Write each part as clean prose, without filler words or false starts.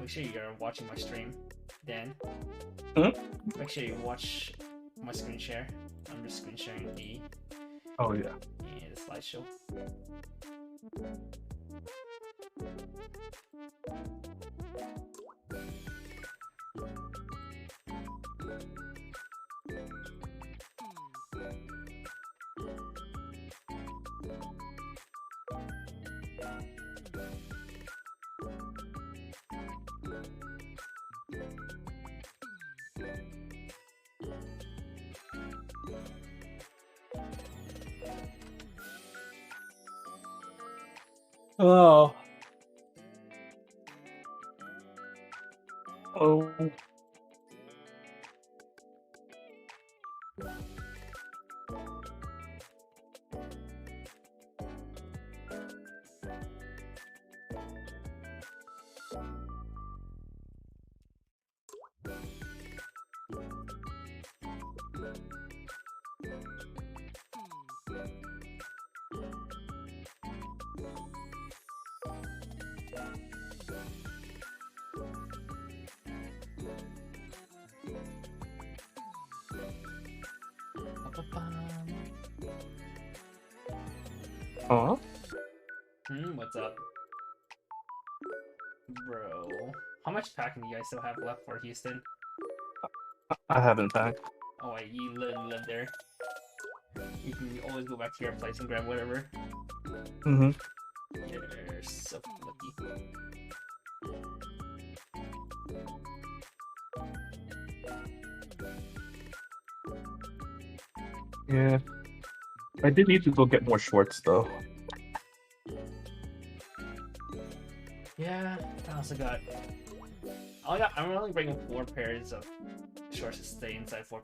make sure you're watching my stream, Dan. Hmm? Make sure you watch my screen share. I'm just screen sharing the Oh yeah. slideshow. Oh. Oh. Huh? What's up? Bro. How much packing do you guys still have left for Houston? I haven't packed. Oh wait, you live there. You can always go back to your place and grab whatever. Mm-hmm. You're so lucky. Yeah. I did need to go get more shorts though. Yeah, I also got. I'm only bringing 4 pairs of shorts to stay inside, 4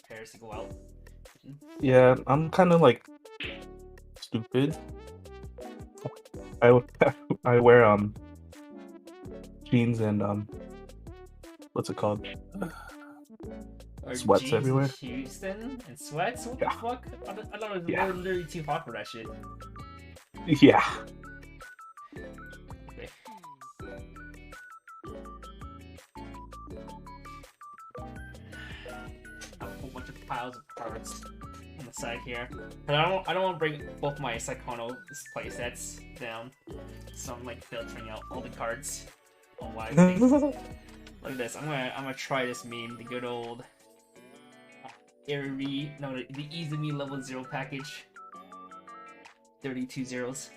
pairs to go out. Yeah, I'm kind of like stupid. I wear jeans and what's it called? Or Sweats jeans everywhere. in Houston and sweats? What Yeah. the fuck? I thought it was Yeah. literally too hot for that shit. Yeah. Okay. A whole bunch of piles of cards on the side here. But I don't want to bring both my Saekano playsets down. So I'm like filtering out all the cards on why. Look at this. I'm gonna try this meme, the good old the Izumi level 0 package. 32 zeros.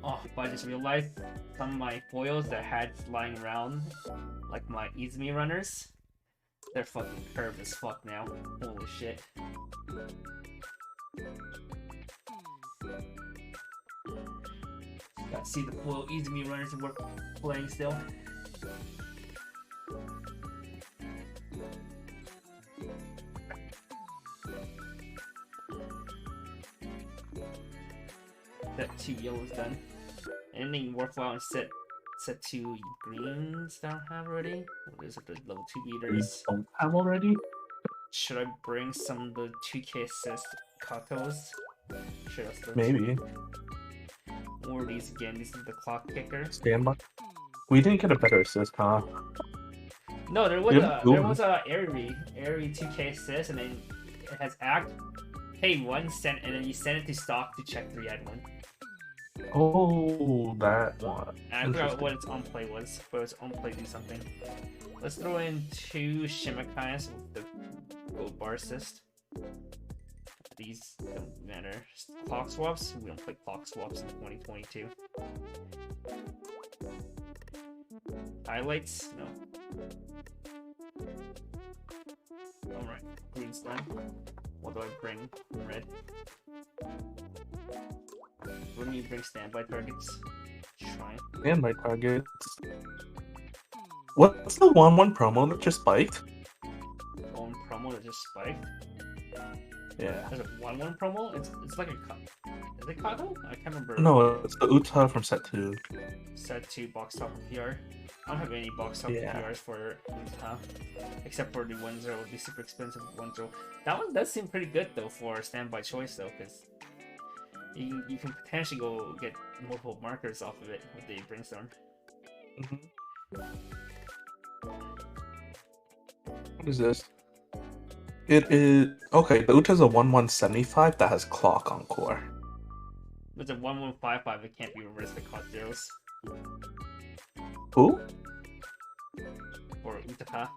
Oh, but I just realized some of my foils that I had lying around, like my Izumi runners, they're fucking curved as fuck now. Holy shit. Gotta see the foil Izumi runners that we're playing still. Set 2 yellows done. Anything worthwhile in set 2 greens that I don't have already? What is it, the level 2 You leaders? don't have already? Should I bring some of the 2k assist Katos? Sure, that's the Maybe. Or these again, these are the clock kicker. Standby. We didn't get a better assist, huh? No, there was a Airy 2k assist, and then it has act pay 1 cent, and then you send it to stock to check 3 add 1. Oh, that one. And I forgot what its on play was, but its on play do something. Let's throw in 2 Shimakais with the gold bar assist. These don't matter. Clock swaps? We don't play clock swaps in 2022. Highlights? No. Alright, green's done. What do I bring in red? What do you bring standby targets? Try. And my targets. What's the 1-1 promo that just spiked? One promo that just spiked. Yeah. There's a 1-1 promo. It's like a is it Kato? I can't remember. No, it's the Uta from set 2. Set 2 box top PR. I don't have any box top Yeah. PRs for Uta, except for the 1-0, the super expensive 1-0. That one does seem pretty good though for standby choice though, because you can potentially go get multiple markers off of it with the brainstorm. What is this? It is okay. The Uta's a 1175 that has clock on core. It's a 1155 that can't be reversed that cost zeros. Who? For Utaka.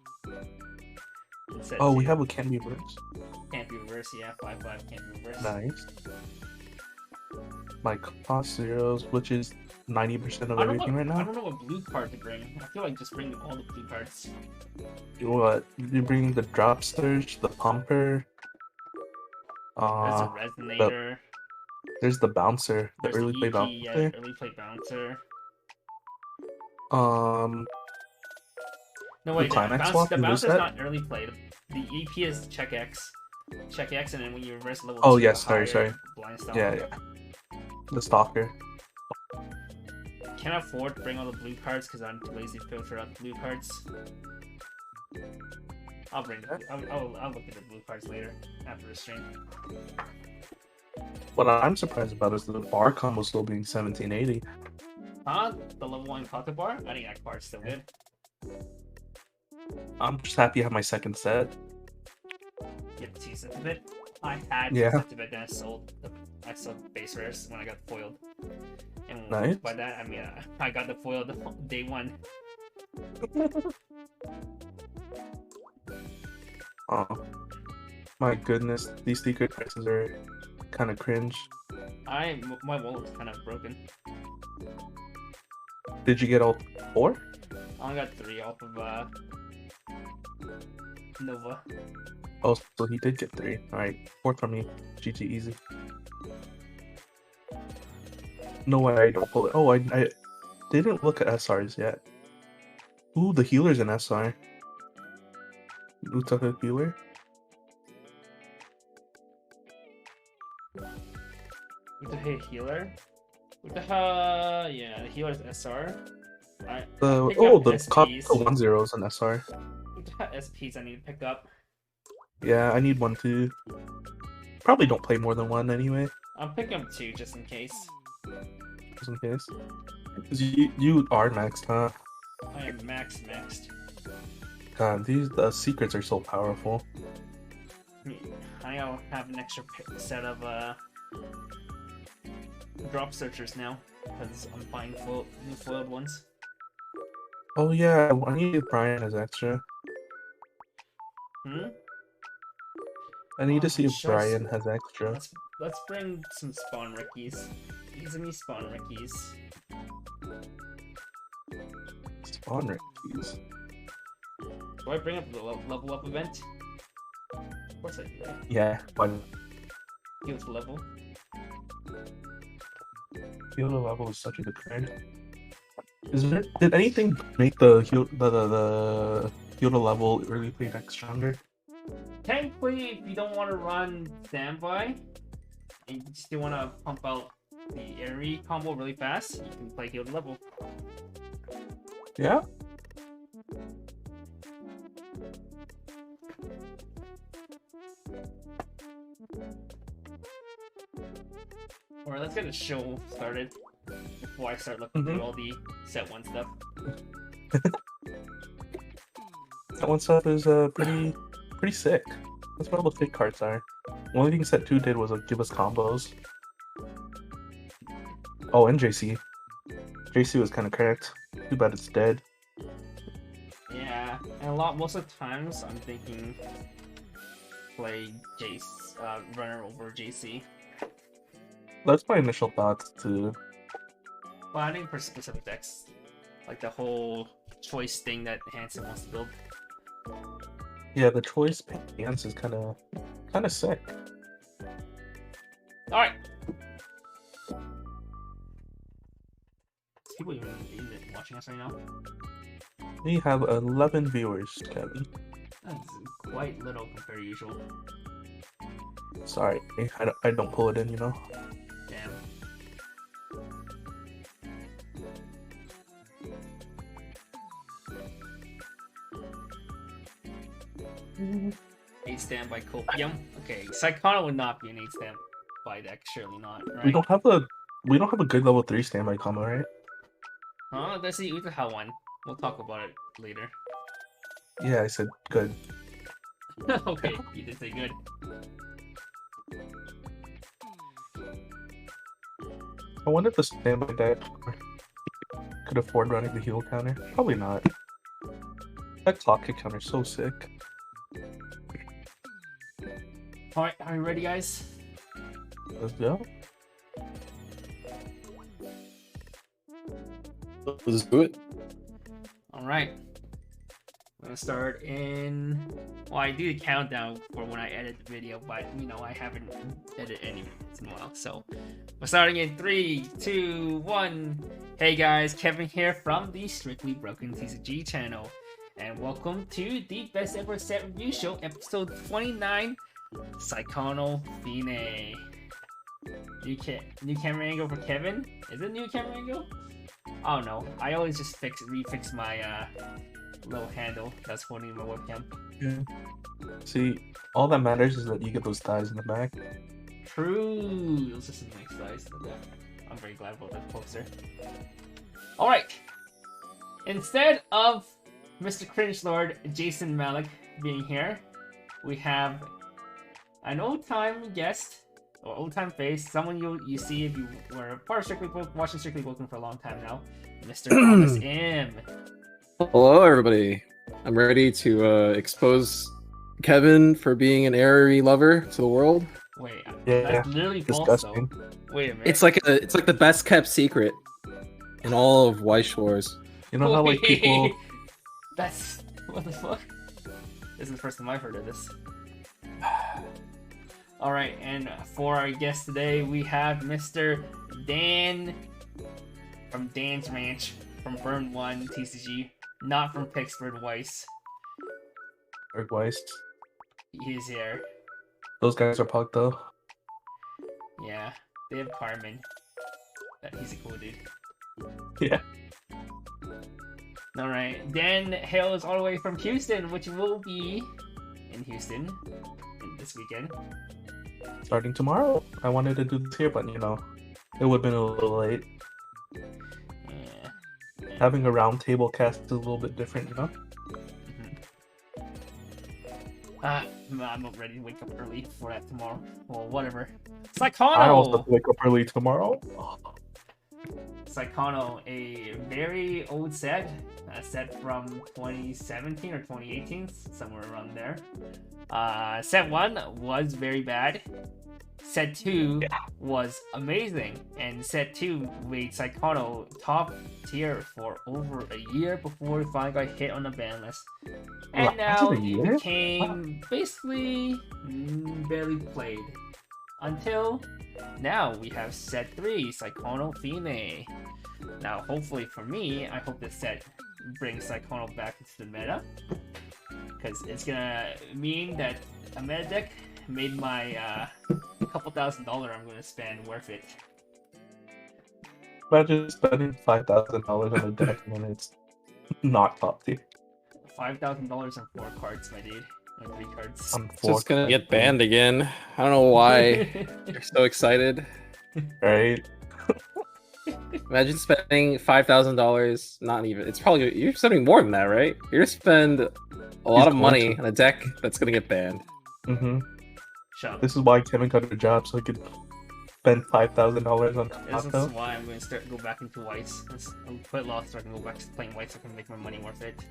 Oh, we have a can be reversed. Can't be reversed, yeah. 5-5 can't be reversed. Nice. My cost zeros, which is 90% of everything right now. I don't know what blue card to bring. I feel like just bring all the blue cards. What? You bring the drop surge, the pumper. There's a resonator. There's the bouncer, the There's early the play EP, bouncer. yeah, early play bouncer. No wait, the climax swap, the you lose bouncer's that? not early play. The EP is check X. Check X, and then when you reverse level 2, yes, sorry. blind style. Yeah. The stalker. Can't afford to bring all the blue cards because I'm too lazy to filter out the blue cards. I'll bring the I'll look at the blue cards later after the stream. What I'm surprised about is the bar combo still being 1780. Huh? The level 1 pocket bar? I think that card's still good. I'm just happy I have my second set. Get 2 sets of it. I had 2 Yeah. sets of it, then I sold base rares when I got foiled. And Nice. by that, I mean I got the foiled day 1. Oh my goodness, these secret prices are kind of cringe. My wallet's kind of broken. Did you get all 4? I only got 3 off of Nova. Oh, so he did get 3. Alright, 4 from me. GG easy. No way I don't pull it. Oh, I didn't look at SRs yet. Ooh, the healer's an SR. Utaka healer. Utaha healer. Utaha, yeah, the healer's SR. The cop SPs. to 1-0 is an SR. Utaha SPs I need to pick up. Yeah, I need 1 too. Probably don't play more than 1 anyway, I'm picking up 2 just in case. just in case. 'Cause you are maxed, huh? I am maxed. God, the secrets are so powerful. I'll have an extra set of drop searchers now because I'm buying new foiled ones. Oh yeah, I need Brian as extra. I need to see if Just- Brian has extra. Let's bring some spawn rickies. These are me spawn rickies. Spawn keys. Do I bring up the level up event? Of course I do. Right? Yeah, but Heal to level. healer level is such a good card. Did anything make the healer level early play deck stronger? Technically, if you don't want to run standby and you still want to pump out the airy combo really fast, you can play heal to level. Yeah. Or let's get a show started before I start looking through all the set 1 stuff. That one stuff is pretty sick. That's what all the fake cards are. The only thing set 2 did was give us combos. Oh, and JC. JC was kind of cracked. Too bad it's dead. Yeah, and most of the times I'm thinking play runner over JC. That's my initial thoughts too. Well, I think for specific decks, like the whole choice thing that Hansen wants to build. Yeah, the choice pants is kind of sick. All right. Is people even watching us right now? We have 11 viewers, Kevin. That's quite little compared to usual. Sorry, I don't pull it in, you know. Damn. Eight stand by Copium. Okay, Saekano would not be an 8 stand by deck, surely not, right? We don't have a good level 3 standby combo, right? Huh? That's the Utaha one. We'll talk about it later. Yeah, I said good. Okay, you did say good. I wonder if the standby deck could afford running the heal counter. Probably not. That clock kick counter is so sick. Alright, are you ready, guys? Let's go. Let's do it. Alright. I'm gonna start in... Well, I do the countdown for when I edit the video, but, you know, I haven't edited any videos in a while, so... We're starting in 3, 2, 1. Hey guys, Kevin here from the Strictly Broken TCG channel. And welcome to the Best Ever Set Review Show, episode 29, Saekano Fine. New camera angle for Kevin? Is it new camera angle? I don't know. I always just refix my little handle that's holding my webcam. Yeah. See, all that matters is that you get those thighs in the back. True. Those are some nice size. I'm very glad about that poster. Alright. Instead of Mr. Cringe Lord Jason Malik being here, we have an old-time guest, or old-time face, someone you see if you were part of Strictly Broken, watching Strictly Broken for a long time now, Mr. Thomas M. Hello, everybody. I'm ready to expose Kevin for being an airy lover to the world. Wait, Yeah, that's literally false disgusting. though. Wait a minute. It's like the best kept secret in all of Weiss Schwarz. You know how like people That's... what the fuck? This is the first time I've heard of this. Alright, and for our guest today, we have Mr. Dan from Dan's Ranch, from Burn 1 TCG, not from Pittsburgh Weiss. or Weiss. He's here. Those guys are pug though. Yeah, they have Carmen. He's a cool dude. Yeah. Alright, Dan hails all the way from Houston, which will be in Houston this weekend. Starting tomorrow. I wanted to do this here, but you know, it would have been a little late. Yeah. Having a round table cast is a little bit different, you know? I'm not ready to wake up early for that tomorrow. Well, whatever. Saekano! I also have to wake up early tomorrow. Saekano, a very old set. A set from 2017 or 2018, somewhere around there. Set 1 was very bad. Set 2 was amazing. And Set 2 made Saekano top tier for over a year before it finally got hit on the ban list. And now it became basically barely played. Until now we have Set 3, Saekano Fine. Now hopefully for me, I hope this set brings Saekano back into the meta. Because it's gonna mean that a meta deck made my couple $1,000 I'm gonna spend worth it. Imagine spending $5,000 on a deck when it's not top tier. $5,000 on 4 cards, my dude. On 3 cards. On It's 4 just gonna cards. get banned again. I don't know why. You're so excited. Right? Imagine spending $5,000. Not even. It's probably you're spending more than that, right? You're gonna spend a lot of money on a deck that's gonna get banned. Mm-hmm. Shut up. This is why Kevin got a job, so he could spend $5,000 on This is Taco. why I'm going to go back into Weiss. I'll quit Lost so I can go back to playing Weiss so I can make my money worth it.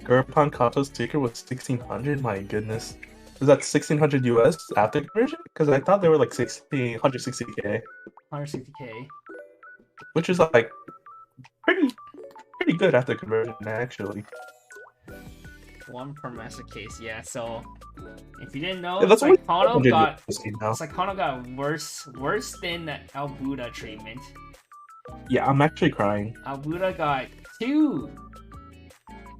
Gurpan Kato's ticker was 1600. My goodness. Is that 1600 US after conversion? Because I thought they were like 160k, 160k. which is like pretty good after conversion actually. 1 per master case, yeah. So if you didn't know, Yeah, that's only Saekano 500 got USD now. Saekano got worse than Albuda treatment. Yeah, I'm actually crying. Albuda got 2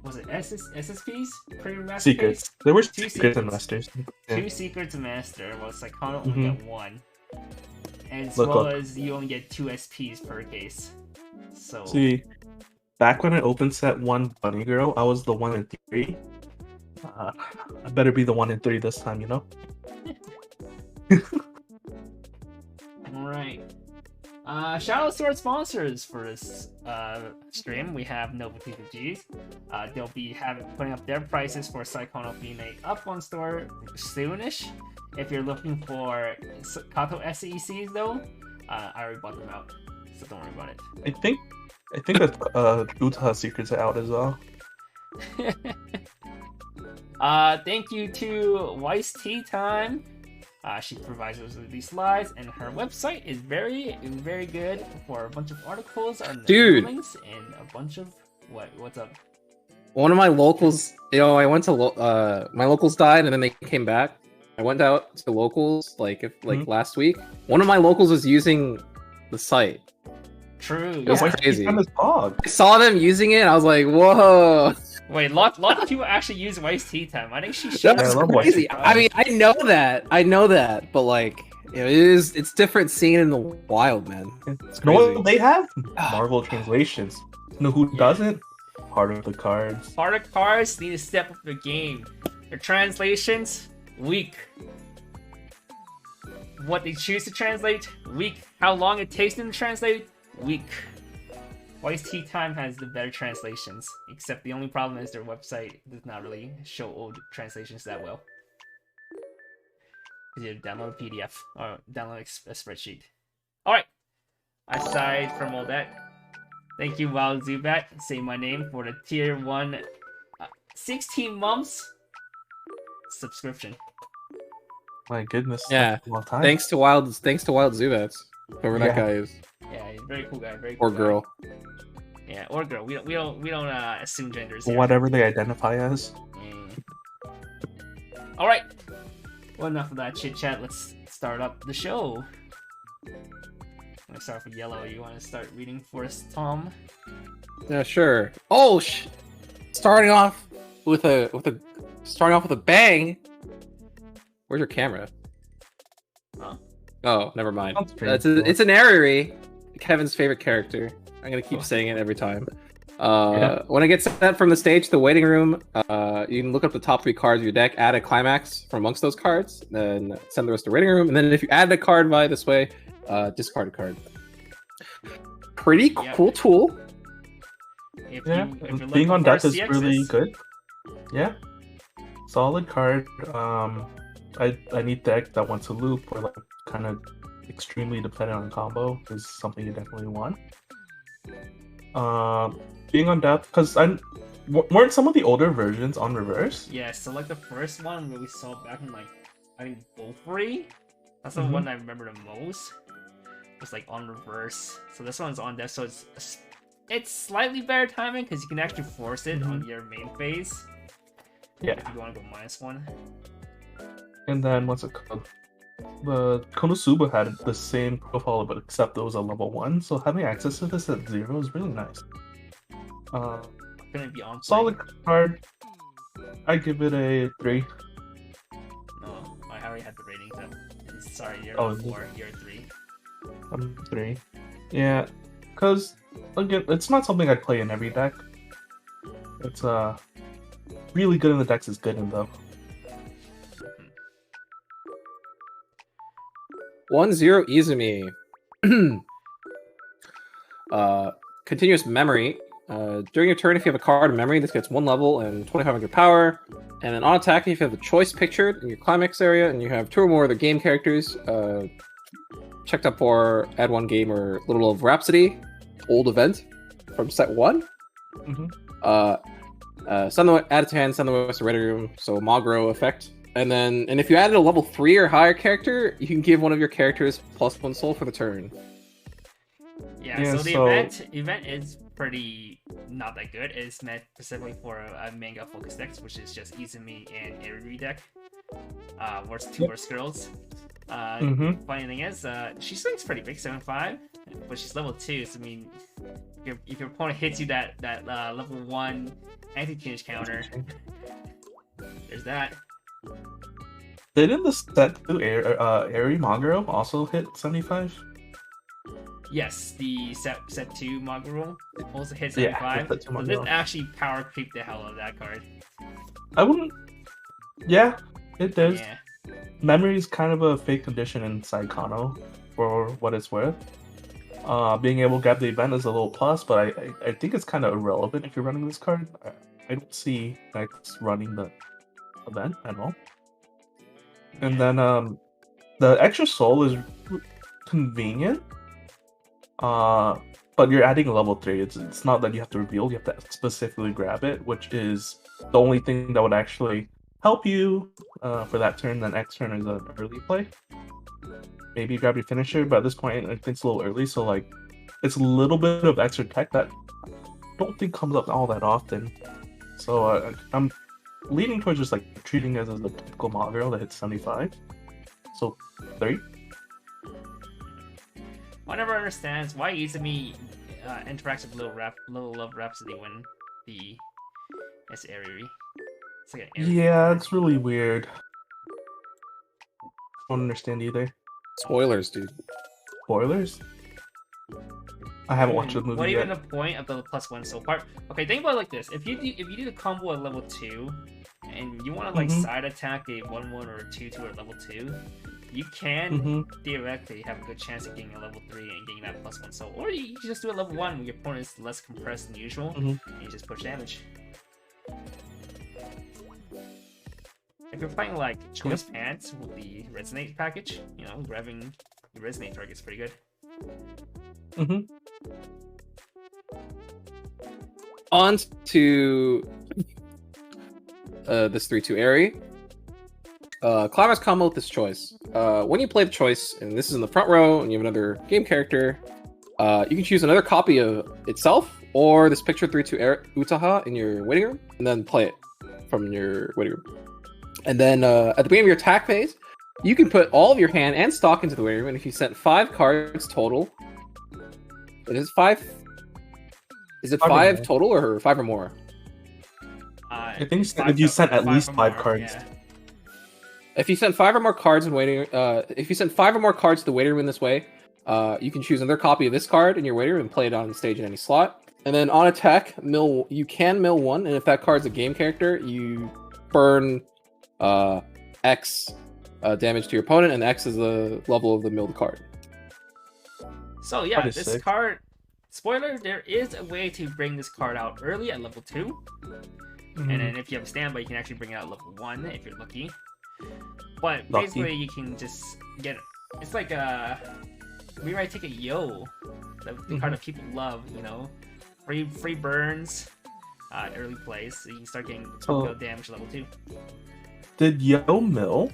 was it SSPs? Premium Master Secrets. Case? There were Two secrets and secrets. masters. Yeah. 2 secrets and master. Well, Saekano only get 1. As Look, well look. as you only get 2 SPs per case. So See, back when I opened set 1 Bunny Girl, I was the 1 in 3. I better be the 1 in 3 this time, you know? alright. Shout out to our sponsors for this stream. We have Nova TCGs. They'll be putting up their prices for Saekano Fine up on store soonish. If you're looking for Kato SECs though, I already bought them out, so don't worry about it. I think that Utah secrets are out as well. Thank you to Weiss Tea Time. She provides us with these slides, and her website is very, very good for a bunch of articles and links and a bunch of what's up. One of my locals, I went to my locals died, and then they came back. I went out to locals last week. One of my locals was using the site. True. It was Yeah. crazy. I I saw them using it. And I was like, "Whoa!" Wait, lot of people actually use Weiss Tea Time. I think she should. That's I love Weiss crazy. Tea Time. I mean, I know that, but like, it's different seeing in the wild, man. It's You know crazy. what they have? Marvel translations. You know who doesn't? Part of the cards. Part of cards need to step up their game. Their translations, weak. What they choose to translate, weak. How long it takes them to translate, weak. Weiss Tea Time has the better translations, except the only problem is their website does not really show old translations that well. You have to download a PDF or download a spreadsheet. Alright, aside from all that, thank you Wild Zubat, say my name, for the tier 1 16 months subscription. My goodness. Yeah. That's a long time. Thanks to Wild Zubats, whoever that Yeah. guy is, Yeah, he's a very cool guy, very cool or guy. girl. Yeah, or girl. We don't assume genders here. Whatever they identify as. All right. Well, enough of that chit chat. Let's start up the show. I'm gonna start with yellow. You want to start reading for us, Tom? Yeah, sure. Oh, starting off with a bang. Where's your camera? Huh? Oh, never mind. Sounds pretty It's an Ariri, Kevin's favorite character. I'm gonna keep saying it every time. When it gets sent from the stage to the waiting room, you can look up the top 3 cards of your deck, add a climax from amongst those cards, then send the rest to the waiting room, and then if you add a card via this way, discard a card. Pretty cool tool. If Yeah, you're looking being on for deck is CXs, really good. Yeah, solid card. I need deck that wants to loop or like kind of extremely dependent on combo is something you definitely want. Being on depth, because weren't some of the older versions on reverse? Yeah, so like the first one where we saw back in like I think Bullfree. That's the Mhm. one I remember the most. It was like on reverse. So this one's on deck, so it's slightly better timing because you can actually force it on your main phase. Yeah. If you want to go -1. And then what's it called? The Konosuba had the same profile, but except it was a level 1. So having access to this at 0 is really nice. Gonna be on Solid card. I give it a 3. No, I already had the rating. So sorry, you're Oh, not 4. You're 3. 3. Yeah, because again, it's not something I'd play in every deck. It's really good in the decks is good in though. 1-0 Izumi. Continuous memory. During your turn, if you have a card in memory, this gets 1 level and 2500 power. And then on attack, if you have a choice pictured in your climax area and you have 2 or more of the game characters checked up for add 1 game or Little of Rhapsody, old event from set 1. Send them add it to hand, send them to the ready room, so Magro effect. And if you added a level 3 or higher character, you can give one of your characters +1 soul for the turn. Yeah, so the event is pretty not that good. It's meant specifically for a manga focus decks, which is just Izumi and Ariri deck. Worst 2 worst girls. Funny thing is, she swings pretty big, 7'5", but she's level 2, so I mean, if your opponent hits you that level 1 anti-change counter, there's that. Didn't the set 2 Airy Maguro also hit 75? Yes, the set 2 Maguro also hits Yeah, 75. set 2 So this Maguro. actually power creep the hell out of that card. I wouldn't. Yeah, it does. Yeah. Memory is kind of a fake condition in Saekano, for what it's worth. Being able to grab the event is a little plus, but I think it's kind of irrelevant if you're running this card. I don't see X running the event at all. And then the extra soul is convenient. But you're adding a level 3. It's not that you have to reveal, you have to specifically grab it, which is the only thing that would actually help you for that turn. Then X turn is an early play. Maybe you grab your finisher, but at this point I think it's a little early, so like it's a little bit of extra tech that I don't think comes up all that often. So I'm leaning towards just like treating it as a typical Maguro that hits 75. So 3. One never understands why Izumi interacts with Little Love Rhapsody when the it's Eri. It's like an Eri. Yeah, it's really weird. Don't understand either. Spoilers, dude. Spoilers? I haven't watched the movie What yet. even the point of the +1 soul part? Okay, think about it like this: if you do the combo at level 2, and you want to like side attack a 1/1 or a 2/2 at level 2, you can theoretically have a good chance of getting a level 3 and getting that +1 soul. Or you can just do a level 1 when your opponent is less compressed than usual, and you just push damage. If you're playing like Choice Pants with the Resonate package, you know, grabbing the Resonate target is pretty good. On to this 3/2 Airy. Climax combo with this choice. When you play the choice, and this is in the front row, and you have another game character, you can choose another copy of itself or this picture 3/2 Utaha in your waiting room, and then play it from your waiting room. And then at the beginning of your attack phase, you can put all of your hand and stock into the waiting room, and if you sent 5 cards total, it is 5. Is it 5 total or 5 or more? I think if you sent at least 5 cards. Yeah. If you sent 5 or more cards in waiting, if you sent 5 or more cards to the waiting room in this way, you can choose another copy of this card in your waiting room and play it on the stage in any slot. And then on attack, you can mill 1, and if that card's a game character, you burn X damage to your opponent, and X is the level of the milled card. So yeah, That is this sick. card. Spoiler: there is a way to bring this card out early at level 2, and then if you have a standby, you can actually bring it out at level 1 if you're lucky. But basically, you can just get it. It's like rewrite ticket Yo, the card that people love. You know, free burns, early plays, so you can start getting go damage level 2. Did Yo mill?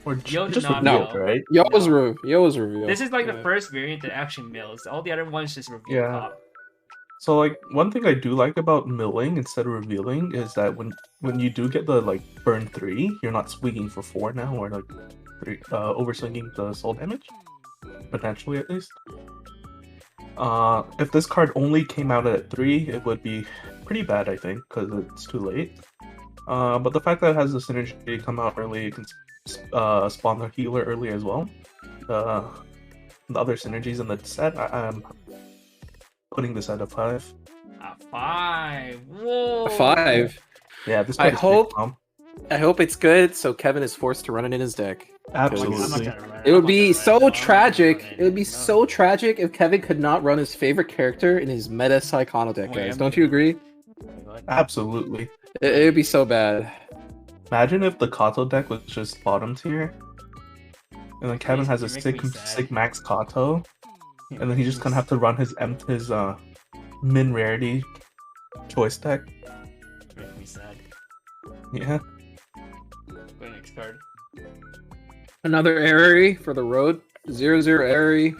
Or Yo did just not revealed, mill. right? Yo was revealed. This is like the first variant that actually mills. All the other ones just reveal Yeah. top. So like one thing I do like about milling instead of revealing is that when you do get the like burn 3, you're not swinging for 4 now, or like overswinging the soul damage, potentially at least. If this card only came out at 3, it would be pretty bad, I think, because it's too late. But the fact that it has the synergy to come out early, it can spawn the healer early as well. The other synergies in the set, I'm putting this at a 5. A 5. Whoa. 5. Yeah, this I card is hope- big, Tom. I hope it's good, so Kevin is forced to run it in his deck. Absolutely. It would be so tragic. It would be so tragic if Kevin could not run his favorite character in his meta Saekano deck, guys. Don't you agree? Absolutely. It would be so bad. Imagine if the Kato deck was just bottom tier, and then Kevin has a You make me sad. sick max Kato, and then he's just gonna have to run his min rarity choice deck. Make me sad. Yeah. Go next card. Another Airy for the road. 0/0 Airy.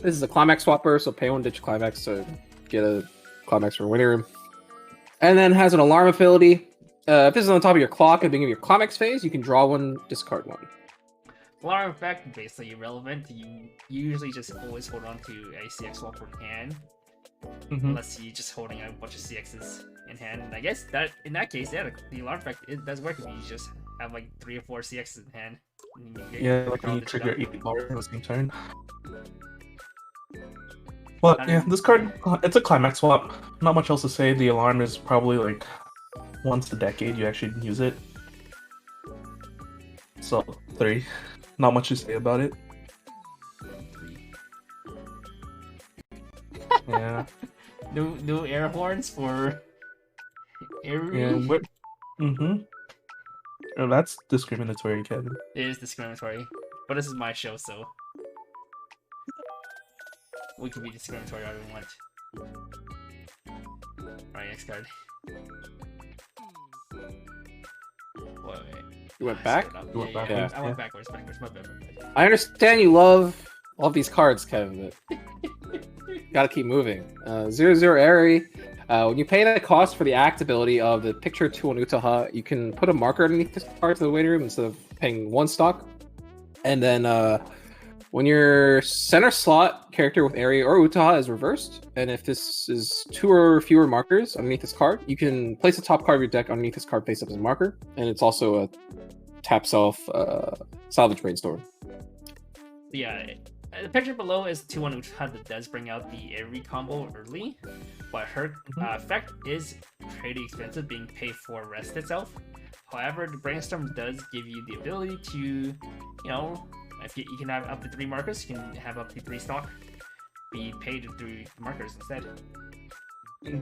This is a Climax swapper, so pay 1 ditch Climax to get a Climax for winning room. And then has an alarm ability. If this is on the top of your clock at the beginning of your Climax phase, you can draw 1, discard 1. Alarm effect, basically irrelevant. You usually just always hold on to a CX swap in hand. unless he's just holding a bunch of CXs in hand. And I guess that in that case, yeah, the alarm effect it does work if you just have like 3 or 4 CXs in hand. And you Yeah, like when you trigger 8 bars on the same turn. But yeah, this card, it's a climax swap. Not much else to say. The alarm is probably like once a decade you actually use it. So 3. Not much to say about it. Yeah. No air horns for Eri? Yeah, oh, that's discriminatory, Kevin. It is discriminatory. But this is my show, so we can be discriminatory all we want. Alright, next card. Wait. You went back? You went Yeah, backwards, I went yeah. backwards. My bad. I understand you love all these cards, Kevin, but gotta keep moving. 0-0 Eri. When you pay the cost for the act ability of the Picture 2 on Utaha, you can put a marker underneath this card to the waiting room instead of paying 1 stock. And then when your center slot character with Eri or Utaha is reversed, and if this is 2 or fewer markers underneath this card, you can place the top card of your deck underneath this card face up as a marker. And it's also a tap self salvage brainstorm. Yeah, the picture below is 2-1 Uchiha that does bring out the Eri combo early, but her effect is pretty expensive, being paid for rest itself. However, the brainstorm does give you the ability to, you know, if you can have up to 3 markers, you can have up to 3 stock be paid through markers instead.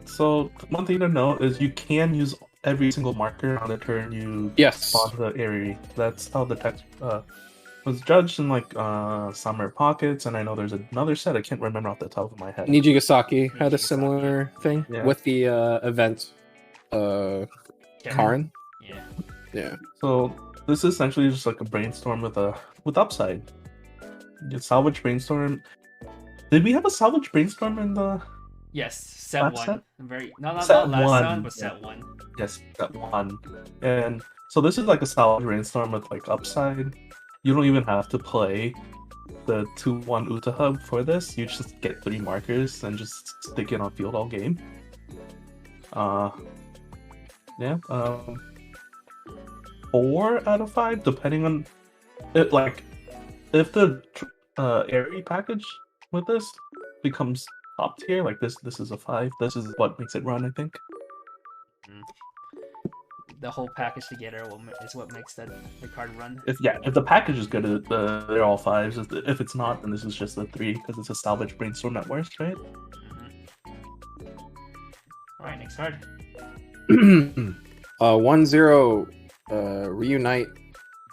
So one thing to note is you can use every single marker on the turn you spawn the Eri. That's how the text was judged in like Summer Pockets, and I know there's another set I can't remember off the top of my head. Nijigasaki had a similar thing with the event Karin. Yeah. So this is essentially just like a brainstorm with upside. You salvage brainstorm. Did we have a salvage brainstorm in the? Yes, set 1. Set? Not last Set round, but set 1. Yes, set 1. And so this is like a salvage brainstorm with like upside. You don't even have to play the 2-1 Utaha for this. You just get 3 markers and just stick it on field all game. Yeah. 4 out of 5, depending on it. Like, if the Eri package with this becomes top tier, like this is a 5. This is what makes it run, I think. The whole package together is what makes the card run. If the package is good, they're all 5s. If it's not, then this is just a 3 because it's a salvage brainstorm at worst, right? Alright, next card. 1-0 reunite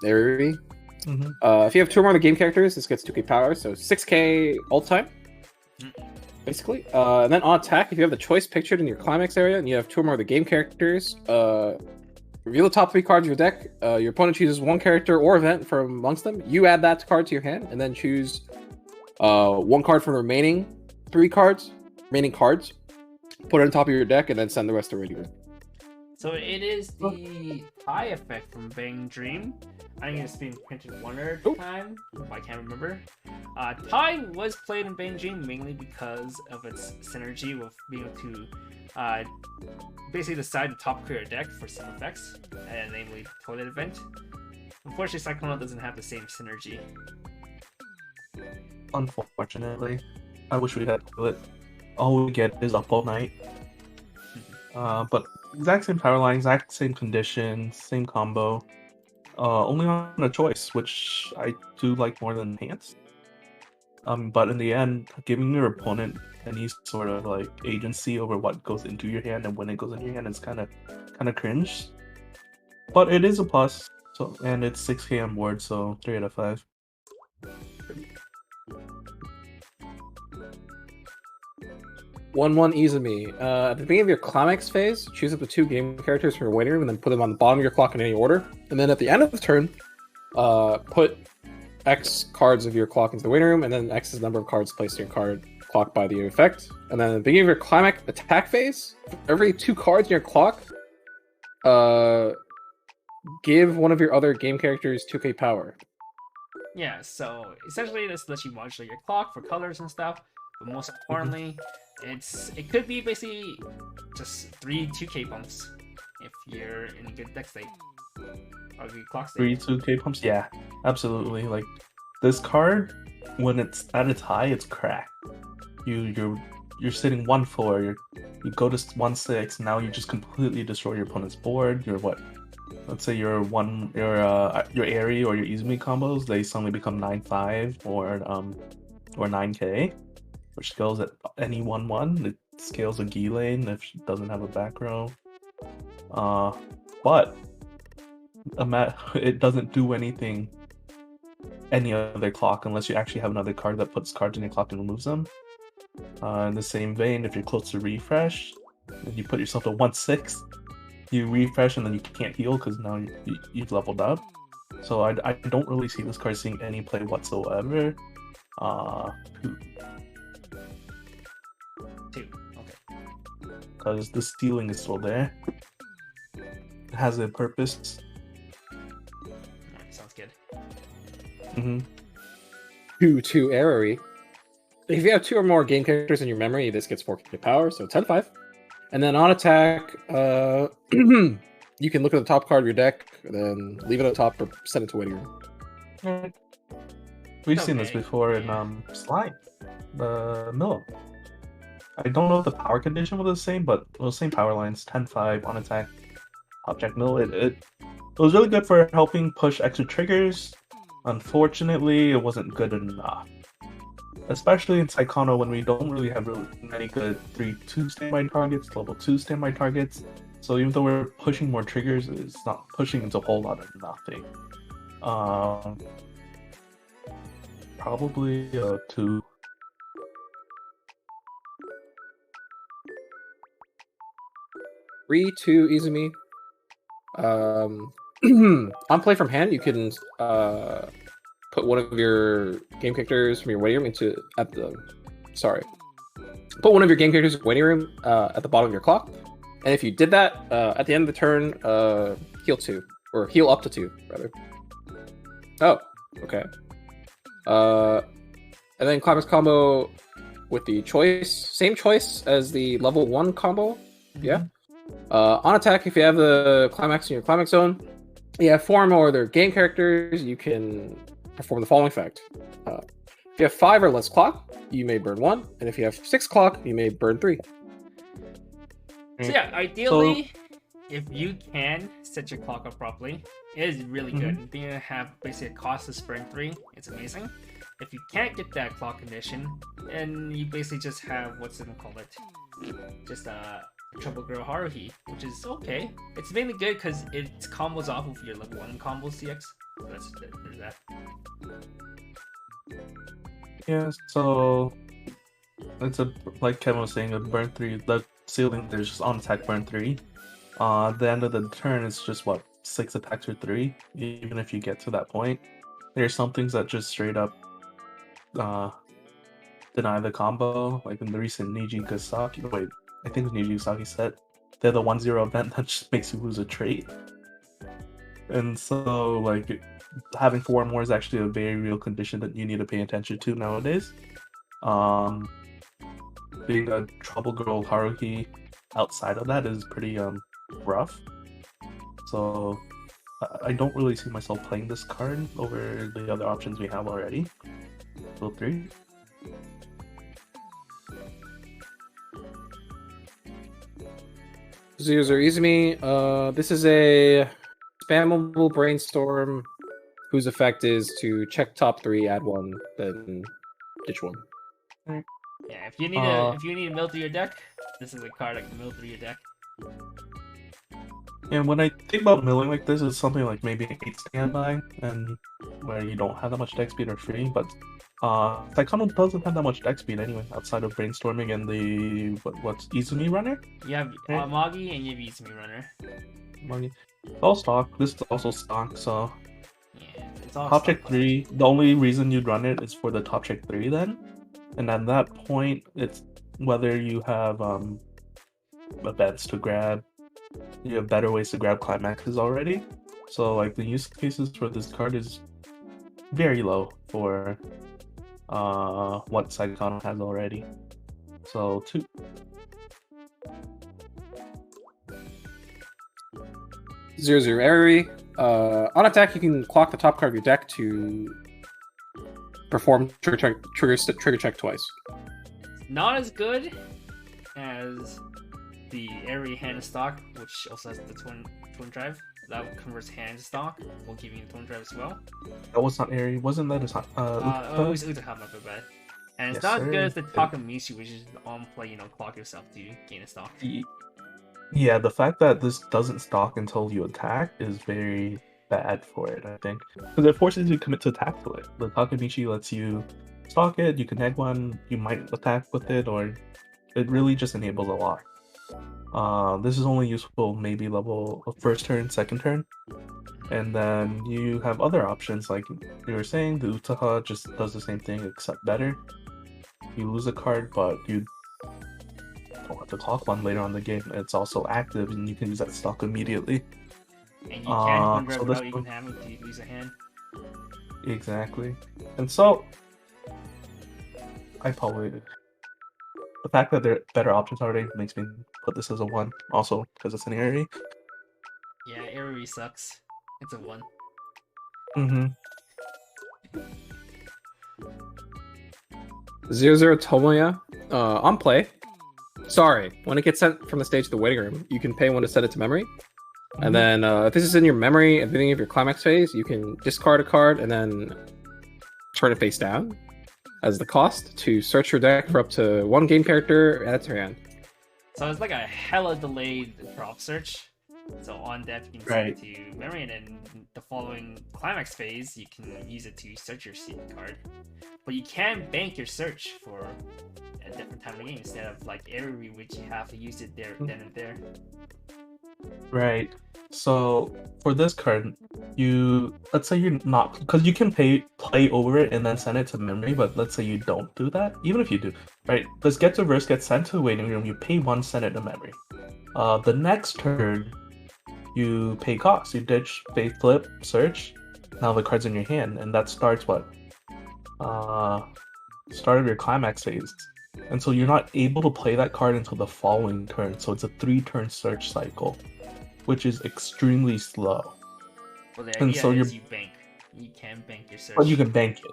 Eri. If you have 2 or more of the game characters, this gets 2k power, so 6k all time. Basically. And then on attack, if you have the choice pictured in your climax area and you have 2 or more of the game characters, reveal the top 3 cards of your deck. Your opponent chooses 1 character or event from amongst them. You add that card to your hand, and then choose 1 card from the remaining cards. Put it on top of your deck, and then send the rest to Radiant. So it is the Tie effect from Bang Dream. I think it's been printed 1 other time, if I can't remember. Tie was played in Bang Dream mainly because of its synergy with being able to basically decide the top clear deck for some effects, and namely Toilet Event. Unfortunately, Saekano doesn't have the same synergy. Unfortunately, I wish we had Toilet. All we get is Up All Night. But exact same power line, exact same condition, same combo. Only on a choice, which I do like more than Enhance. But in the end, giving your opponent any sort of like agency over what goes into your hand and when it goes into your hand is kind of cringe. But it is a plus. So and it's 6k on board, so 3 out of 5. 1-1 Izumi. At the beginning of your climax phase, choose up to 2 game characters from your waiting room and then put them on the bottom of your clock in any order. And then at the end of the turn, put X cards of your clock into the waiting room, and then X is the number of cards placed in your card clock by the effect. And then at the beginning of your climax attack phase, every 2 cards in your clock, give one of your other game characters 2k power. Yeah, so essentially this lets you modulate your clock for colors and stuff, but most importantly, it could be basically just 3 2K pumps if you're in a good deck state or good clock state. 3 2K pumps, yeah, absolutely. Like this card, when it's at its high, it's cracked. You're sitting 1-4. You go to 1-6. Now you just completely destroy your opponent's board. You're what? Let's say your Airy or your Izumi combos, they suddenly become 9-5 or 9K, which scales at any 1-1. It scales a Gi lane if she doesn't have a back row. But it doesn't do anything any other clock unless you actually have another card that puts cards in your clock and removes them. In the same vein, if you're close to refresh, and you put yourself to 1-6, you refresh and then you can't heal because now you've leveled up. So I don't really see this card seeing any play whatsoever. 2. Okay. Because the stealing is still there. It has a purpose. Alright, sounds good. 2/2 Airy. If you have 2 or more game characters in your memory, this gets 4K power, so 10-5. And then on attack, you can look at the top card of your deck, then leave it at the top or send it to waiting room. We've seen this before in Slime, the Mill. I don't know if the power condition was the same, but it was the same power lines. 10-5 on attack, object mill. It was really good for helping push extra triggers. Unfortunately, it wasn't good enough. Especially in Saekano when we don't really have really many good 3-2 standby targets, level 2 standby targets. So even though we're pushing more triggers, it's not pushing into a whole lot of nothing. Probably 2. Two Izumi. On play from hand, you can put one of your game characters from your waiting room put one of your game characters in your waiting room at the bottom of your clock. And if you did that at the end of the turn, heal 2 or heal up to 2 rather. Oh, okay. And then climax combo with the same choice as the level 1 combo. Yeah. On attack, if you have the climax in your climax zone, you have 4 more other game characters, you can perform the following effect. If you have 5 or less clock, you may burn 1, and if you have 6 clock, you may burn 3. So yeah, ideally, if you can set your clock up properly, it is really good. Being able to have basically a costless burn 3, it's amazing. If you can't get that clock condition, then you basically just have, what's it called just Trouble Girl Haruhi, which is okay. It's mainly good because it combos off of your level 1 combo CX. So there's that. Yeah, so it's like Kevin was saying, a burn 3, the ceiling, there's just on attack burn 3. At the end of the turn, it's just 6 attacks or 3, even if you get to that point. There's some things that just straight up deny the combo, like in the recent Niji Gasaki. Wait, I think the Niji Gasaki set. They're the 1-0 event that just makes you lose a trait. And so, like, having 4 more is actually a very real condition that you need to pay attention to nowadays. Being a Trouble Girl Haruhi outside of that is pretty rough. So I don't really see myself playing this card over the other options we have already. Level 3. User Izumi, this is a spammable brainstorm whose effect is to check top 3, add 1, then ditch 1. Yeah, if you need to mill through your deck, this is a card that can mill through your deck. And when I think about milling like this, it's something like maybe an 8 standby, and where you don't have that much deck speed or free, but Saekano doesn't have that much deck speed anyway, outside of brainstorming and the what's Izumi runner? You have Magi and you have Izumi runner. Magi. All stock. This is also stock, so yeah, it's all top stock. check 3. The only reason you'd run it is for the top check 3 then. And at that point, it's whether you have events to grab, you have better ways to grab climaxes already. So like the use cases for this card is very low for what Saekano has already. So 2. 0/0 Airy. On attack, you can clock the top card of your deck to perform trigger check twice. Not as good as the Airy hand stock, which also has the twin drive. That converts hand stock, will give you the twin drive as well. That was not Airy. Wasn't that a It was Utaha, not bad. And it's Yes, not as sir. good as the Takamichi, which is on play, clock yourself to gain a stock. Yeah, the fact that this doesn't stock until you attack is very bad for it, I think. Because it forces you to commit to attack to it. The Takamichi lets you stock it, you can egg one, you might attack with it, or it really just enables a lot. This is only useful maybe level first turn, second turn. And then you have other options, like you were saying, the Utaha just does the same thing except better. You lose a card, but you don't have to clock one later on in the game. It's also active, and you can use that stock immediately. And you can't so without this even having to use a hand. Exactly. And so, the fact that there are better options already makes me put this as a 1. Also, because it's an Airy. Yeah, Airy sucks. It's a 1. Mm-hmm. 0/0 Tomoya. On play. Sorry, when it gets sent from the stage to the waiting room, you can pay 1 to set it to memory. And then if this is in your memory at the beginning of your climax phase, you can discard a card and then turn it face down as the cost to search your deck for up to 1 game character and add to your hand. So it's like a hella delayed drop search. So on deck you can set it to memory, and then the following climax phase you can use it to search your secret card. But you can bank your search for a different time of the game instead of like Airy, which you have to use it there then and there. Right. So for this card, let's say you're not, because you can play over it and then send it to memory, but let's say you don't do that. Even if you do, right? This get reverse gets sent to the waiting room. You pay 1, send it to memory. The next turn, you pay cost. You ditch, pay, flip, search. Now the card's in your hand, and that starts what? Start of your climax phase. And so you're not able to play that card until the following turn. So it's a 3-turn search cycle, which is extremely slow. Well, the And idea so is you bank. You can bank your search. But you can bank it.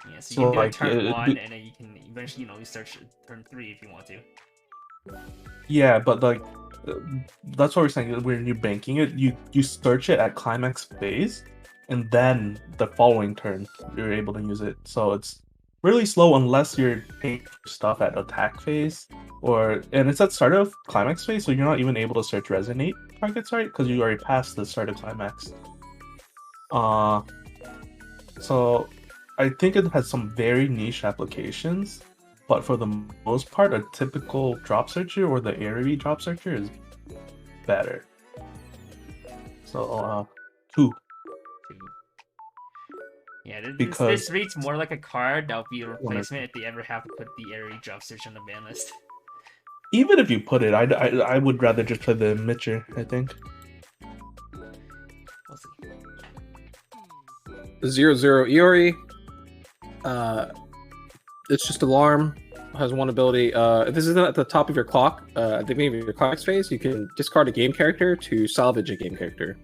Yeah, so So, you can do like, a turn it- 1, and then you can eventually, you search turn 3 if you want to. Yeah, but like that's what we're saying. When you're banking it, you search it at climax phase, and then the following turn you're able to use it. So it's really slow unless you're paying for stuff at attack phase, and it's at start of climax phase, so you're not even able to search resonate targets, right? Because you already passed the start of climax. So I think it has some very niche applications. But for the most part, a typical drop searcher or the Airy drop searcher is better. So, 2. Yeah, this Because- reads more like a card that would be a replacement if they ever have to put the Airy drop search on the ban list. Even if you put it, I would rather just play the Mitcher, I think. We'll see. 0/0 Iori. It's just alarm. Has 1 ability. If this isn't at the top of your clock, at the beginning of your climax phase, you can discard a game character to salvage a game character.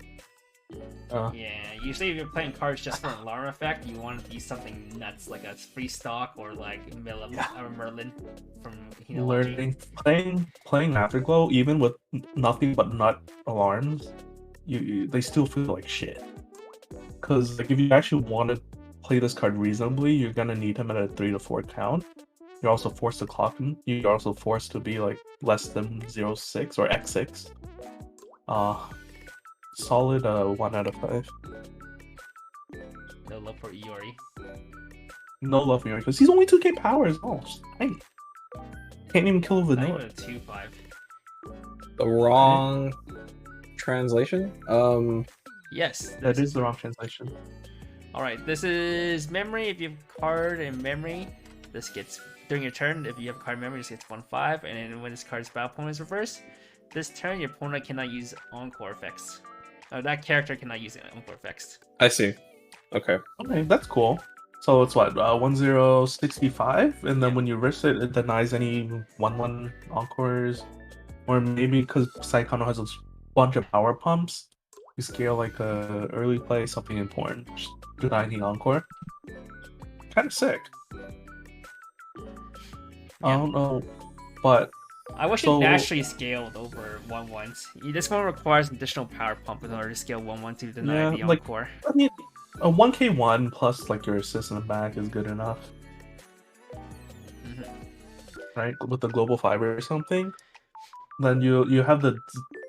Yeah, usually if you're playing cards just for an alarm effect, you want to use something nuts like a free stock or like Merlin from Learning, playing Afterglow, even with nothing but nut alarms, they still feel like shit. Because like if you actually want to play this card reasonably, you're gonna need him at a 3 to 4 count. You're also forced to clock him. You're also forced to be like less than 0.6 or x6. Solid 1 out of 5. No love for Iori. No love for Yuri because he's only 2k power as well. Just tiny. Can't even kill Not vanilla. even a 2/5. The wrong translation. Yes. That is the wrong translation. Alright, this is memory. If you have a card in memory, this gets during your turn. If you have a card in memory, this gets 1/5, and then when this card's battle opponent is reversed, this turn your opponent cannot use encore effects. That character cannot use encore effects. I see. Okay. Okay, that's cool. So it's what 1065, and then Yeah. when you risk it, it denies any 1-1 encores, or maybe because Saekano has a bunch of power pumps, you scale like a early play something important, just deny the encore. Kind of sick. I Yeah. don't know, but I wish so it naturally scaled over 1-1s. This one requires additional power pump in order to scale 1-1 to deny yeah, the like encore. I mean, a 1k1 plus like your assist in the back is good enough, Mhm. right? With the global fiber or something. Then you have the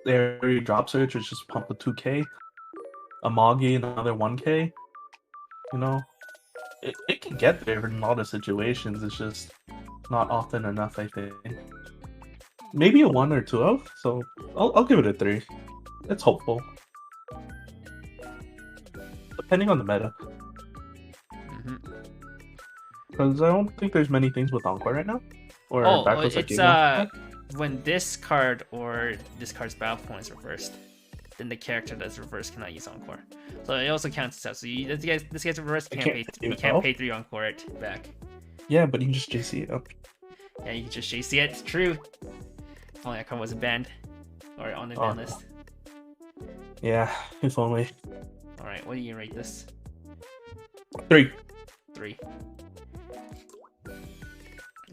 area drop search, which just pump a 2k, a Magi another 1k. You know, it can get there in a lot of situations. It's just not often enough, I think. Maybe a 1 or 2 of, so I'll give it a 3. It's hopeful. Depending on the meta. Mhm. Because I don't think there's many things with Encore right now. Or Oh, backwards like it's Game when this card or this card's battle point is reversed, then the character that's reversed cannot use encore. So it also counts as up. So this guy's reversed, you can't pay 3 encore it back. Yeah, but you can just JC it up. Yeah, you can just JC it. It's true. Only that card wasn't banned or on the ban list. Yeah, if only. All right, what do you rate this? 3. 3.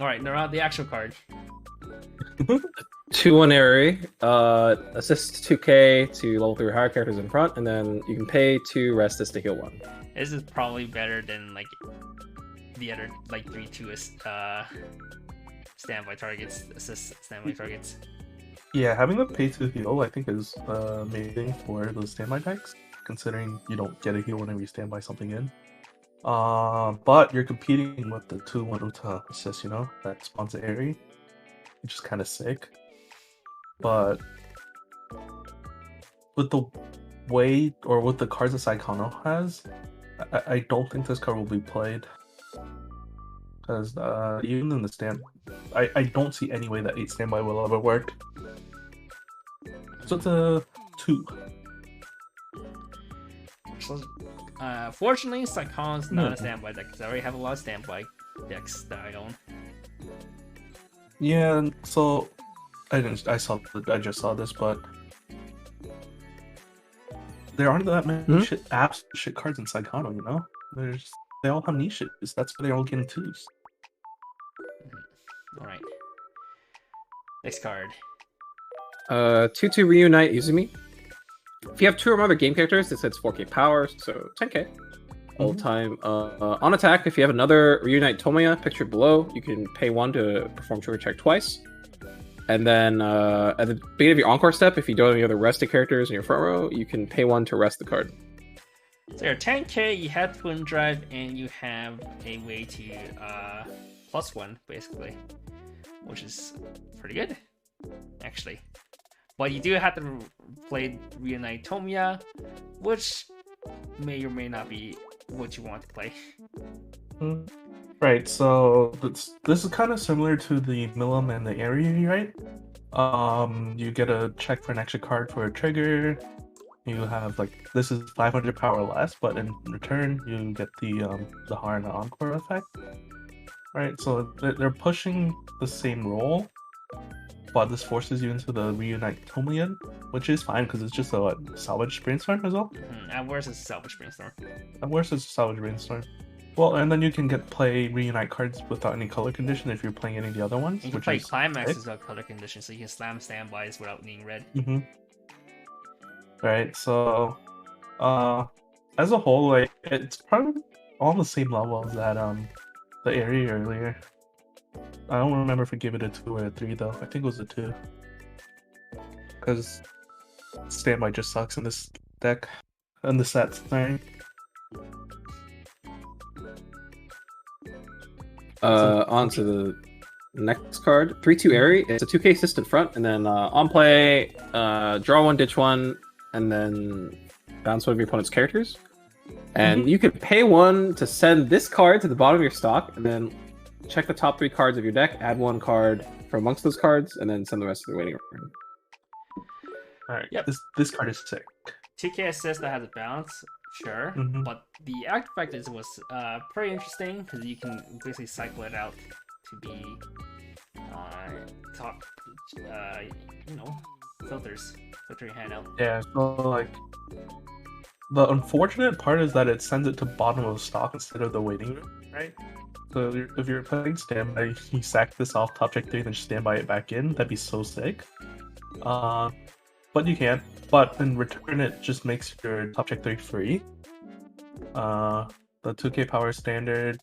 All right, now the actual card. 2-1 Airy, assist 2k to level 3 or higher characters in front, and then you can pay 2 Restus to heal 1. This is probably better than like the other like 3-2 standby targets, assist standby targets. Yeah, having the pay to heal I think is amazing for those standby decks, considering you don't get a heal whenever you standby something in. But you're competing with the 2-1 Uta assist, you know, that spawns the Airy, which is kind of sick. But with the way or with the cards that Saekano has, I don't think this card will be played. Because even in the stand, I don't see any way that 8 standby will ever work. So it's a 2. So, fortunately, Saekano's not a standby deck because I already have a lot of standby decks that I own. Yeah, so I just saw this, but there aren't that many shit cards in Saekano, you know? They all have niches. That's why they're all getting 2s. Alright. Next card. 2-2 Reunite Izumi. If you have 2 or more other game characters, this hits 4k power, so 10k. All time. On attack, if you have another Reunite Tomoya pictured below, you can pay 1 to perform trigger check twice. And then at the beginning of your Encore step, if you don't have any other rested characters in your front row, you can pay 1 to rest the card. So you're 10k, you have Twin Drive, and you have a way to +1, basically. Which is pretty good, actually. But you do have to play Reunite Tomoya, which may or may not be what you want to play. Right, so this is kind of similar to the Milam and the Airy, right? You get a check for an extra card for a trigger. You have this is 500 power less, but in return you get the Harna Encore effect. Right, so they're pushing the same role, but this forces you into the Reunite Tomoya, which is fine because it's just a salvage brainstorm as well. At worst, it's a salvage brainstorm. At worst, it's a salvage brainstorm. Well, and then you can play Reunite cards without any color condition if you're playing any of the other ones. You can play Climax without color condition, so you can slam standbys without needing red. Right, so as a whole, it's probably on the same level as that the area earlier. I don't remember if I gave it a 2 or a 3 though. I think it was a 2. Because standby just sucks in this deck. In the set, sorry. On to the next card. 3-2 Airy. It's a 2k assist in front, and then on play, draw 1, ditch 1, and then bounce one of your opponent's characters. And you can pay 1 to send this card to the bottom of your stock, and then check the top 3 cards of your deck, add 1 card from amongst those cards, and then send the rest to the waiting room. Alright, yep. This card is sick. 2k assist that has a bounce. sure, Mhm. but the active effect was pretty interesting because you can basically cycle it out to be top, you know, filter your hand out. Yeah, so like the unfortunate part is that it sends it to bottom of stock instead of the waiting room, right? So if you're playing standby, you sack this off top check 3, then standby it back in. That'd be so sick. But you can't. But in return, it just makes your top check 3 free. The 2K power standard.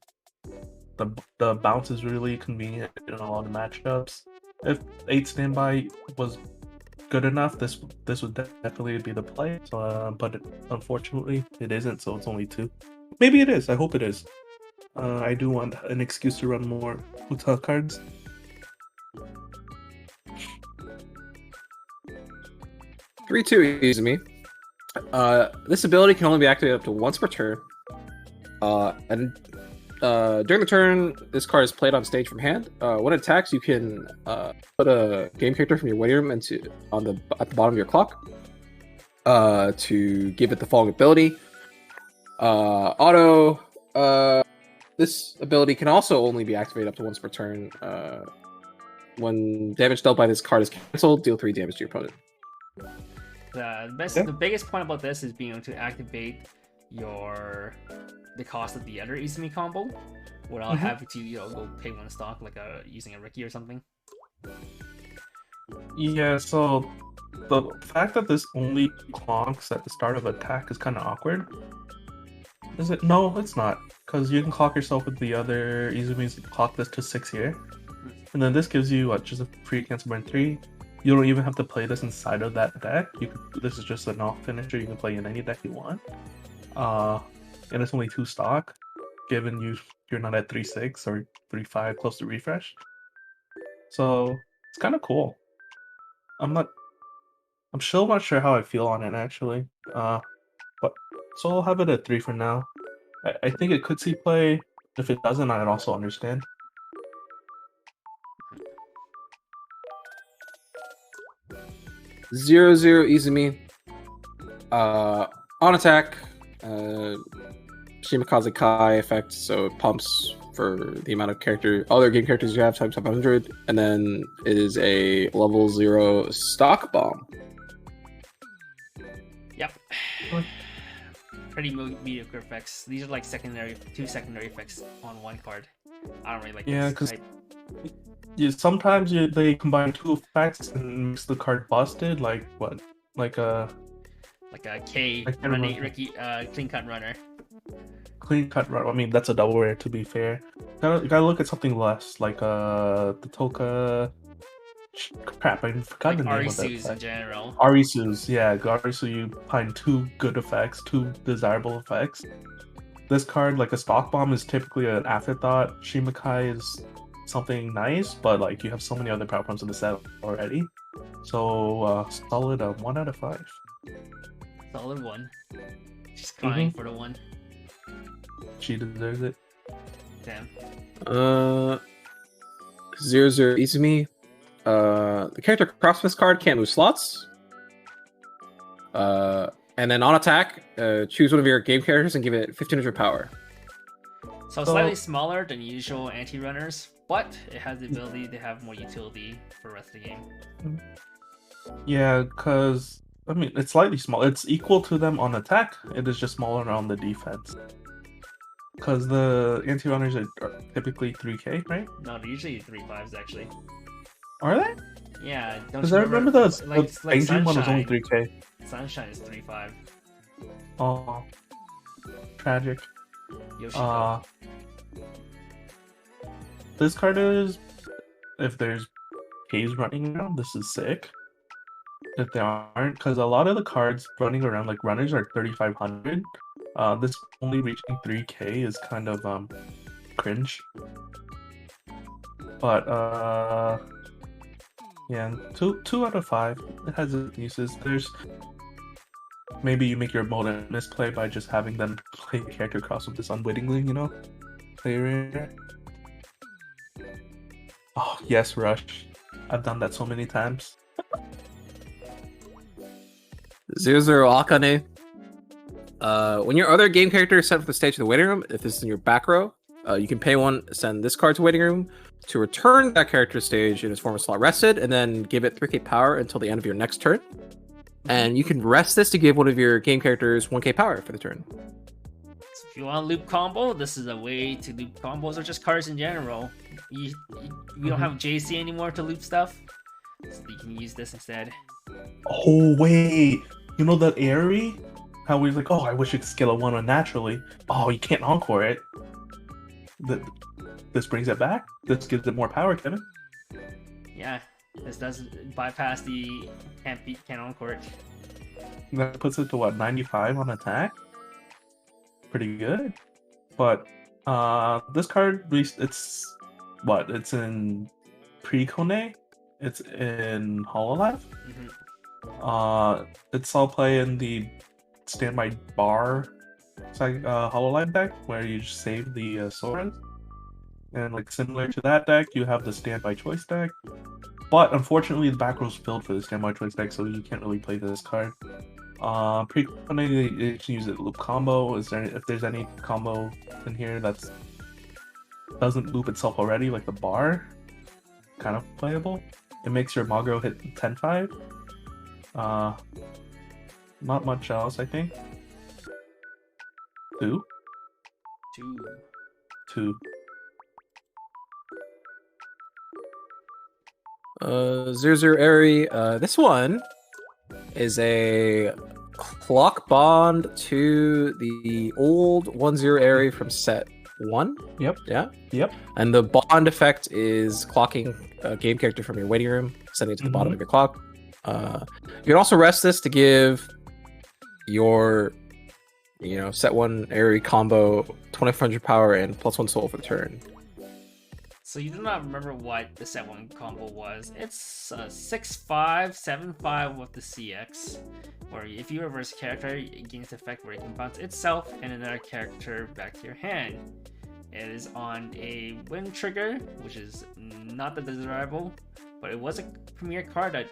The bounce is really convenient in a lot of matchups. If 8 standby was good enough, this would definitely be the play. So, but unfortunately, it isn't. So it's only 2. Maybe it is. I hope it is. I do want an excuse to run more Uta cards. Three two Izumi. This ability can only be activated up to once per turn. And during the turn, this card is played on stage from hand. When it attacks, you can put a game character from your waiting room at the bottom of your clock to give it the following ability. This ability can also only be activated up to once per turn. When damage dealt by this card is cancelled, deal 3 damage to your opponent. The biggest point about this is being able to activate the cost of the other Izumi combo without having to go pay 1 stock like using a Ricky or something. Yeah, so the fact that this only clonks at the start of attack is kind of awkward. Is it? No, it's not. Because you can clock yourself with the other Izumi's clock this to 6 here. And then this gives you just a free cancel burn 3. You don't even have to play this inside of that deck. This is just an off finisher. You can play in any deck you want. And it's only 2 stock, given you're not at 3-6 or 3-5 close to refresh. So it's kind of cool. I'm still not sure how I feel on it actually. But so I'll have it at 3 for now. I think it could see play. If it doesn't, I'd also understand. Zero Izumi. On attack, Shimakaze Kai effect, so it pumps for the amount of other game characters you have times 500, and then it is a level 0 stock bomb. Yep. Pretty mediocre effects. These are like two secondary effects on 1 card. I don't really like Yeah, this because sometimes they combine 2 effects and makes the card busted. Like what? Like a K running Ricky clean cut runner. Clean cut runner. I mean, that's a double rare to be fair. You gotta look at something less, like the Toka. Crap, I forgot the name of that. Arisu's in general. Arisu's, yeah. Arisu, you find 2 good effects, 2 desirable effects. This card, like a stock bomb, is typically an afterthought. Shimakai is something nice, but like you have so many other power pumps in the set already. So solid 1 out of 5. Solid 1. She's crying for the 1. She deserves it. Damn. 0 Izumi. The character Craftsman's card can't move slots. And then on attack, choose one of your game characters and give it 1500 power. So slightly smaller than usual anti-runners, but it has the ability to have more utility for the rest of the game. Yeah, because I mean it's slightly small. It's equal to them on attack. It is just smaller on the defense. Because the anti-runners are typically 3k, right? No, they're usually 3/5s actually. Are they? Yeah, because I remember the Sunshine one was only 3k. Sunshine is 3/5. Oh, tragic. Yoshiko. This card is, if there's K's running around, this is sick. If there aren't, because a lot of the cards running around, like runners, are 3,500. This only reaching 3k is kind of cringe. But yeah, 2 out of 5. It has its uses. There's maybe you make your opponent misplay by just having them play the character cross with this unwittingly, you know? Play rare. Oh yes, Rush. I've done that so many times. 0 Akane. When your other game character is sent from the stage to the waiting room, if this is in your back row, you can pay one, send this card to waiting room to return that character stage in its former slot rested, and then give it 3k power until the end of your next turn. And you can rest this to give one of your game characters 1k power for the turn. So if you want to loop combo, this is a way to loop combos or just cards in general. We don't have JC anymore to loop stuff, so you can use this instead. Oh wait, you know that Airy? How we're like, oh, I wish it could scale a 1 naturally. Oh, you can't encore it. This brings it back. This gives it more power, Kevin. Yeah, this does bypass the can't encore it. That puts it to what, 95 on attack? Pretty good. But this card, it's what? It's in pre-Kone. It's in Hololive. It's all play in the standby bar Hololive deck where you just save the Soras. And like similar to that deck, you have the standby choice deck. But unfortunately, the back row's filled for the standby choice deck, so you can't really play this card. Pre-Kone, you can use it loop combo. If there's any combo in here that's doesn't loop itself already, like the bar, kind of playable. It makes your Magro hit 10-5. Not much else, I think. Two. 0/0 Airy. This one is a clock bond to the old 1/0 Airy from set 1. Yep. Yeah. Yep. And the bond effect is clocking a game character from your waiting room, sending it to the bottom of your clock. You can also rest this to give your, set 1 Airy combo 2500 power and +1 soul for the turn. So you do not remember what the set 1 combo was. It's 6/5, 7/5 with the CX, where if you reverse a character, it gains effect where it can bounce itself and another character back to your hand. It is on a win trigger, which is not that desirable, but it was a premier card that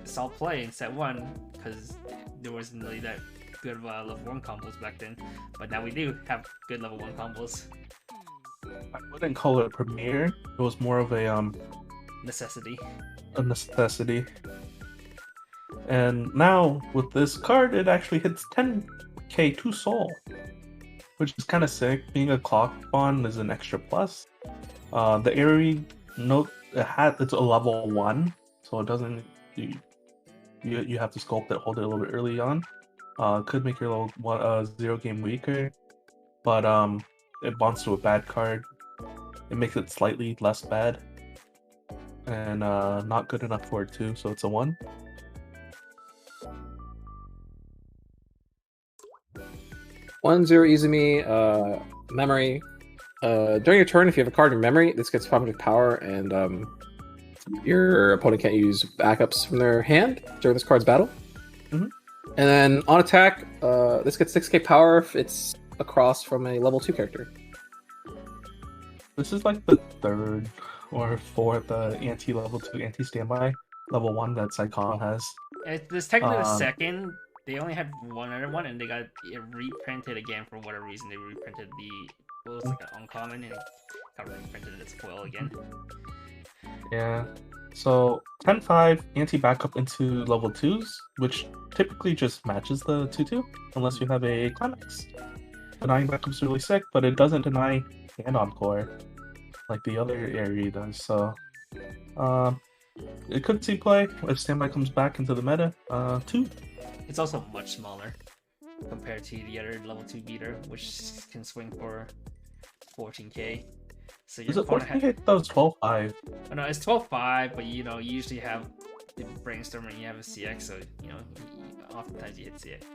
saw play in set 1 because there wasn't really that good of level 1 combos back then. But now we do have good level 1 combos. I wouldn't call it a premiere. It was more of a Necessity. And now with this card, it actually hits 10k 2 soul, which is kind of sick. Being a clock bond is an extra plus. The Airy note it's a level 1, so it doesn't. You have to sculpt it, hold it a little bit early on. Could make your level 0 game weaker, but it bonds to a bad card. It makes it slightly less bad, and not good enough for it too. So it's a 1. One zero Izumi, memory. During your turn, if you have a card in memory, this gets 500 power, and your opponent can't use backups from their hand during this card's battle. And then on attack, this gets 6k power if it's across from a level 2 character. This is like the 3rd or 4th anti-level 2, anti-standby level 1 that Saekano has. This technically the 2nd. They only had one other one, and they got it reprinted again for whatever reason. They reprinted what was like an uncommon, and it got reprinted its foil again. Yeah. So 10-5 anti-backup into level 2s, which typically just matches the 2/2, unless you have a climax. Denying backup's really sick, but it doesn't deny hand encore like the other area does. So it could see play if standby comes back into the meta. 2. It's also much smaller compared to the other level 2 beater, which can swing for 14k. So is it 14k? That was 12-5. Oh, no, it's 12-5, but you usually have the brainstorm and you have a CX, so oftentimes you hit CX.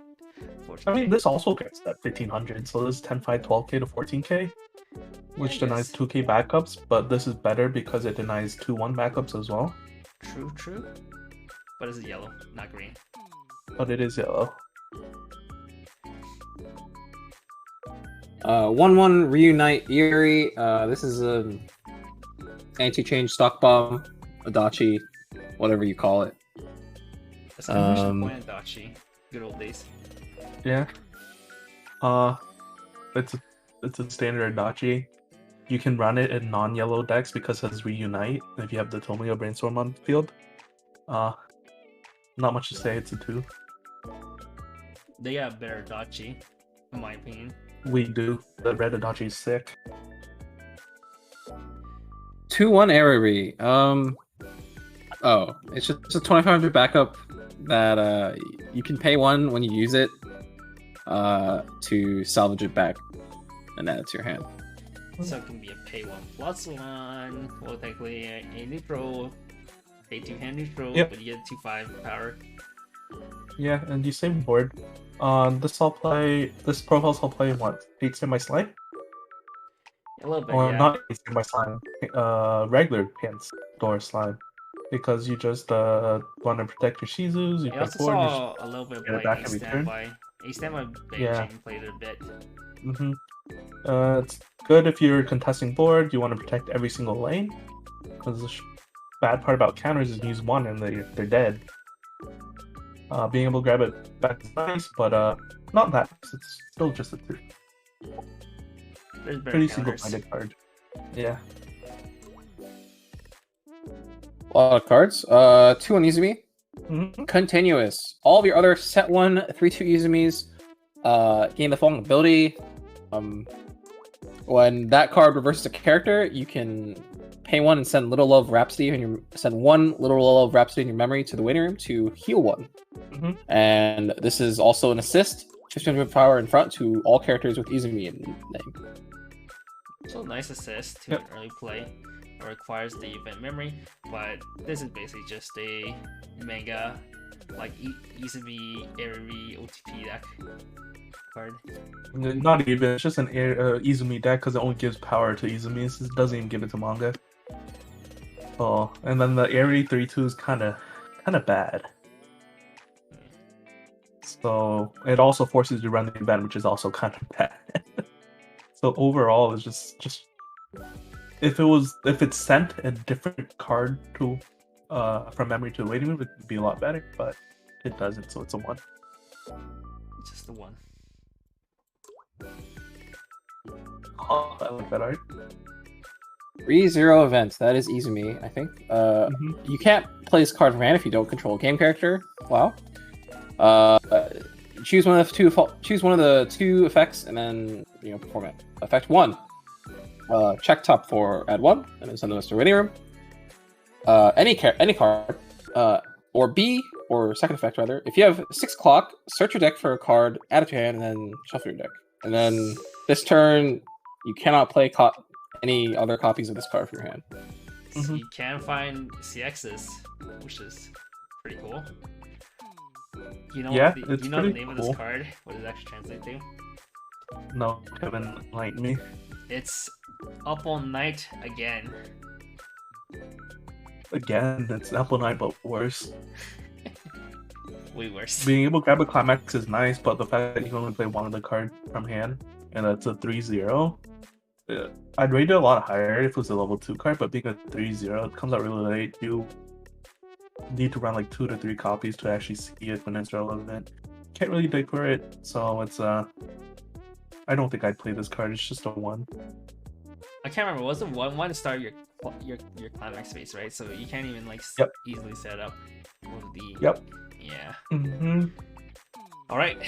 I mean, this also gets that 1500, so this is 10-5, 12k to 14k, which denies 2k backups, but this is better because it denies 2-1 backups as well. True. But it's yellow, not green. But it is yellow. 1/1 Reunite Eerie. This is an anti-change stock bomb, Adachi, whatever you call it. That's kind of Adachi. Good old days. Yeah. Uh, it's a standard Adachi. You can run it in non-yellow decks because it has Reunite. If you have the Tomio Brainstorm on the field, uh, not much to say. It's a 2. They got better Dachi, in my opinion. We do. The red Adachi is sick. 2-1 Eriri. Oh, it's just a 2500 backup that you can pay 1 when you use it to salvage it back and add it to your hand. So it can be a pay 1/1. Well, technically a neutral, pay 2 hand neutral, Yep. but you get 2/5 power. Yeah, and you save board. This profiles I'll play what? 8 Standby Slide? A little bit, Or yeah. not 8 Standby Slide. Regular Pants Door Slide. Because you just want to protect your Shizus, you I pay also board, you saw a little bit of get it like back a every turn. standby. A standby bench Yeah. and played it a bit. Mm-hmm. It's good if you're contesting board, you want to protect every single lane. Because the bad part about counters is you use one and they're dead. Being able to grab it back is nice, but not that nice. It's still just a 2. There's better Pretty counters. single-minded card. Yeah. A lot of cards. 2 on Izumi. Mm-hmm. Continuous. All of your other set 1 3/2 Izumis gain the following ability. When that card reverses a character, you can pay 1 and send Little Love Rhapsody and send 1 Little Love Rhapsody in your memory to the waiting room to heal 1. Mm-hmm. And this is also an assist, 1500 power in front to all characters with Izumi in name. So nice assist to Yep. an early play. It requires the event memory, but this is basically just a mega like Izumi Eriri OTP deck card. Not even, it's just an Izumi deck because it only gives power to Izumis. It doesn't even give it to manga. Oh, and then the Airy 3/2 is kind of bad. So it also forces you to run the event, which is also kind of bad. So overall, it's just if it sent a different card to from memory to the waiting room, it'd be a lot better. But it doesn't, so it's a 1. Just the one. Oh, I like that art. 3/0 events. That is Izumi, I think. You can't play this card from hand if you don't control a game character. Wow. Choose one of the 2 effects and then perform it. Effect 1. Check top 4, add 1, and then send those to waiting room. Any card. Or B, or second effect rather. If you have 6 o'clock, search your deck for a card, add it to your hand, and then shuffle your deck. And then this turn, you cannot play any other copies of this card from your hand. So you can find CXs, which is pretty cool. You know, Yeah, the, it's you know the pretty name of cool. this card? What does it actually translate to? No, Kevin, enlighten me. It's Up All Night Again. Again, it's Apple Night, but worse. Way worse. Being able to grab a climax is nice, but the fact that you can only play one of the card from hand, and that's a 3/0. I'd rate it a lot higher if it was a level 2 card, but being a 3/0, it comes out really late. You need to run like 2 to 3 copies to actually see it when it's relevant. Can't really dig for it, so it's I don't think I'd play this card. It's just a 1. I can't remember. Was it one to start your climax phase, right? So you can't even like Yep. easily set up with the. Yep. Yeah. Mm-hmm. All right.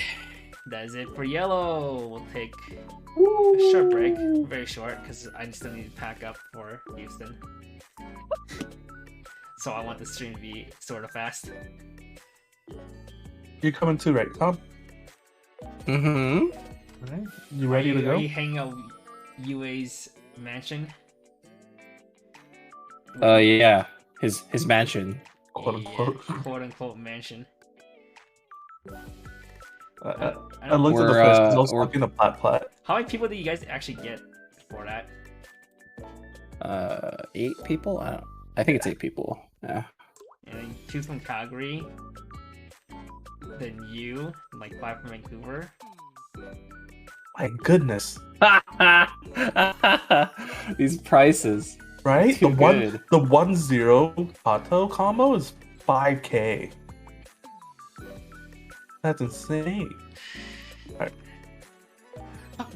That is it for yellow. We'll take a short break, very short, because I still need to pack up for Houston. So I want the stream to be sort of fast. You're coming too, right, Tom? Mm-hmm. Alright. You ready to go? Are you hanging out UA's mansion? Yeah. His mansion. Quote unquote. Yeah, quote unquote mansion. I looked at the We're, first because I was we're- looking at plat. How many people do you guys actually get for that? 8 people? I think it's 8 people. Yeah. And 2 from Calgary. Then you, like 5 from Vancouver. My goodness. These prices. Right? Too good. The 1-0 auto combo is 5k. That's insane. Alright.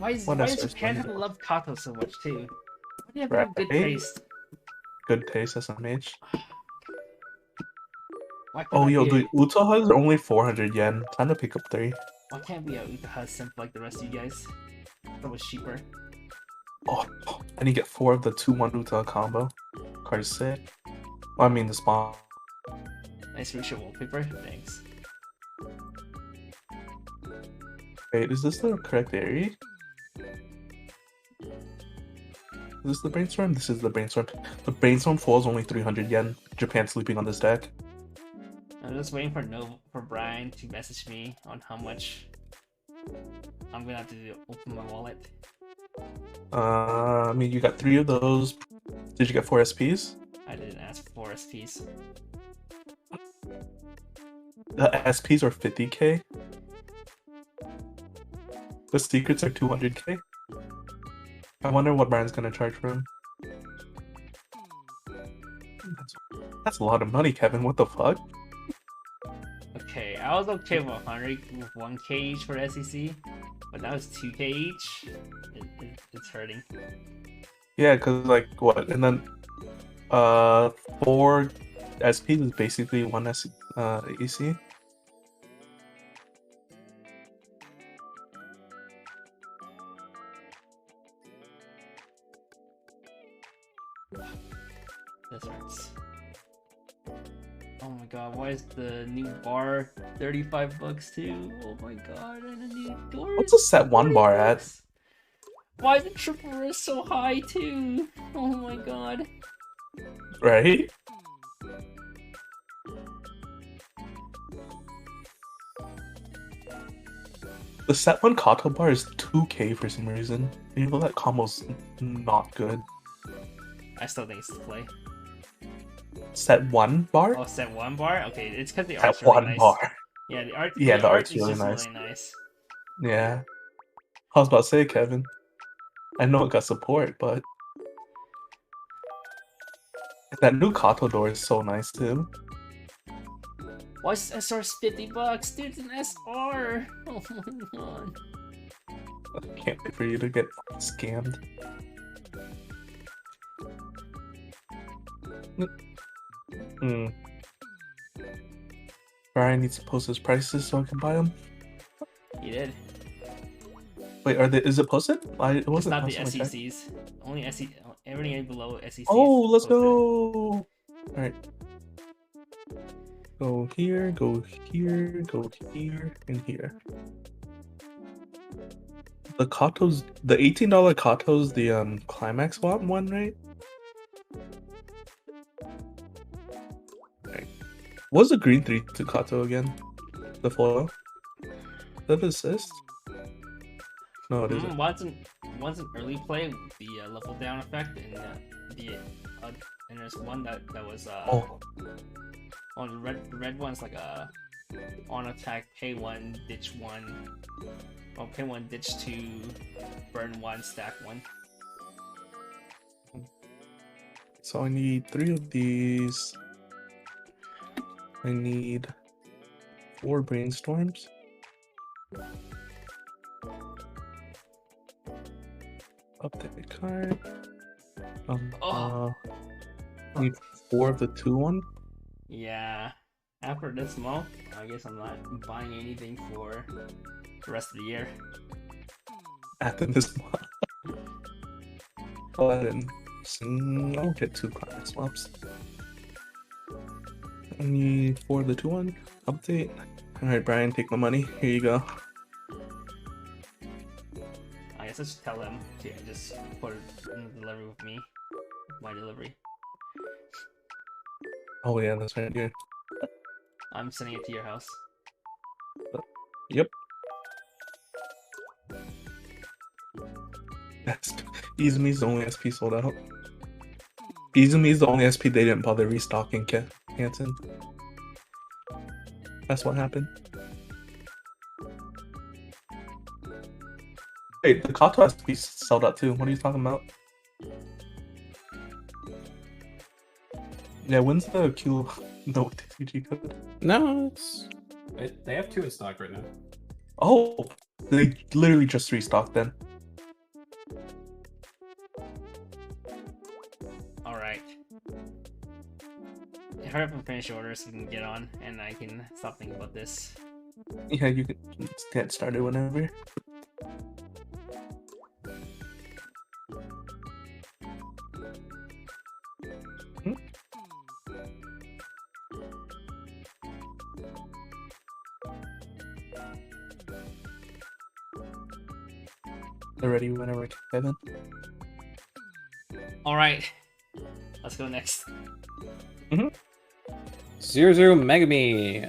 Why does Japan have to love Kato so much too? Why do you have no good Right. taste? Good taste, SMH. Why can't Oh, I yo, be the Utahas are only 400 yen. Time to pick up 3. why can't we Utaha simp like the rest of you guys? That was cheaper. Oh, and you get 4 of the 2-1 Utaha combo. Card is sick. I mean, the spawn. Nice Rusha wallpaper. Thanks. Wait, is this the correct area? Is this the brainstorm? This is the brainstorm. The brainstorm falls only 300 yen. Japan sleeping on this deck. I'm just waiting for Brian to message me on how much I'm gonna have to open my wallet. I mean, you got 3 of those. Did you get 4 SPs? I didn't ask for SPs. The SPs are 50k. The secrets are 200k. I wonder what Brian's gonna charge for him. That's a lot of money, Kevin. What the fuck? Okay, I was okay with 100 k each for SEC, but now it's 2k each. It's hurting. Yeah, cause like what? And then 4 SPs is basically 1 EC. This hurts. Oh my god, why is the new bar 35 bucks too? Oh my god, and a new door. What's a set 1 bar at? Why is the triple wrist so high too? Oh my god. Right? The set 1 Kato bar is 2k for some reason. You know that combo's not good. I still think it's the play. Set 1 bar? Oh, set 1 bar? Okay, it's because the Set art's really 1 nice. bar. Yeah, the art. Yeah, the art's is really just nice. really nice. Yeah. I was about to say, Kevin. I know it got support, but that new Kato door is so nice too. Why is SR's 50 bucks? Dude, it's an SR! Oh my god. I can't wait for you to get scammed. Hmm. Brian needs to post his prices so I can buy them. You did. Wait, is it posted? It It's wasn't not the posted on my check. SECs. Only SEC. Everything below SECs. Oh, let's posted. go! Alright. Go here, go here, go here, and here. The Kato's, the $18 Kato's the climax one, right? Right. What's the green 3-2 Kato again? The foil? Is that the assist? No, it isn't. One's an early play with the level down effect, and and there's one that was Oh, the red one's like a on attack, pay 1, ditch 1. Oh, pay 1, ditch 2, burn 1, stack 1. so I need 3 of these. I need 4 brainstorms. Update card. I need 4 of the 2-1. Yeah. After this month, I guess I'm not buying anything for the rest of the year. After this month. Go ahead and I'll get 2 class swaps. I need 4 of the 2-1. Update. Alright, Brian, take my money. Here you go. I guess I should tell them to just put it in the delivery with me. My delivery. Oh yeah, that's right here. I'm sending it to your house. Yep. That's Izumi's the only SP sold out. Izumi's the only SP they didn't bother restocking, Canton. That's what happened. Wait, the Kato SP sold out too. What are you talking about? Yeah, when's the Q no TCG code? No, they have 2 in stock right now. Oh, they literally just restocked then. Alright. Hurry up and finish your order so you can get on, and I can stop thinking about this. Yeah, you can get started whenever. They're ready whenever, Kevin. Alright. Let's go next. 00 Megami.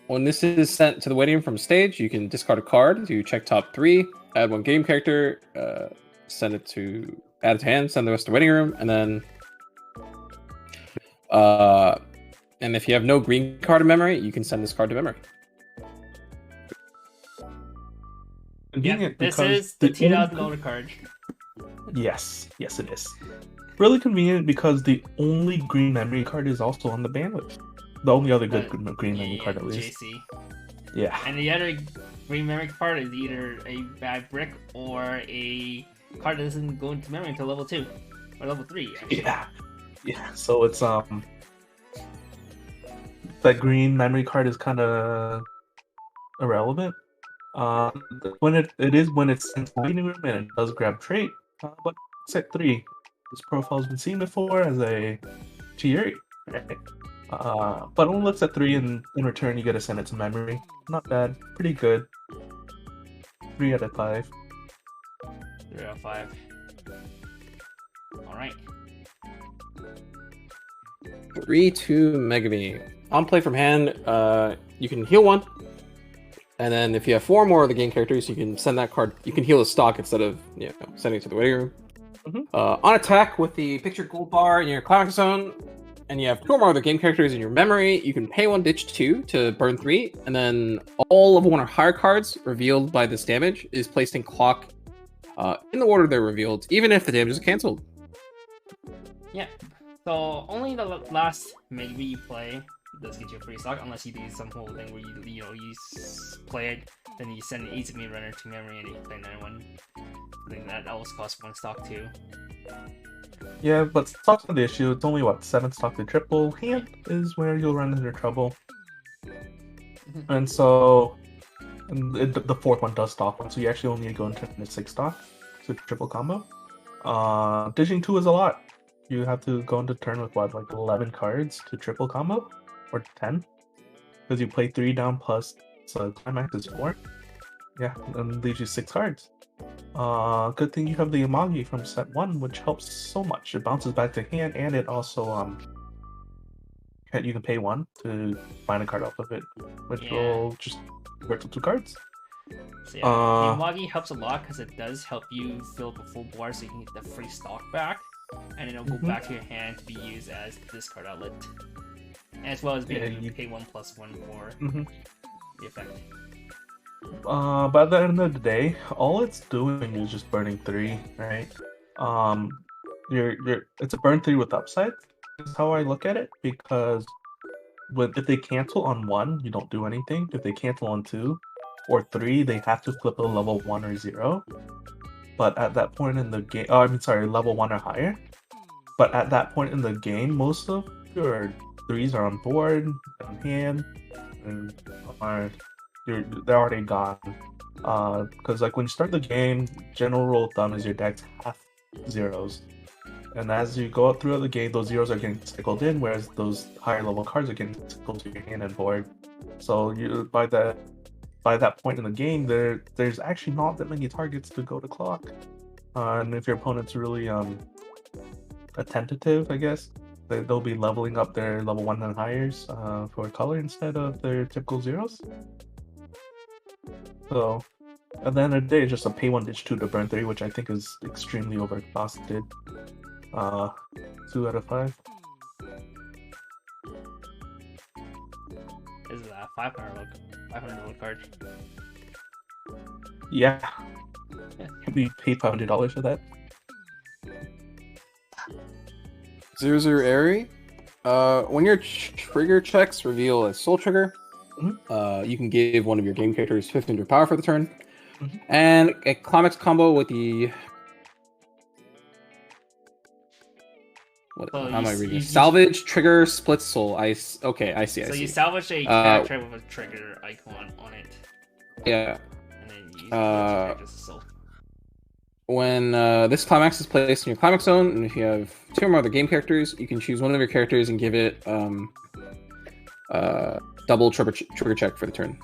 When this is sent to the waiting room from stage, you can discard a card to check top 3, add 1 game character, add it to hand, send the rest to the waiting room, and then and if you have no green card in memory, you can send this card to memory. Yep, this is the $2,000 card. Yes, yes it is. Really convenient because the only green memory card is also on the ban list. The only other good green memory card, at least. JC. Yeah. And the other green memory card is either a bad brick or a card that doesn't go into memory until level 2 or level 3. Actually. Yeah. So it's that green memory card is kind of irrelevant. When it's in the waiting room and it does grab trait, but set 3. This profile's been seen before as a tier 8, right? But only looks at 3, and in return you get to send it to memory. Not bad, pretty good. 3 out of 5. 3 out of 5. Alright. 3-2 Megami. On play from hand, you can heal 1. And then if you have 4 more of the game characters, you can send that card. You can heal a stock instead of sending it to the waiting room. On attack with the pictured gold bar in your climax zone, and you have 2 more of the game characters in your memory, you can pay 1, ditch 2 to burn 3, and then all level 1 or higher cards revealed by this damage is placed in clock in the order they're revealed, even if the damage is cancelled. Yeah. So only the last maybe you play does get you a free stock, unless you do some whole thing where you play it, then you send an easy game runner to memory and you play another one. I think that always costs 1 stock too. Yeah, but stock's not the issue. It's only 7 stock to triple. Hand is where you'll run into trouble. And so the 4th one does stock 1, so you actually only need to go into 6 stock to triple combo. Dishing 2 is a lot. You have to go into turn with like 11 cards to triple combo, or 10, because you play 3 down plus so climax is 4. Yeah, and leaves you 6 cards. Good thing you have the Amagi from set 1, which helps so much. It bounces back to hand, and it also you can pay 1 to find a card off of it, which will just work with 2 cards. So yeah, the Amagi helps a lot because it does help you fill the full board so you can get the free stock back, and it'll go back to your hand to be used as this card outlet, as well as being able to pay 1 + 1 for the effect. But at the end of the day, all it's doing is just burning 3, right? It's a burn 3 with upside, is how I look at it, because if they cancel on 1, you don't do anything. If they cancel on 2 or 3, they have to flip a level 1 or 0. But at that point in the game, level 1 or higher. But at that point in the game, most of your 3s are on board, on hand, and they're already gone. Because like when you start the game, general rule of thumb is your deck's half 0s. And as you go throughout the game, those 0s are getting cycled in, whereas those higher level cards are getting cycled to your hand and board. So by that point in the game, there's actually not that many targets to go to clock. And if your opponent's really attentive, I guess, they'll be leveling up their level 1 and highers for color instead of their typical 0s. So at the end of the day, it's just a pay 1, ditch 2 to burn 3, which I think is extremely overcosted. 2 out of 5. This is a $500 card. Yeah. We paid $500 for that. 00 Airy. When your trigger checks reveal a soul trigger, you can give one of your game characters 1500 power for the turn. And a climax combo with the So how am I reading you this? Salvage, trigger, split soul. Okay, I see. So I see. you salvage a character with a trigger icon on it, Yeah. and then you use the trigger as a soul. When this climax is placed in your climax zone, and if you have 2 or more other game characters, you can choose one of your characters and give it double trigger check for the turn.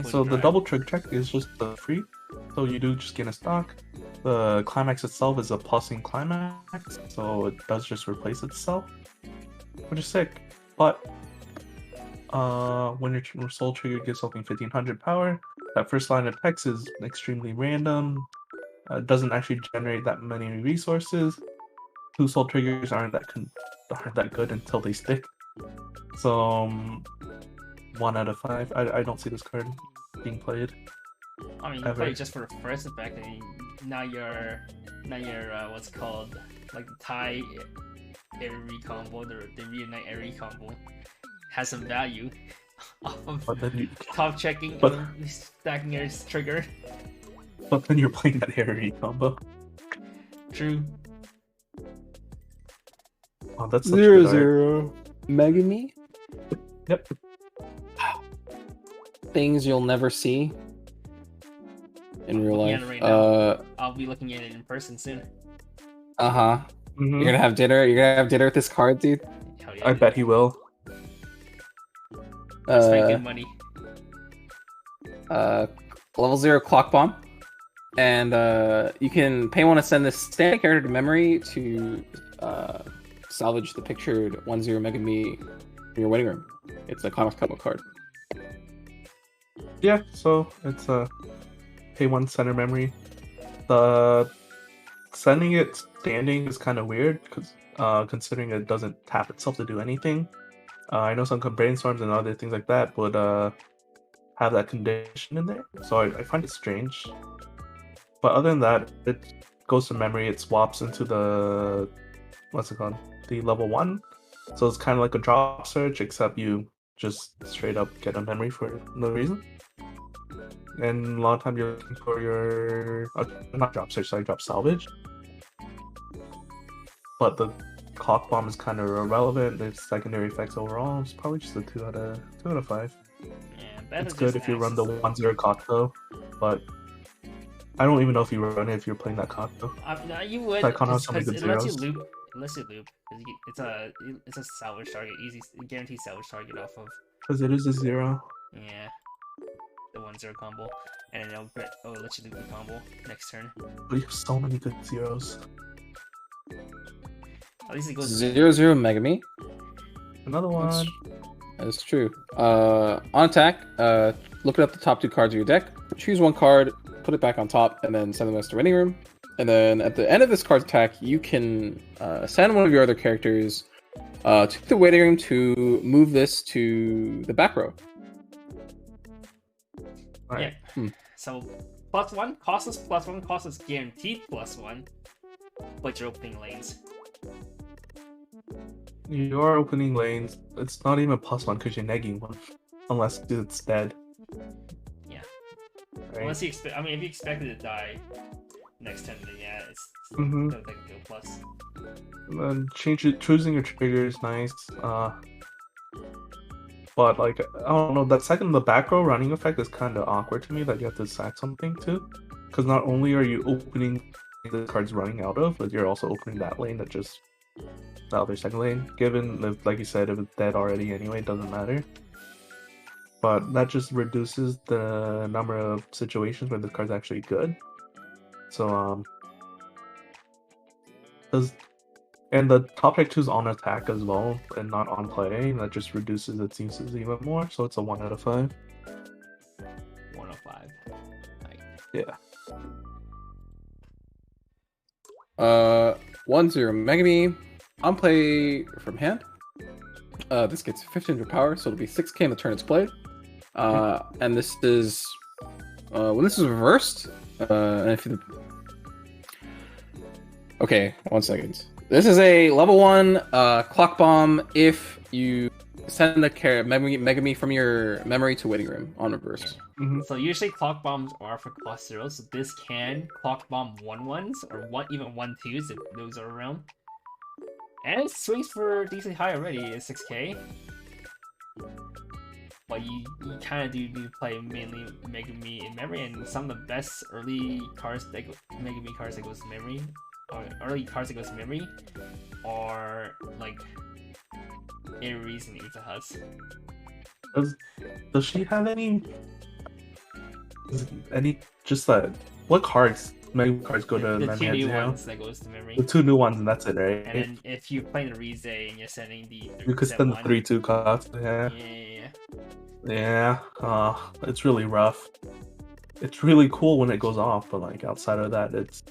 So the double trigger check is just the free. So you do just gain a stock. The climax itself is a plusing climax, so it does just replace itself, which is sick. But when your soul trigger gives something 1500 power, that first line of text is extremely random. Doesn't actually generate that many resources. 2 soul triggers aren't that good until they stick. So 1 out of 5. I don't see this card being played. I mean, you play it just for the first effect, and now you're what's called like the tie every combo, the reunite every combo has some value off of top checking and stacking your trigger. But then you're playing that Harry combo. True. Oh, that's such good art. 0 Megami. Yep. Things you'll never see in real life. Right now. I'll be looking at it in person soon. Mm-hmm. You're gonna have dinner. You're gonna have dinner with this card, dude. Hell yeah, I bet he will. Spend good money. Level 0 clock bomb, and you can pay 1 to send this standing character to memory to salvage the pictured 1/0 Megami in your waiting room. It's a climax combo card. Yeah, so it's a pay 1 center memory. The sending it standing is kind of weird because considering it doesn't tap itself to do anything. I know some brainstorms and other things like that would have that condition in there, so I find it strange. But other than that, it goes to memory. It swaps into the the level 1. So it's kind of like a drop search, except you just straight up get a memory for no reason. And a lot of times you're looking for your not drop search, sorry, drop salvage. But the clock bomb is kind of irrelevant. There's secondary effects overall. It's probably just a 2 out of 5. Yeah, it's good if you run the 1/0 cock though, but I don't even know if you run it if you're playing that cock though. No, you would. Because it lets you loop. It's a salvage target, easy, guaranteed salvage target off of. Because it is a 0. Yeah, the 1/0 combo, and then it'll let you loop the combo next turn. But you have so many good zeros. At least it goes 0/0 Megami. Another one. That's true. On attack, look up the top 2 cards of your deck, choose 1 card, put it back on top, and then send the rest to waiting room. And then at the end of this card's attack, you can send one of your other characters to the waiting room to move this to the back row. Right. Yeah. So +1 cost us +1, cost us guaranteed +1, but you're opening lanes. You're opening lanes. It's not even +1 because you're negging 1, unless it's dead. Yeah. Right? Unless you expect, if you expect it to die next turn, then yeah, it's Mhm. like a plus. Choosing your trigger is nice. But like I don't know, that second the back row running effect is kind of awkward to me that you have to sack something too, because not only are you opening the cards running out of, but you're also opening that lane that just the other second lane. Given if, like you said, if it's dead already anyway, it doesn't matter. But that just reduces the number of situations where the card's actually good. So and the top deck 2 is on attack as well, and not on play. That just reduces its uses even more. So it's a 1 out of 5. 1 of 5. Right. Yeah. 1/0 Megami. On play from hand. This gets 1500 power, so it'll be 6k in the turn it's played. And this is when this is reversed. And if you... Okay, 1 second. This is a level 1 clock bomb if you send a Megami from your memory to waiting room on reverse. Mm-hmm. So usually clock bombs are for cost 0, so this can clock bomb 1/1s or even 1/2s if those are around. And it swings for decently high already, it's 6k. But you kind of do need to play mainly Megumi in memory, and some of the best early cards, like Megumi cards that goes to memory, or early cards that goes to memory, are like Aries and Utahas. Does she have any just what cards? Megumi cards go to The memory two at new 0? ones that goes to memory. The 2 new ones, and that's it, right? And then if you play the Rize and you're sending the You could spend the 1, 3/2 cost. Yeah. yeah. It's really rough. It's really cool when it goes off, but like outside of that, it's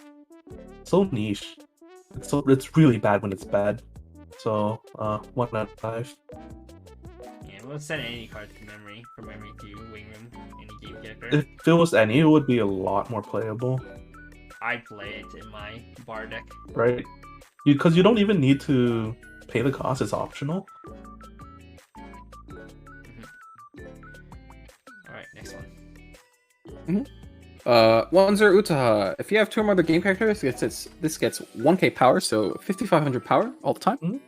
so niche. It's really bad when it's bad. So 1 out of 5. Yeah, we'll send any card to memory for memory to wing room any game character. If it was any, it would be a lot more playable, I play it in my bar deck. right? Because you don't even need to pay the cost; it's optional. Alright, next one. 1-0 Utaha. If you have 2 or more other game characters, this gets 1k power, so 5500 power all the time. Mhm.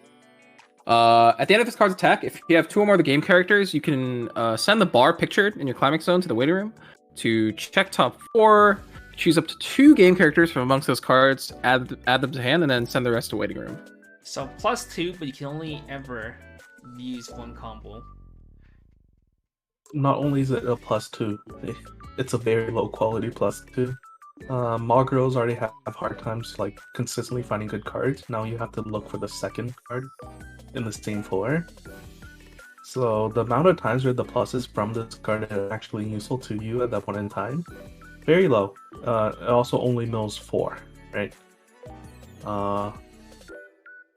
At the end of this card's attack, if you have 2 or more of the game characters, you can send the bar pictured in your climax zone to the waiting room to check top 4, choose up to 2 game characters from amongst those cards, add them to hand, and then send the rest to waiting room. So +2, but you can only ever use 1 combo. Not only is it a +2, it's a very low quality +2. Mogros already have hard times like consistently finding good cards. Now you have to look for the second card in the same floor. So the amount of times where the pluses from this card are actually useful to you at that point in time, very low. It also only mills 4, right?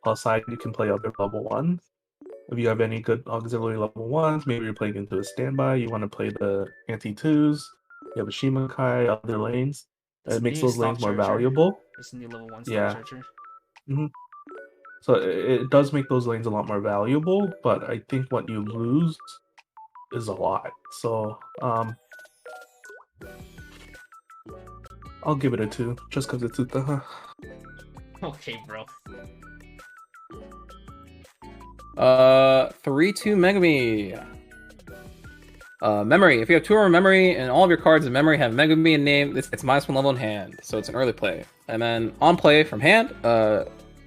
Plus side, you can play other level 1s. If you have any good auxiliary level 1s, maybe you're playing into a standby, you want to play the anti-2s, you have a Shimakai, other lanes. It makes those lanes more valuable. It's a new level 1 Yeah. Charger. So it does make those lanes a lot more valuable, but I think what you lose is a lot. So I'll give it a 2, just because it's Utaha. Okay, bro. 3-2 Megumi. Memory. If you have 2 or more memory and all of your cards in memory have Megumi in name, this gets -1 level in hand, so it's an early play. And then on play from hand,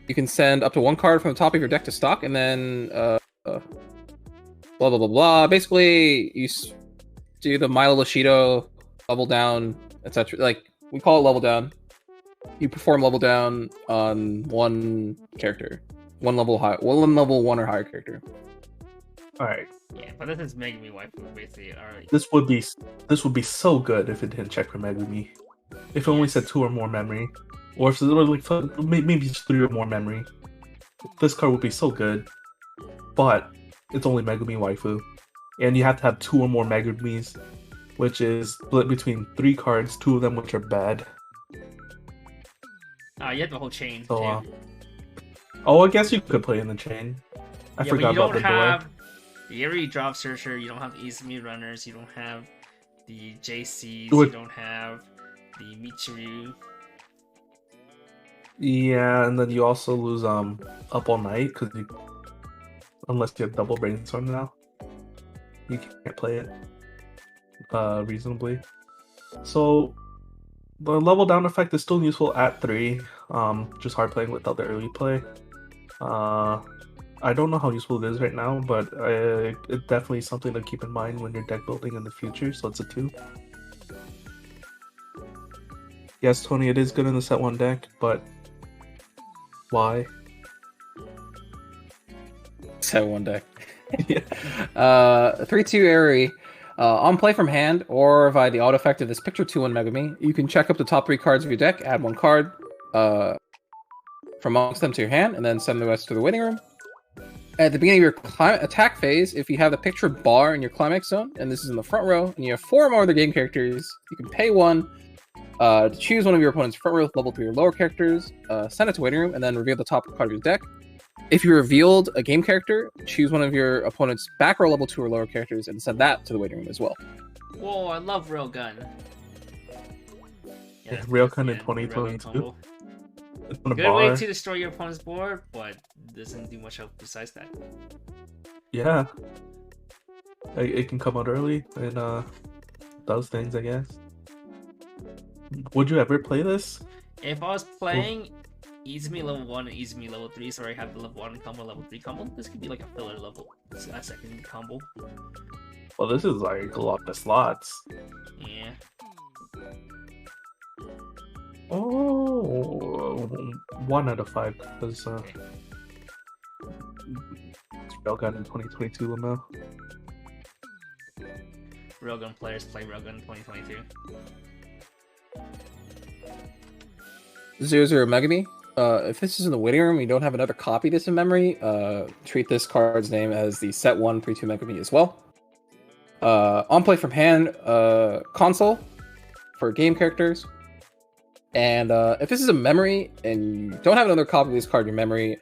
you can send up to 1 card from the top of your deck to stock, and then blah blah blah blah. Basically, you do the Milo Bushido level down, etc. Like we call it level down. You perform level down on 1 character, 1 level high, 1 level 1 or higher character. All right. Yeah, but this is Megumi waifu basically. Alright. This would be so good if it didn't check for Megumi. If it only said 2 or more memory, or if it was like maybe just 3 or more memory, this card would be so good. But it's only Megumi waifu, and you have to have 2 or more Megumis, which is split between 3 cards, 2 of them which are bad. You have the whole chain. So, too. I guess you could play in the chain. I forgot about the door. The Eerie Drop Searcher, you don't have the Izumi Runners, you don't have the JCs, You you don't have the Michiru. Yeah, and then you also lose Up All Night because unless you have double brainstorm now, you can't play it reasonably. So the level down effect is still useful at 3. Just hard playing without the early play. I don't know how useful it is right now, but it's definitely something to keep in mind when you're deck building in the future. So it's a 2. Yes, Tony, it is good in the set 1 deck, but why? Set 1 deck. Yeah. 3-2 Aerie. On play from hand or via the auto effect of this picture 2-1 Megumi, you can check up the top 3 cards of your deck, add 1 card from amongst them to your hand, and then send the rest to the waiting room. At the beginning of your attack phase, if you have the picture bar in your climax zone, and this is in the front row, and you have 4 or more other game characters, you can pay 1 to choose one of your opponent's front row level 3 or lower characters, send it to waiting room, and then reveal the top card of your deck. If you revealed a game character, choose one of your opponent's back row level 2 or lower characters and send that to the waiting room as well. Whoa, I love Railgun. Yeah, Railgun in 2022. on a Good bar. way to destroy your opponent's board, but doesn't do much else besides that. Yeah. It can come out early and does things, I guess. Would you ever play this? If I was playing Izumi level 1 and Izumi level 3, so I have the level 1 combo, level 3 combo, this could be like a filler level, a second combo. Well, this is like a lot of slots. Yeah. Oh, 1 out of 5 because Okay. it's Railgun in 2022, Lamau. Railgun players play Railgun in 2022. 00 Megami. If this is in the waiting room and you don't have another copy of this in memory, treat this card's name as the set 1 3-2 Megami as well. On play from hand, console for game characters. And if this is a memory and you don't have another copy of this card in your memory,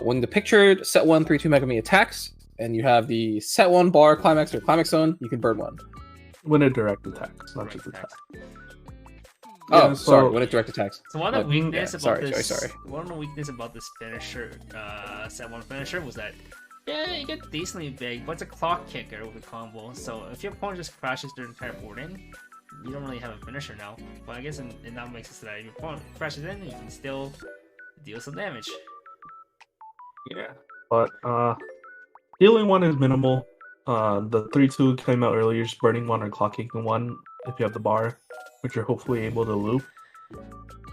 when the pictured set 1 3-2 Megami attacks and you have the set 1 bar climax or climax zone, you can burn 1. When it direct attacks, not just attack. Oh, Yeah, sorry, so- when it direct attacks. So one of the weakness yeah, about this, sorry. one of the weakness about this finisher, set 1 finisher was that you get decently big, but it's a clock kicker with a combo. So if your opponent just crashes their entire board in, you don't really have a finisher now. But I guess it now makes it so that if your opponent crashes in, you can still deal some damage. Yeah, but healing 1 is minimal. The 3-2 came out earlier, just burning 1 or clock kicking 1 if you have the bar, which you're hopefully able to loop.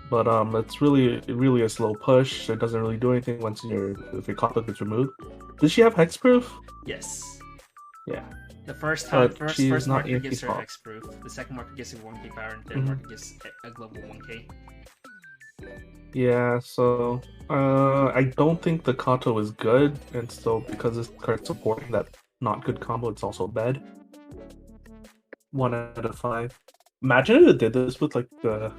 But it's really a slow push. It doesn't really do anything once if your combo gets removed. Does she have hexproof? Yes. Yeah. The first time, But she's first not marker gives her anti-pop. hexproof. The second marker gives her 1k power, and third Mhm. marker gives a global 1k. Yeah, so I don't think the Kato is good, and so because this card's supporting that not good combo, it's also bad. 1 out of 5. Imagine if it did this with like the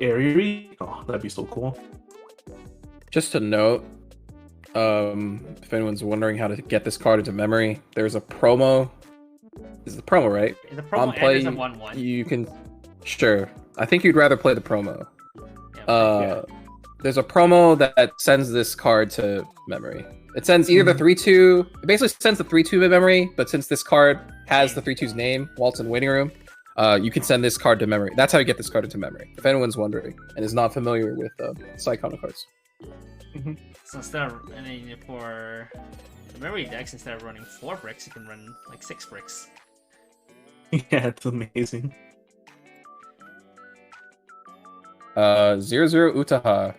area. Oh, that'd be so cool. Just to note, if anyone's wondering how to get this card into memory, there's a promo. This is the promo, right? The promo On play, is a 1-1. you can. Sure. I think you'd rather play the promo. Yeah, There's a promo that sends this card to memory. It sends either the 3-2. It basically sends the 3-2 to memory, but since this card has the 3-2's name while it's in waiting room, you can send this card to memory. That's how you get this card into memory. If anyone's wondering and is not familiar with Saekano cards. So instead of, and then for the memory decks, instead of running 4 bricks, you can run like 6 bricks. Yeah, it's amazing. 00 Utaha.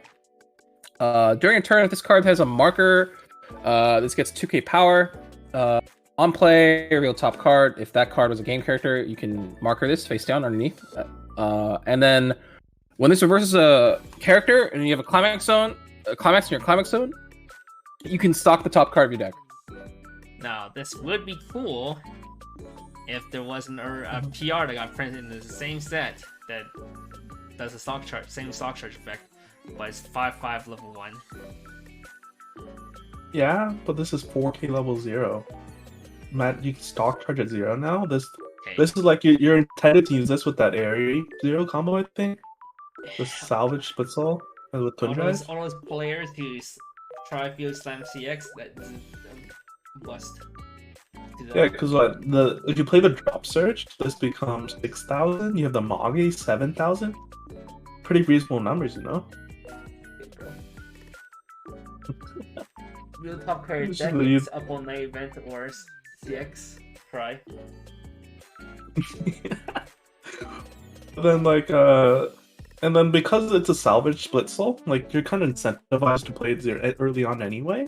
During a turn, if this card has a marker, this gets 2k power. On play, reveal top card. If that card was a game character, you can marker this face down underneath. And then when this reverses a character and you have a climax zone, a climax in your climax zone, you can stock the top card of your deck. Now, this would be cool if there wasn't a PR that got printed in the same set that does the stock charge, same stock charge effect, but it's 5/5 level 1. Yeah, but this is 4K level 0. Matt, you can stock charge at 0 now. This Okay. is like you're intended to use this with that area 0 combo, I think. The salvage split soul with twin guys. All those players who try field slam CX, that's a bust. Yeah, because if you play the drop surge, this becomes 6,000. You have the Magi 7,000. Pretty reasonable numbers, you know. Real top card Just deck leave. is up all night event or CX. Try. Then and then because it's a salvage split soul, like you're kind of incentivized to play it early on anyway.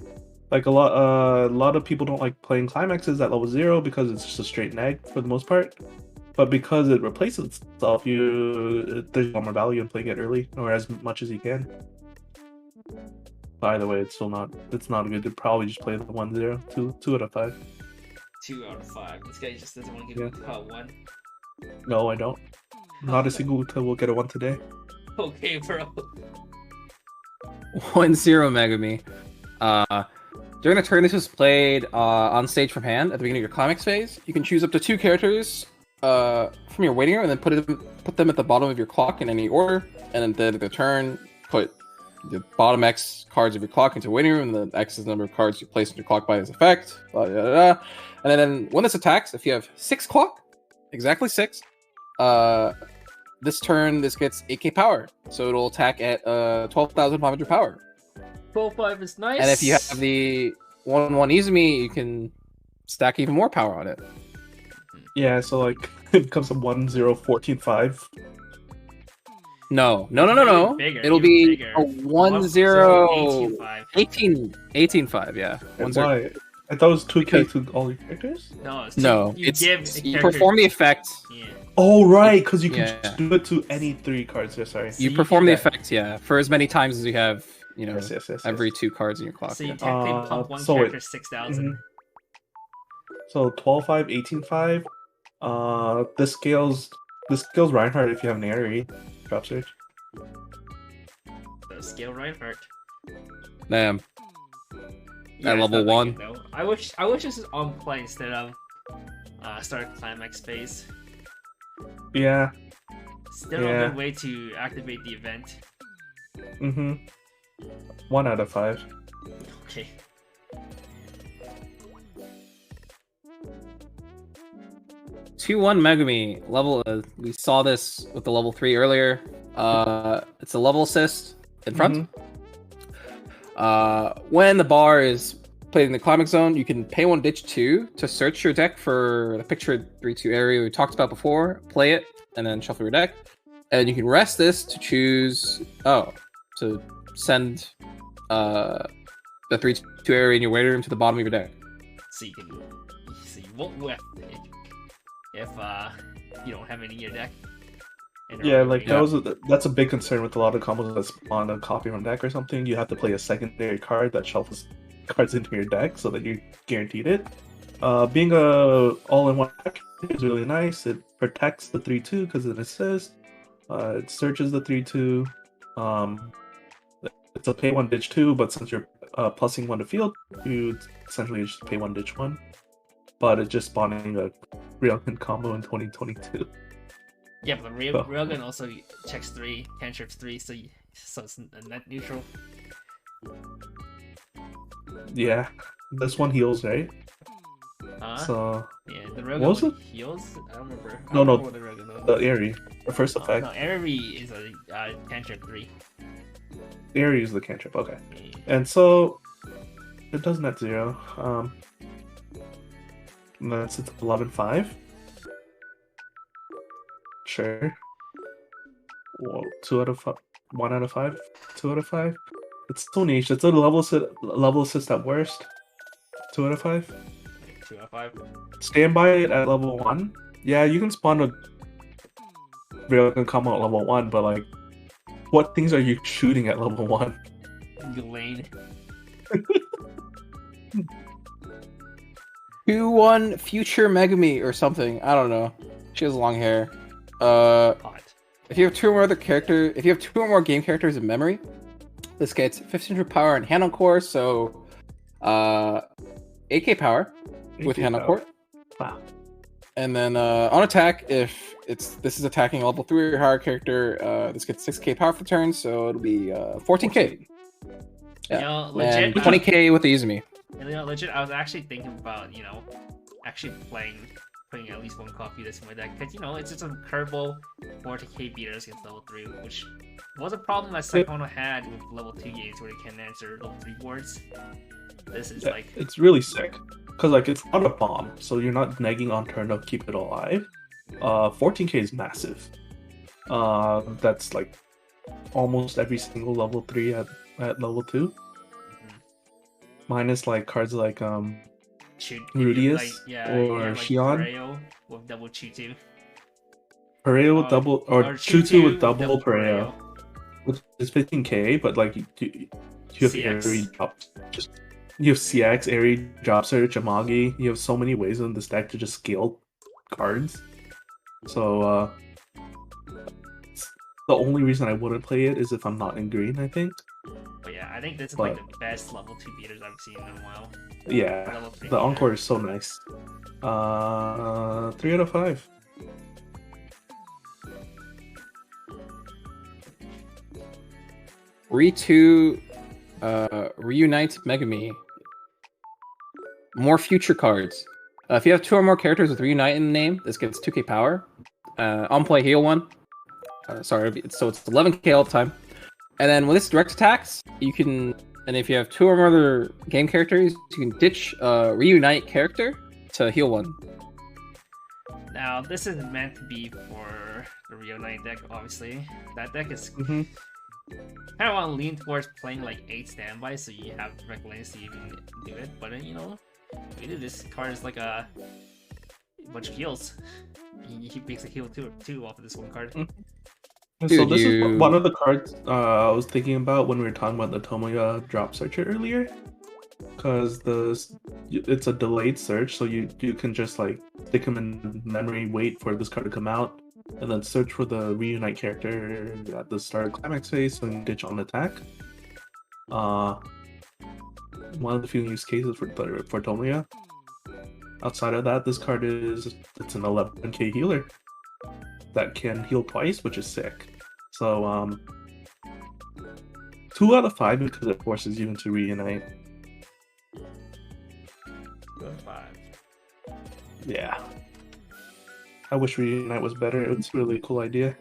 Like a lot of people don't like playing climaxes at level 0 because it's just a straight neg for the most part. But because it replaces itself, there's a lot more value in playing it early or as much as you can. By the way, it's not good to probably just play the 1-0, 2 out of 5. 2 out of 5. This guy just doesn't want to give me a 1. No, I don't. Not a single Uta will get a 1 today. Okay, bro. 1-0 Megami. During the turn this was played on stage from hand at the beginning of your climax phase, you can choose up to 2 characters from your waiting room and then put them at the bottom of your clock in any order, and then at the end of the turn, put the bottom X cards of your clock into the waiting room, and the X is the number of cards you place in your clock by this effect. Blah, blah, blah. And then when this attacks, if you have 6 clock, exactly 6, this turn this gets 8k power, so it'll attack at 12,500 power. 12.5 is nice. And if you have the 1/1 Izumi, you can stack even more power on it. Yeah, so like it becomes a 1-0-14-5. No. Bigger, It'll even be bigger. a 1-0 18.5. 18-5, yeah. Why? I thought it was 2k to all your characters. No, it's No, you give a you character- perform the effect. Yeah. Oh right, because you can Yeah. just do it to any 3 cards. Yeah, sorry. So You you perform can- the effect, yeah, for as many times as you have, you know, Yes. every 2 cards in your clock. So you Yeah. technically pump one so character 6,000. Mhm. So 12-5, 18-5. This scales Reinhardt if you have an Airy. Drop search. So scale Reinhardt. Damn. Yeah, At it's level not that 1. good, though. I wish this was on play instead of start climax phase. Yeah. Still Yeah. a good way to activate the event. 1 out of 5. Okay. Two 1 Megumi level. We saw this with the level 3 earlier. It's a level assist in front. When the bar is played in the climax zone, you can pay 1 ditch 2 to search your deck for the picture 3/2 area we talked about before. Play it and then shuffle your deck, and you can rest this to choose. To send the 3/2 area in your waiting room to the bottom of your deck. So you won't whiff if you don't have any in your deck. Yeah, like that's a big concern with a lot of combos that spawn a copy from deck or something. You have to play a secondary card that shuffles cards into your deck so that you're guaranteed it. Being a all-in-one deck is really nice. It protects the 3/2 because it assists. It searches the 3/2. It's a pay 1 ditch 2, but since you're plussing 1 to field, you essentially just pay 1 ditch 1. But it's just spawning a Railgun combo in 2022. Yeah, but Railgun also checks 3, cantrips 3, so it's a net neutral. Yeah, this one heals, right? So yeah, the what was Railgun it? heals. I don't remember. No, no, What the Railgun does. the Airy, the first Oh, effect. no, Airy is a cantrip 3. Airy is the cantrip. Okay, Yeah. and so it does net 0. And that's it's 11-5. Sure. Whoa, 2 out of 5. 1 out of 5. 2 out of 5. It's so niche. It's a level assist at worst. 2 out of 5. 2 out of 5. Stand by it at level 1. Yeah, you can spawn a Railgun combo at level 1, but like, what things are you shooting at level 1? Lane. 2-1 future Megumi or something. I don't know. She has long hair. Hot. If you have 2 or more game characters in memory, this gets 1500 power and hand on core, so 8k power with hand on core. Wow. And then on attack, if this is attacking a level 3 or higher character, this gets 6k power for turn, so it'll be 14k. Yeah. You know, legit, And 20k with the Izumi. You know, legit, I was actually thinking about, actually putting at least 1 copy of this in my deck, because, it's just a curveball 40k beaters against level 3, which was a problem that Saekano had with level 2 games where he can answer level 3 boards. This is like... It's really sick. Because, like, it's not a bomb, so you're not negging on turn to keep it alive. 14k is massive. That's, like, almost every single level 3 at level 2. Minus, like, cards like, Rudius or Shion. Pareo with double Chutu. Pareo with double, or Chutu with double Pareo. Pareo. Which is 15k, but, like, you have CX. Airy drop. You have CX, Airy, Drop Search, Amagi. You have so many ways in this deck to just scale cards. So, the only reason I wouldn't play it is if I'm not in green, I think. But yeah, I think this is like the best level 2 beaters I've seen in a while. Yeah, the Encore is so nice. 3 out of 5. Re2 Reunite Megami. More future cards. If you have 2 or more characters with Reunite in the name, this gets 2k power. On play, heal 1. Sorry, so it's 11k all the time. And then when this direct attacks, you can, and if you have 2 or more other game characters, you can ditch Reunite character to heal 1. Now, this is meant to be for the Reunite deck, obviously. That deck is Mhm. kind of want to lean towards playing like 8 standby, so you have direct lanes to even do it. But you know, really, this card is like a bunch of heals. He basically heal two off of this one card. So Dude, this you- is one of the cards I was thinking about when we were talking about the Tomoya drop searcher earlier. Because it's a delayed search, so you can just like stick them in memory, wait for this card to come out, and then search for the Reunite character at the start of climax phase and ditch on attack. One of the few use cases for Tomoya. Outside of that, this card it's an 11k healer that can heal twice, which is sick. So 2 out of 5 because it forces you into Reunite. 5. Yeah. I wish Reunite was better. It's really a cool idea.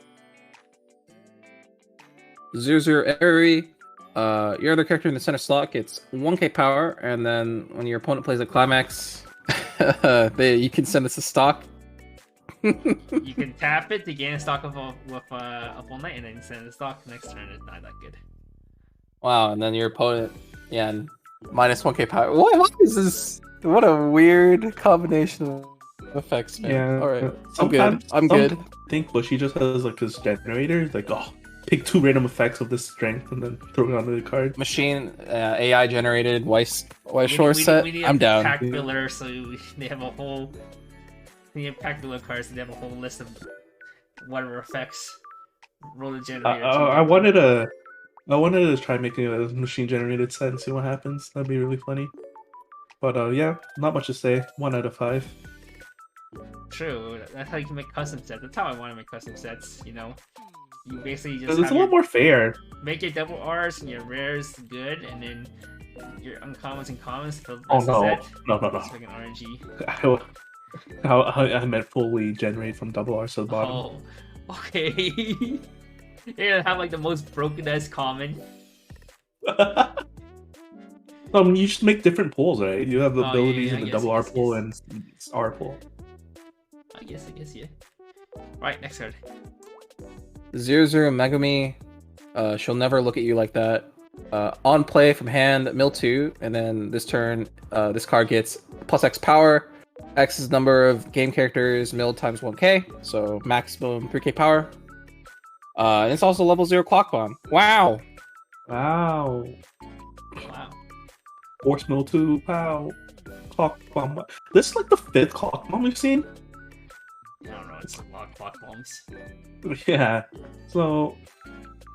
0/0 Eri. Your other character in the center slot gets 1k power, and then when your opponent plays a climax, you can send this to stock. You can tap it to gain a stock with a full night, and then send the stock next turn. It's not that good. Wow, and then your opponent, yeah, and minus 1k power. What is this? What a weird combination of effects, man. Yeah. Alright, I'm Sometimes- good. I'm good. I think Bushy just has like his generator. Like, oh, pick 2 random effects of this strength and then throw it onto the card. Machine AI generated Weiss Schwarz set. We need I'm a down. pack filler, so they have a whole. We need pack filler cards, so they have a whole list of whatever effects. Roll the generator. I wanted to try making a machine generated set and see what happens. That'd be really funny. But yeah, not much to say. 1 out of 5. True. That's how you can make custom sets. That's how I want to make custom sets. You know, you basically just It's have a lot more fair. make your double R's and your rares good, and then your uncommons and commons for the Oh rest of the no, set. no. It's like an RNG. I meant fully generate from double R to the bottom. Oh, okay. You're gonna have like the most broken ass common. You just make different pulls, right? You have the Oh, abilities yeah, in I the guess, double I R guess, pull yes. and R pull. I guess, yeah. Right, next card. 0/0 Megami. She'll never look at you like that. On play from hand, mill 2, and then this turn, this card gets plus X power. X is number of game characters milled times 1k, so maximum 3k power. And it's also level 0 clock bomb. Wow! Wow. Wow. Force mill 2, pow. Clock bomb. This is like the 5th clock bomb we've seen. I don't know, it's a lot of clock bombs. Yeah. So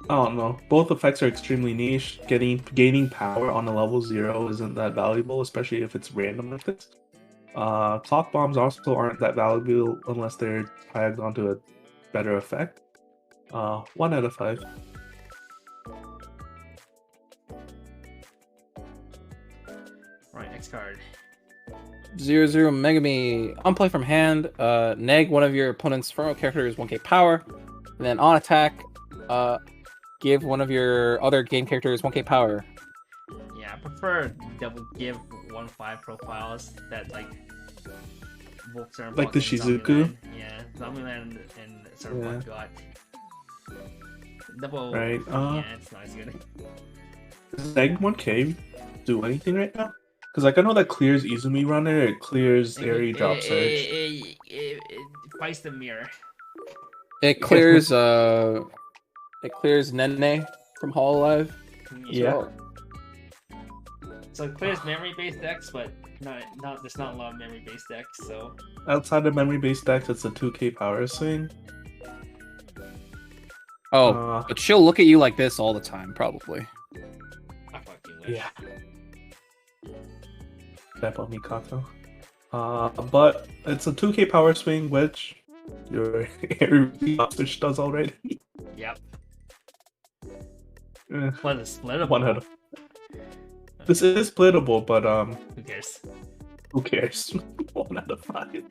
I don't know. Both effects are extremely niche. Gaining power on a level 0 isn't that valuable, especially if it's random like this. Clock bombs also aren't that valuable unless they're tagged onto a better effect. 1 out of 5. Right, next card. 0/0 Megami. On play from hand, neg one of your opponent's front row characters 1k power. And then on attack, give one of your other game characters 1k power. Yeah, I prefer double give 1/5 profiles that like both turn Like the and Shizuku? Zombieland. Yeah, Zombieland and Certified Yeah. got double. Right, Yeah, it's nice good. Does Egg 1K do anything right now? Because like I know that clears Izumi Runner, it clears Airy Drop Surge. It fights the mirror. It clears Nene from Hololive. Yeah. So it clears memory-based decks, but there's not a lot of memory-based decks. So Outside of memory-based decks, it's a 2k power swing. Oh, but she'll look at you like this all the time, probably. I fucking wish. Yeah. Step on Mikato. But it's a 2k power swing, which your Airy Drop Surge does already. Yep. Eh, What is splittable? one out of. This is splittable, but Who cares? who cares? 1 out of 5.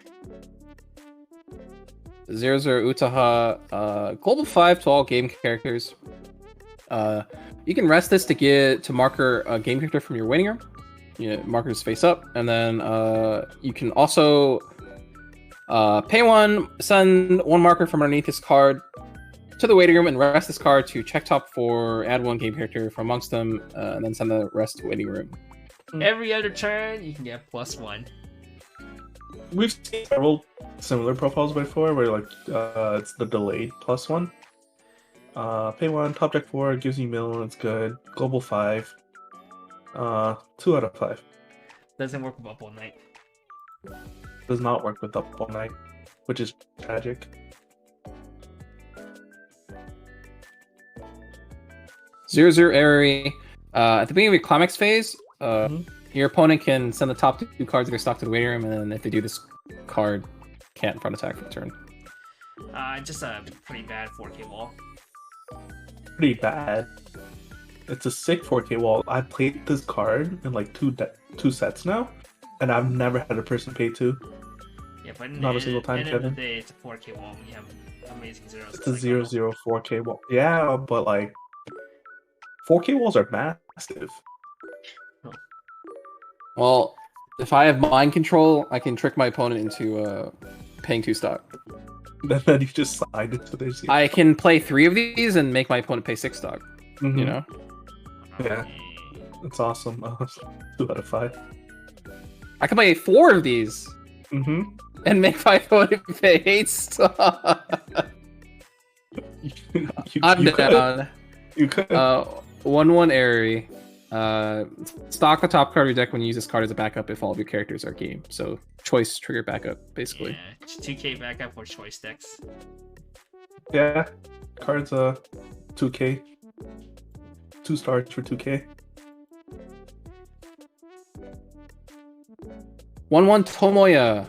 00 Utaha, global 5 to all game characters. You can rest this to marker a game character from your waiting room. You marker his face up, and then you can also pay 1, send 1 marker from underneath this card to the waiting room, and rest this card to check top 4, add 1 game character from amongst them, and then send the rest to waiting room. Every other turn, you can get +1. We've seen several similar profiles before where like it's the delayed +1. Pay 1, top deck 4, gives you mill, it's good. Global 5. 2 out of 5. Doesn't work with Up All Night. Does not work with Up All Night, which is tragic. 00 Airy. At the beginning of your climax phase, your opponent can send the top 2 cards of their stock to the waiting room, and then if they do, this card can't front attack for the turn. Just a pretty bad 4K wall. Pretty bad. It's a sick 4K wall. I played this card in like two sets now, and I've never had a person pay 2. Yeah, but Not a single time, at the end of Kevin. the day, it's a 4K wall when you have amazing zeros. It's a 0/0 4K wall. Yeah, but like 4K walls are massive. Well, if I have mind control, I can trick my opponent into paying 2 stock. And then you just slide into their zero. I can play 3 of these and make my opponent pay 6 stock. Mhm. You know? Yeah. It's awesome. 2 out of 5. I can play 4 of these Mm-hmm. and make my opponent pay 8 stock. I'm down. You could. 1/1 Airy. Stock the top card of your deck when you use this card as a backup if all of your characters are game. So choice trigger backup, basically. Yeah, it's 2K backup for choice decks. Yeah. Cards 2K. 2 stars for 2K. 1/1 Tomoya.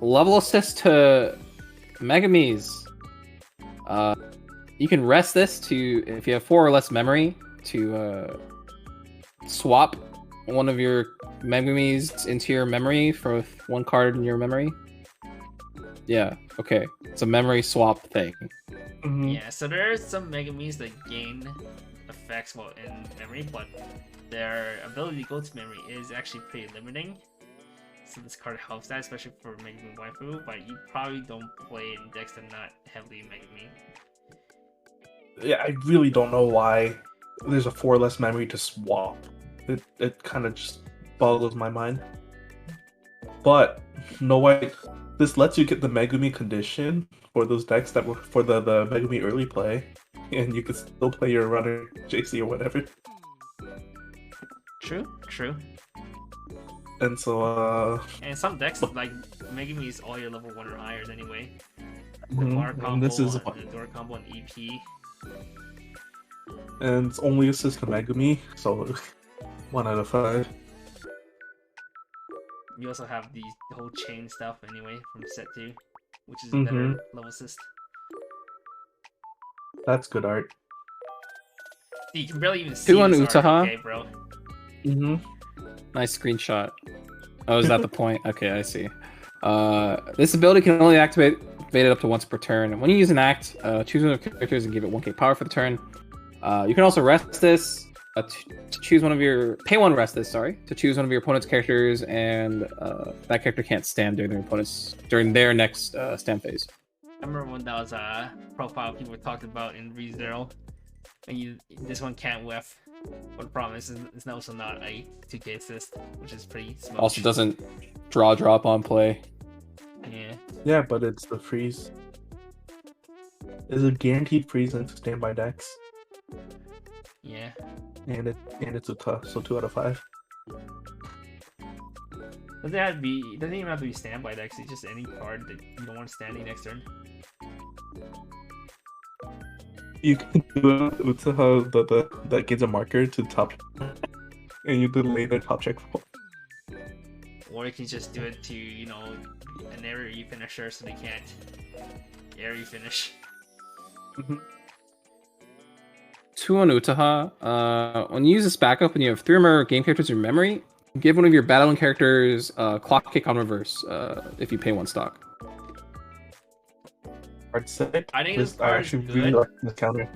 Level assist to Megami's. You can rest this to, if you have 4 or less memory, to swap one of your Megami's into your memory for 1 card in your memory. Yeah, okay. It's a memory swap thing. Mm-hmm. Yeah, so there are some Megamines that gain effects while in memory, but their ability to go to memory is actually pretty limiting. So this card helps that, especially for Megamine Waifu, but you probably don't play in decks that are not heavily Megamine. Yeah, I really don't know why there's a 4 less memory to swap. It kind of just boggles my mind. But no way, this lets you get the Megumi condition for those decks that were for the Megumi early play, and you can still play your runner JC or whatever. True. And so And some decks like Megumi is all your level 1 or higher anyway. The bar combo, and this is the door combo, and EP. and it's only assist to Megumi, so 1 out of 5. You also have the whole chain stuff anyway from set 2, which is better level assist. That's good art. You can barely even see 2/1 this art, Utaha. okay, bro. Nice screenshot. Oh, is that the point? Okay, I see. This ability can only activate it up to once per turn. When you use an act, choose one of your characters and give it 1k power for the turn. You can also rest this to choose one of your... Pay 1 rest this, sorry. To choose one of your opponent's characters, and that character can't stand during their next stand phase. I remember when that was a profile people talked about in ReZero, and this one can't whiff. But the problem is it's also not a 2k assist, which is pretty smooth. Also doesn't drop on play. Yeah. Yeah, but it's the freeze. It's a guaranteed freeze into standby decks, Yeah. and it's a tough, so 2 out of 5. Doesn't even have to be standby decks, it's just any card that you don't want standing next turn. You can do it with that gives a marker to top, and you delay the top check. Or you can just do it to, an area finisher so they can't area finish. 2 on Utaha. When you use this backup and you have 3 or more game characters in your memory, give one of your battling characters clock kick on reverse if you pay 1 stock. Hard to say. I think this I card is actually good. really like the counter.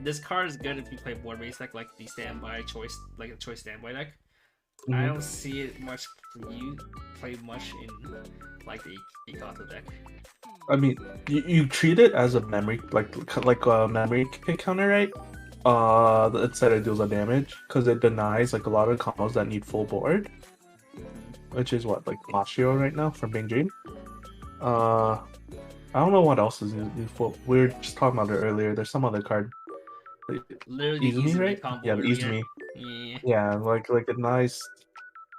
This card is good if you play board based deck like the standby choice, like a choice standby deck. I Mhm. don't see it much for you play much in like the Ikato deck. I mean, you treat it as a memory, like a memory kick counter, right? Instead it deals a damage because it denies like a lot of combos that need full board, which is what like Mashio right now from Bing Dream. I don't know what else is useful. We were just talking about it earlier. There's some other card. Literally Izumi, right? combo Yeah, the over Izumi. again. Yeah, like a nice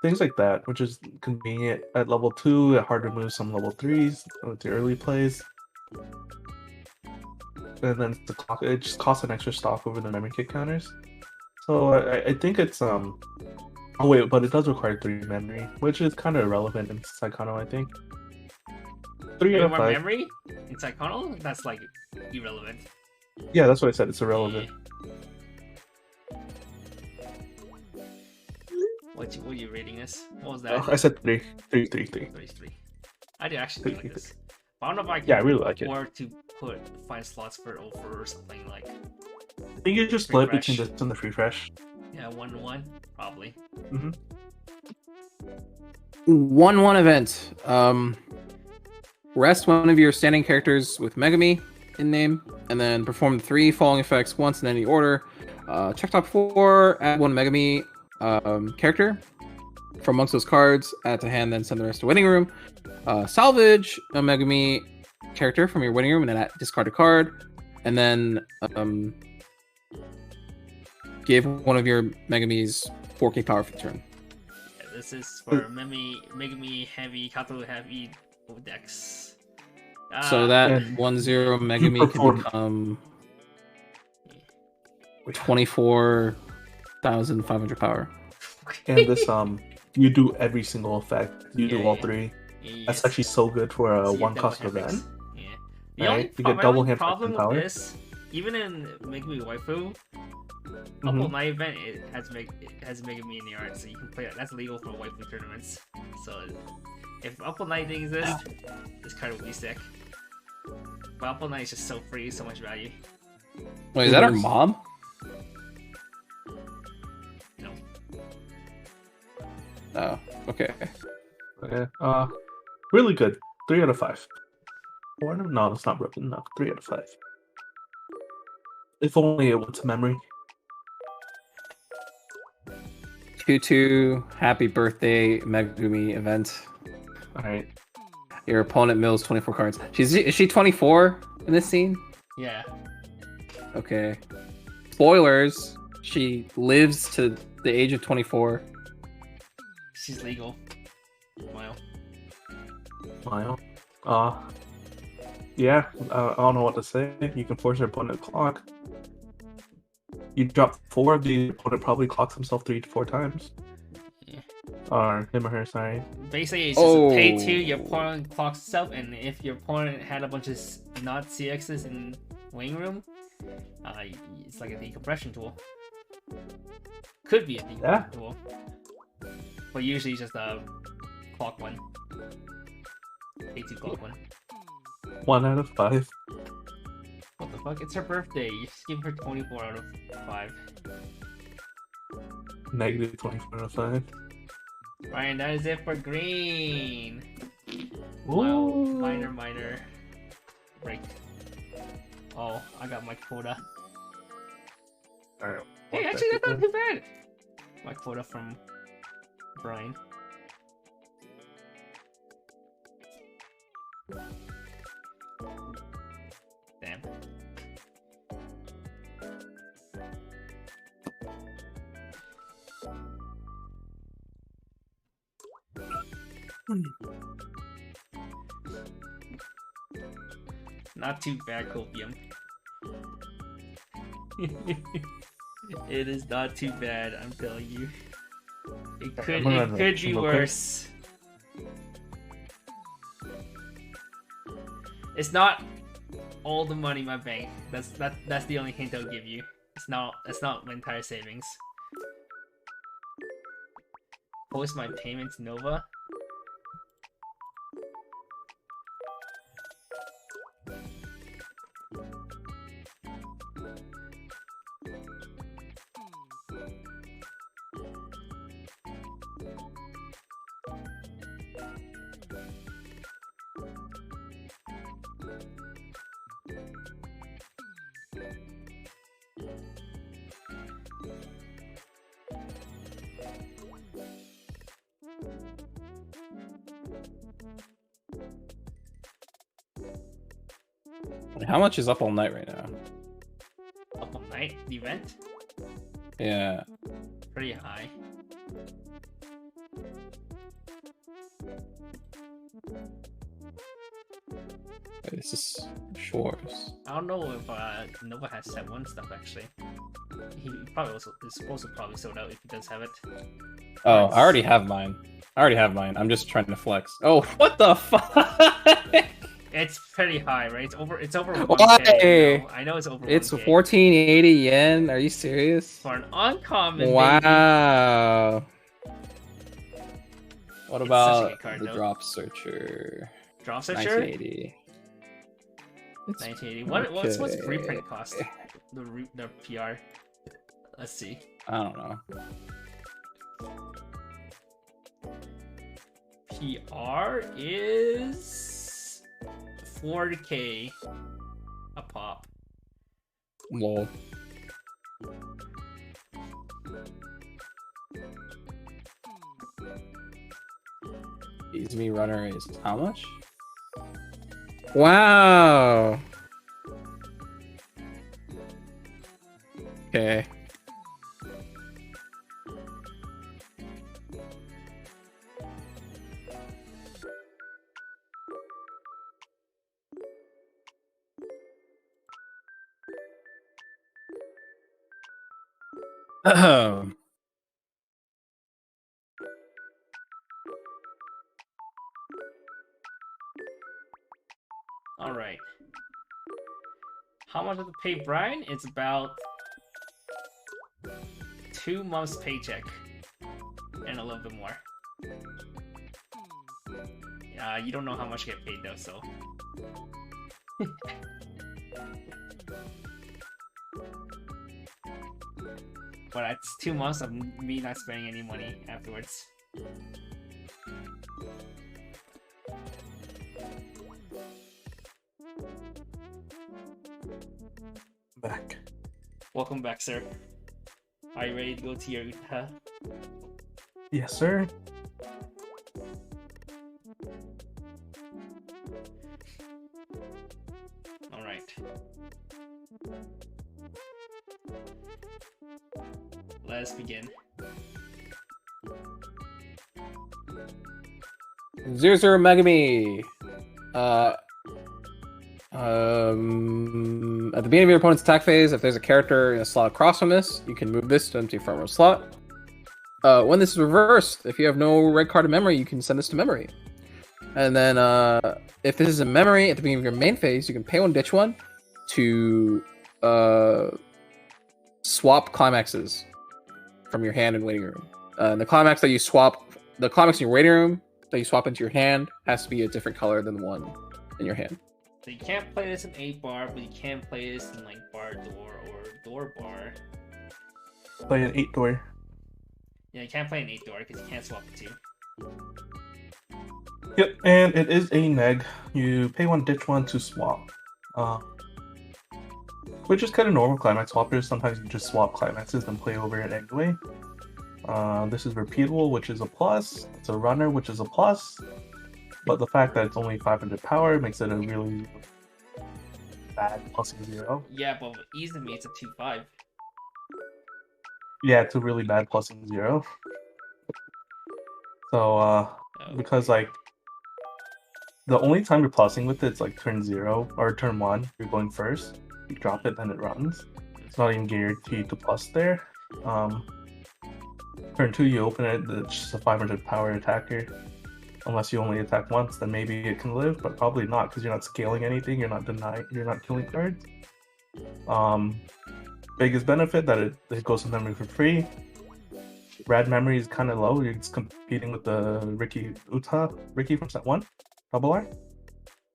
things like that, which is convenient at level 2. Hard to move some level 3s with the early plays, and then it just costs an extra stock over the memory kick counters. So I think it's Oh wait, but it does require 3 memory, which is kind of irrelevant in Saekano, I think. 3 Yeah. out of More 5. memory in Saekano? That's like irrelevant. Yeah, that's what I said. It's irrelevant. What are you rating this? What was that? I said 3. 3, 3, 3. 33. I do actually do like this. But I don't know if I can Yeah, I really like it. afford to find slots for over or something like. I think you just split Refresh. between this and the free fresh. Yeah, 1-1 probably. 1-1 event. Rest one of your standing characters with Megami in name, and then perform 3 following effects once in any order. Check top 4, add 1 Megami character from amongst those cards, add to hand, then send the rest to waiting room. Salvage a Megami character from your waiting room and then discard a card, and then give one of your Megami's 4K power for the turn. Yeah, this is for Megami heavy, Kato heavy decks. So that And 1-0 Megami can perform- become 24,500 power. And this you do every single effect. You do all 3. That's Yes. actually so good for a So you one double cost hand mix. event. Yeah. Right? Only, You get my double only hand problem fighting with power. this, even in Megami Waifu, Mm-hmm. Upple Night event it has Megami in the art, so you can play that. That's legal for waifu tournaments. So if Upple Night didn't exist, this card would be sick. But Upple Night is just so free, so much value. Wait, is that our mom? You know. Oh, okay. Okay. Really good. 3 out of 5. 4? No, that's not broken. No, 3 out of 5. If only it was memory. Q2, happy birthday Megumi event. Alright. Your opponent mills 24 cards. Is she 24 in this scene? Yeah. Okay. Spoilers. She lives to the age of 24. She's legal. Wow. Mile. Yeah, I don't know what to say. You can force your opponent to clock. You drop 4, the opponent probably clocks himself 3 to 4 times. Yeah. Or him or her, sorry. Basically, it's just a pay 2, Oh. your opponent clocks itself, and if your opponent had a bunch of not CXs in wing room, it's like a decompression tool. Could be a decompression tool. But usually just a clock 1. Pay 2 clock 1. 1 out of 5. What the fuck? It's her birthday. You just give her 24 out of 5. Negative 24 out of 5. Ryan, that is it for green. Wow, Ooh. minor break. Oh, I got my quota. Alright. Hey, actually, that's not too bad. My quota from Brian. Damn. Not too bad, Copium. It is not too bad, I'm telling you. It could be worse. It's not all the money in my bank. That's the only hint I'll give you. It's not my entire savings. Post my payment to Nova. How much is Up All Night right now? Up All Night, the event? Yeah. Pretty high. Wait, this is Schwarz. I don't know if Nova has set 1 stuff actually. He probably also is supposed to probably sold out if he does have it. Oh, I already have mine. I'm just trying to flex. Oh, what the fuck? It's pretty high, right? It's over 1K. Why? I know it's over 1K. It's 1480 yen. Are you serious? For an uncommon. Wow. Baby. What It's about such a good card, the though. Drop Searcher? Drop Searcher? 1980. It's 1980. What's okay. reprint cost? The PR. Let's see. I don't know. PR is 4K a pop. Lol. Izumi Runner is how much? Wow. Okay. All right. How much have to pay Brian? It's about 2 months' paycheck, and a little bit more. You don't know how much you get paid though, so. But that's 2 months of me not spending any money afterwards. Back. Welcome back, sir. Are you ready to go to your Utah? Yes, sir. Alright. Let's begin. Zero Megami. At the beginning of your opponent's attack phase, if there's a character in a slot across from this, you can move this to empty front row slot. When this is reversed, if you have no red card in memory, you can send this to memory. And then if this is in memory at the beginning of your main phase, you can pay 1, ditch 1 to swap climaxes from your hand and waiting room. The climax in your waiting room that you swap into your hand has to be a different color than the one in your hand. So you can't play this in 8-bar, but you can play this in like bar door or door bar. Play an 8-door. Yeah, you can't play an 8-door because you can't swap the 2. Yep, and it is a neg. You pay 1, ditch 1 to swap. Which is kind of normal climax swappers. Sometimes you just swap climaxes and play over it anyway. This is repeatable, which is a plus. It's a runner, which is a plus. But the fact that it's only 500 power makes it a really bad +0. Yeah, but with Izumi, it's a 2-5. Yeah, it's a really bad +0. So, because like the only time you're plussing with it's like turn 0 or turn 1, you're going first. You drop it, then it runs. It's not even guaranteed to plus there. Turn 2, you open it. It's just a 500 power attacker. Unless you only attack once, then maybe it can live, but probably not because you're not scaling anything. You're not killing cards. biggest benefit that it goes to memory for free. Rad memory is kind of low. You're just competing with the Ricky from set 1, Double R.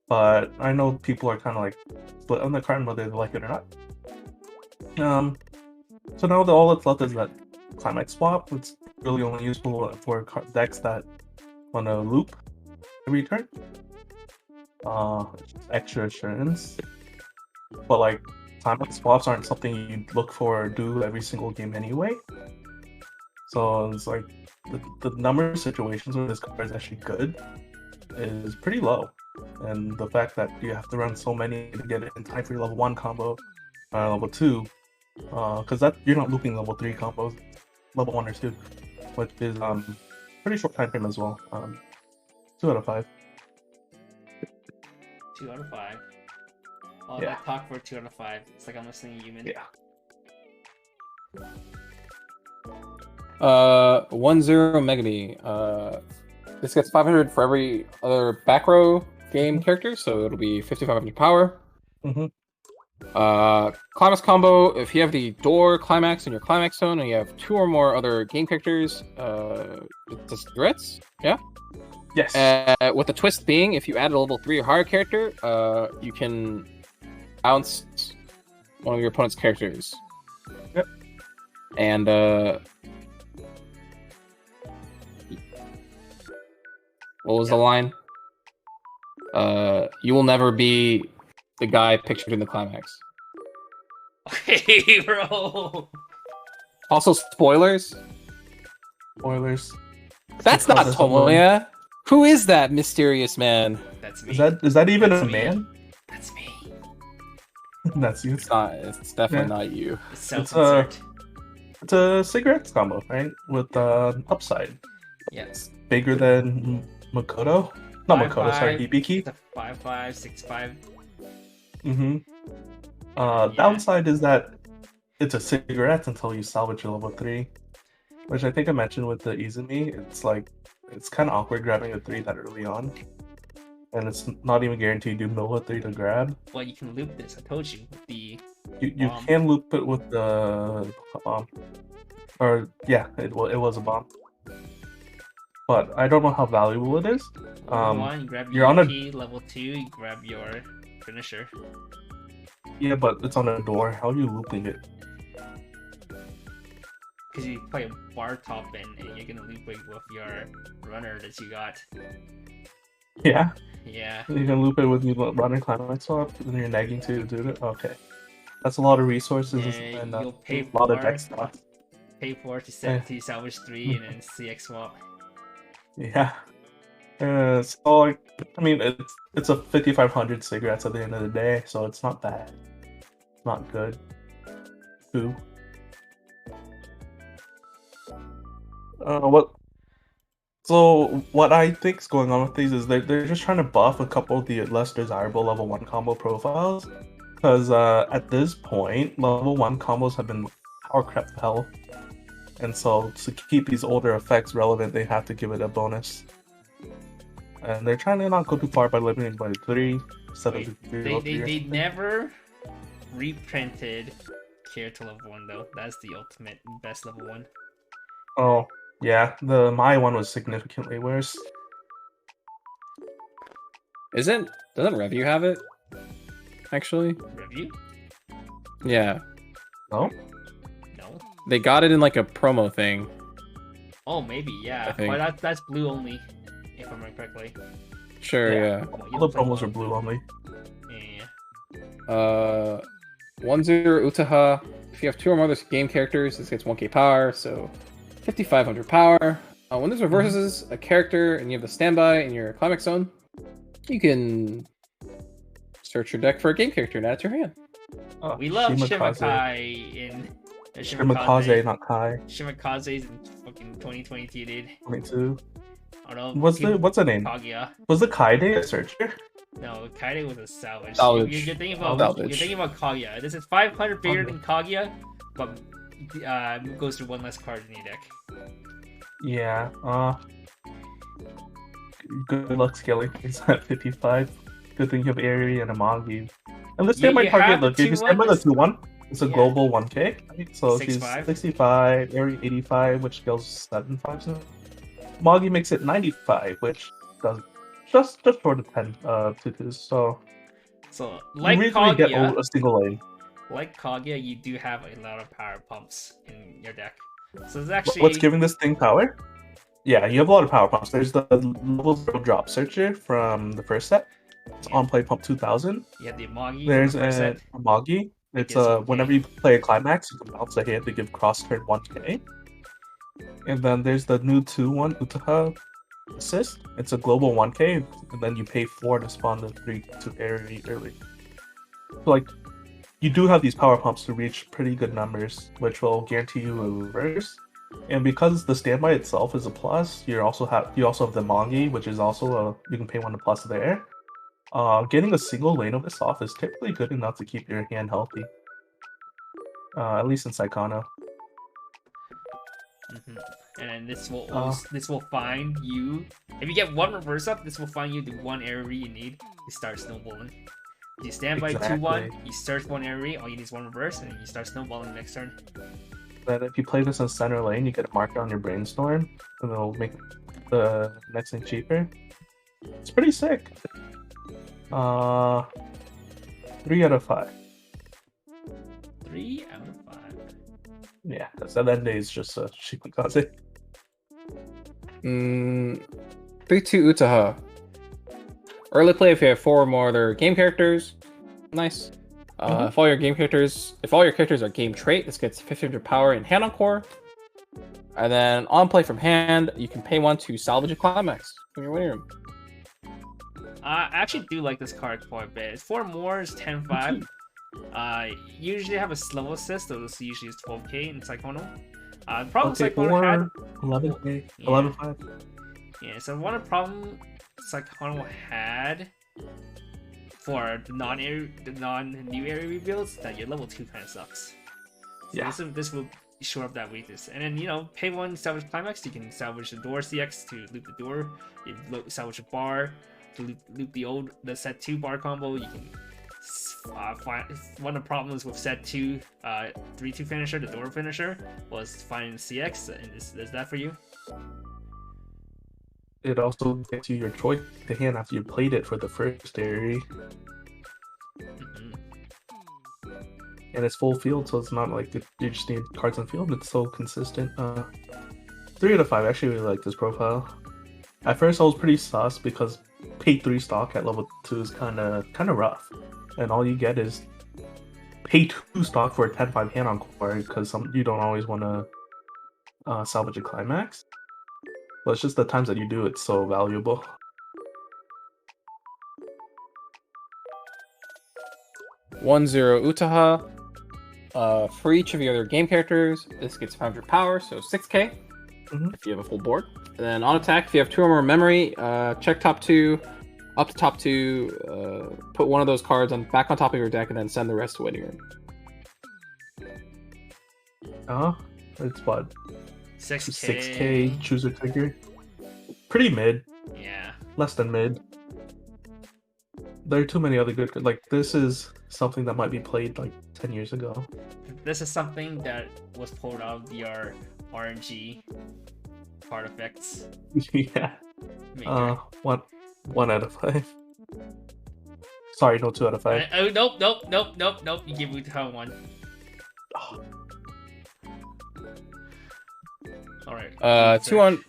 But I know people are kind of like split on the card whether they like it or not. So now all that's left is that climax swap. It's really only useful for decks that want to loop every turn. Extra assurance. But like climax swaps aren't something you look for or do every single game anyway. So it's like the number of situations where this card is actually good is pretty low. And the fact that you have to run so many to get it in time for your level 1 combo, level 2, because that you're not looping level 3 combos, level 1 or 2, which is pretty short time frame as well. 2 out of 5. 2 out of 5. All Yeah. that talk for 2 out of 5. It's like I'm listening to human. Yeah. 1-0 Megami. This gets 500 for every other back row game character, so it'll be 5,500 power. Mhm. Climax combo, if you have the door climax in your climax zone and you have 2 or more other game characters, it's just threats, yeah? Yes. With the twist being, if you add a level 3 or higher character, you can bounce one of your opponent's characters. Yep. And what was the line? You will never be the guy pictured in the climax. Okay, bro. Also, spoilers. Spoilers. That's not Tomoya. Who is that mysterious man? That's me. Is that even That's a me. man? That's me. That's you. It's not. It's definitely not you. It's self-insert. It's a cigarettes combo, right? With upside. Yes. Bigger than Makoto? Not 5-5. Makoto, sorry, Hibiki. It's a 5-5, 6-5. Mm-hmm. Yeah. Downside is that it's a cigarette until you salvage your level 3. Which I think I mentioned with the Izumi. It's like, it's kind of awkward grabbing a 3 that early on. And it's not even guaranteed you know a 3 to grab. Well, you can loop this. I told you. The You bomb. can loop it with the bomb. Or, yeah, it was a bomb. But I don't know how valuable it is. Level 1, you grab you're your on a- EP. Level 2, you grab your finisher. Yeah, but it's on a door. How are you looping it? Because you play a bar top and you're gonna loop it with your runner that you got. Yeah, Yeah. you can loop it with you running climax swap, and you're nagging to do it. Okay, that's a lot of resources And and you'll pay a lot of for- deck spots. Pay 4 to set to salvage 3 and then CX swap. Yeah. So like, I mean, it's a 5,500 cigarettes at the end of the day, so it's not bad. It's not good. Ooh. What? So what I think is going on with these is they're just trying to buff a couple of the less desirable level 1 combo profiles, because at this point level 1 combos have been power crept to hell, and so to keep these older effects relevant, they have to give it a bonus. And they're trying to not go too far by limiting by 3 instead of Wait, 3 they, level they, 3 or they something. never reprinted Care to level 1 though. That's the ultimate best level 1. Oh yeah, the my one was significantly worse. Doesn't Review have it? Actually, Review? yeah, No. No. they got it in like a promo thing. Oh, maybe, yeah. I think. But that's blue only, if I remember correctly. Sure, yeah. All the promos are blue only. Yeah. 1-0 Utaha. If you have 2 or more other game characters, this gets 1k power, so 5,500 power. When this reverses a character and you have the standby in your climax zone, you can search your deck for a game character and add it to your hand. We love Shimakaze. Shimakaze in Shimakaze, not Kai. Shimakaze's in fucking 2022, dude. 22. I don't know. What's the name? Kaguya. Was the Kaide a searcher? No, Kaide was a salvage. Salvage. You're thinking about Salvage. you're thinking about Kaguya. This is 500 bigger than Kaguya, but goes through 1 less card in your deck. Yeah. Good luck scaling things at 55. Good thing you have Aerie and Amagi. And let's You- stand by you target. have the Look, if you 2-1, stand by the let's- 2-1, It's a Yeah. global 1K. Right? So she's 6'5". 65, Eri 85, which scales 7 5s now. Moggy makes it 95, which does just short of 10 tutus. So So you like reasonably get Kaguya, a single lane. you do have a lot of power pumps in your deck. So it's What's actually giving this thing power? Yeah, you have a lot of power pumps. There's the level 0 drop searcher from the first set. It's on play pump 2000. you have the Magi. There's from the first a set. Moggy. It's gives 1K. whenever you play a climax, you can bounce a hit to give cross turn 1K. And then there's the new 2-1 Utaha assist. It's a global 1K, and then you pay 4 to spawn the 3-2 Eri early. So like, you do have these power pumps to reach pretty good numbers, which will guarantee you a reverse. And because the standby itself is a plus, you also have the Mongi, which is also you can pay 1 to plus there. Getting a single lane of this off is typically good enough to keep your hand healthy. At least in Saekano. And then this will find you. If you get 1 reverse up, this will find you the 1 area you need to start snowballing. If you stand by 2-1, you search 1 area, all you need is 1 reverse, and then you start snowballing next turn. Then if you play this in center lane, you get a marker on your brainstorm, and it'll make the next thing cheaper. It's pretty sick. 3 out of 5. 3 out of 5. Yeah, because that end day is just a shimikaze. 3-2 Utaha. Early play if you have 4 or more other game characters. Nice. If all your characters are game trait, this gets 1500 power in hand on core. And then on play from hand, you can pay 1 to salvage a climax from your winning room. I actually do like this card quite a bit. 4 more is 10-5. Usually have a slow assist, so this usually is 12k in Saekano. The problem Saekano had 11k, yeah. 11-5. Yeah, so one problem Saekano had for the non-new area rebuilds that your level 2 kind of sucks. So Yeah. this will shore up that weakness. And then, pay 1 salvage climax, you can salvage the door CX to loop the door. You salvage a bar to loop the set 2 bar combo. You can find one of the problems with set 2 3-2 finisher, the door finisher, was finding the CX, and this does that for you. It also gets you your choice to hand after you played it for the first area. And it's full field, so it's not like you just need cards on field. It's so consistent. 3 out of 5. I actually really like this profile. At first, I was pretty sus because pay 3 stock at level 2 is kind of rough, and all you get is pay 2 stock for a 10-5 hand on core because you don't always want to salvage a climax. But it's just the times that you do it's so valuable. One zero Utaha. For each of your other game characters, this gets 500 power, so 6k if you have a full board. And then on attack, if you have 2 or more memory, check top 2, up to top 2, put one of those cards back on top of your deck, and then send the rest to waiting room. It's what? 6k. 6k chooser trigger. Pretty mid. Yeah. Less than mid. There are too many other good. Like, this is something that might be played like 10 years ago. This is something that was pulled out of your RNG card effects. Yeah. Maker. 1 out of 5. Sorry, no 2 out of 5. Oh, nope. You give Utaha 1. Oh. Alright. 2 on.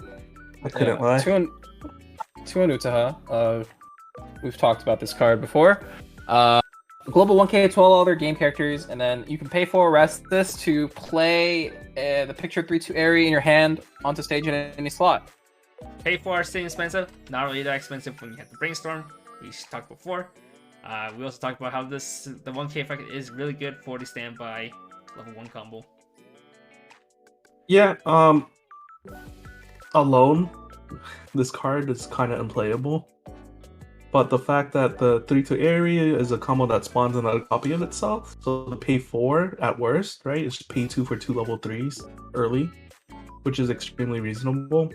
I couldn't lie. 2 on Utaha. We've talked about this card before. Global 1k to all other game characters, and then you can pay for rest this to play the picture 3-2 area in your hand onto stage in any slot. Pay for staying expensive, not really that expensive when you have to brainstorm. We talked before. We also talked about how the 1k effect is really good for the standby level 1 combo. Yeah, alone, this card is kind of unplayable. But the fact that the 3-2 area is a combo that spawns another copy of itself, so the pay 4 at worst, right? It's just pay 2 for 2 level 3s early, which is extremely reasonable.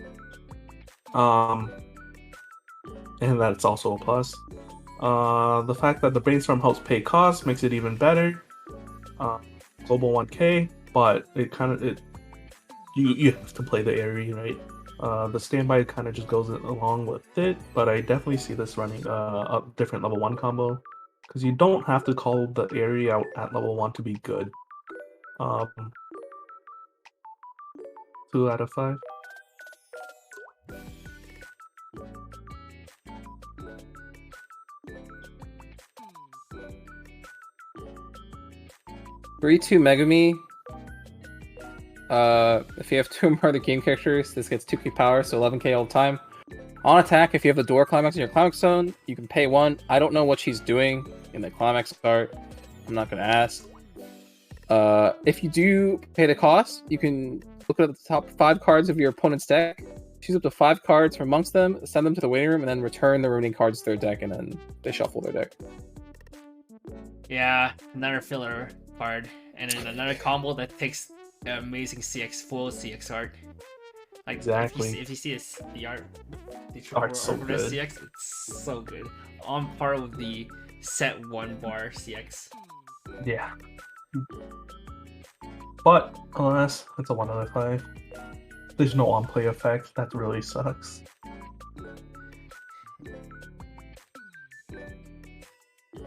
And that's also a plus. The fact that the brainstorm helps pay costs makes it even better. Global 1K, but you have to play the Airy, right? The standby kind of just goes along with it, but I definitely see this running a different level 1 combo, because you don't have to call the Airy out at level 1 to be good. 2 out of 5. Three-two Megami. If you have 2 or more of the game characters, this gets 2k power, so 11k all the time. On attack, if you have the door climax in your climax zone, you can pay 1. I don't know what she's doing in the climax card. I'm not gonna ask. If you do pay the cost, you can look at the top 5 cards of your opponent's deck, choose up to 5 cards from amongst them, send them to the waiting room, and then return the remaining cards to their deck, and then they shuffle their deck. Yeah, another filler card, and then another combo that takes amazing full CX art. Like, exactly. If you see the art, the art's so good. CX, it's so good. On par with the set 1 bar CX. Yeah. But alas, it's a 1 out of 5. There's no on-play effect. That really sucks.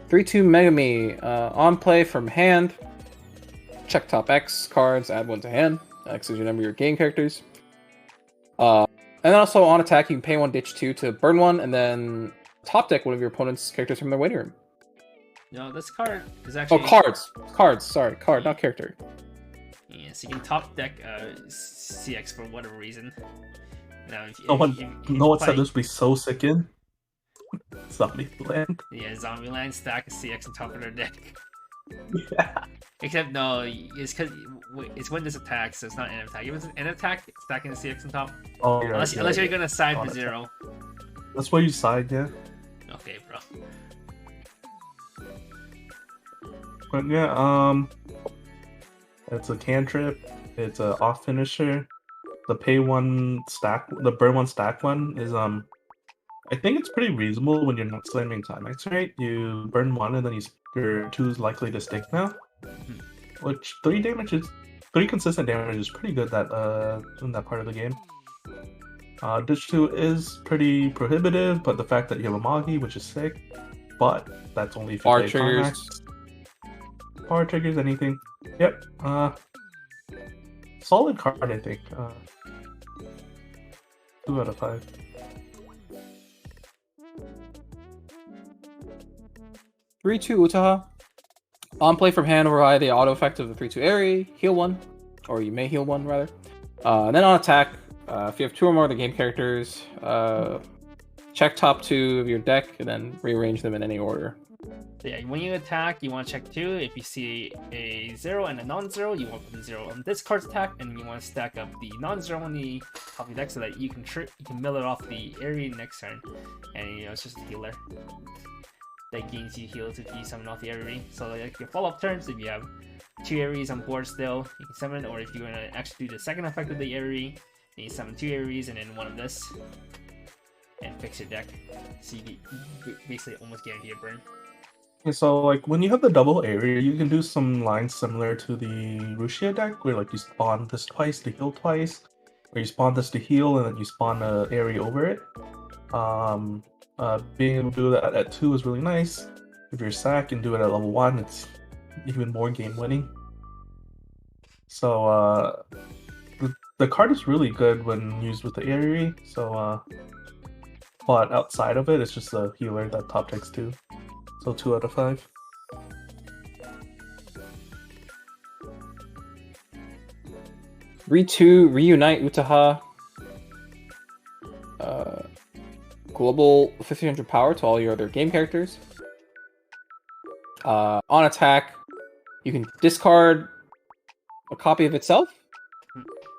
Three-two Megami. On play from hand. Check top X cards, add 1 to hand. X is your number of your game characters. And then also on attack, you can pay 1, ditch 2 to burn 1, and then top deck one of your opponent's characters from their waiting room. No, this card is actually... Oh, cards! Cards, sorry. Card, not character. Yeah, so you can top deck CX for whatever reason. Now, No one said this would be so sick in Zombieland. Yeah, Zombieland stack a CX on top of their deck. Yeah. Except no, it's because it's when this attacks, so it's not an attack. If it's an attack, stacking the CX on top. Oh, yeah, unless you're gonna side for 0. That's why you side, yeah. Okay, bro. But yeah, it's a cantrip. It's a off finisher. The pay 1 stack, the burn 1 stack one is I think it's pretty reasonable when you're not slamming climax, right? You burn 1 and then your 2 is likely to stick now. Which 3 consistent damage is pretty good in that part of the game. Ditch 2 is pretty prohibitive, but the fact that you have a Magi, which is sick, but that's only if you Bar play triggers. climax. Bar triggers, anything. Yep. Solid card, I think. 2 out of 5. Three-two Utaha. On play from hand over the auto effect of the 3-2 Airy, heal 1, or you may heal 1 rather. And then on attack, if you have 2 or more of the game characters, check top 2 of your deck and then rearrange them in any order. So yeah, when you attack, you want to check 2. If you see a 0 and a non-0, you want to put the 0 on this card's attack, and you want to stack up the non-0 on the top of your deck so that you can mill it off the Airy next turn, and it's just a healer that gains you heals if you summon off the Airy. So like your follow-up turns, if you have 2 Aries on board still, you can summon, or if you want to actually do the second effect of the Airy, then you summon 2 Aries and then 1 of this, and fix your deck. So you basically almost guarantee a burn. Okay, so like when you have the double area, you can do some lines similar to the Rushia deck, where like you spawn this twice to heal twice, or you spawn this to heal and then you spawn a area over it. Being able to do that at 2 is really nice. If you're Sack and do it at level 1, it's even more game winning. So the card is really good when used with the Airy. So but outside of it, it's just a healer that top decks 2. So 2 out of 5. Re2, reunite Utaha. Global 1500 power to all your other game characters. On attack, you can discard a copy of itself.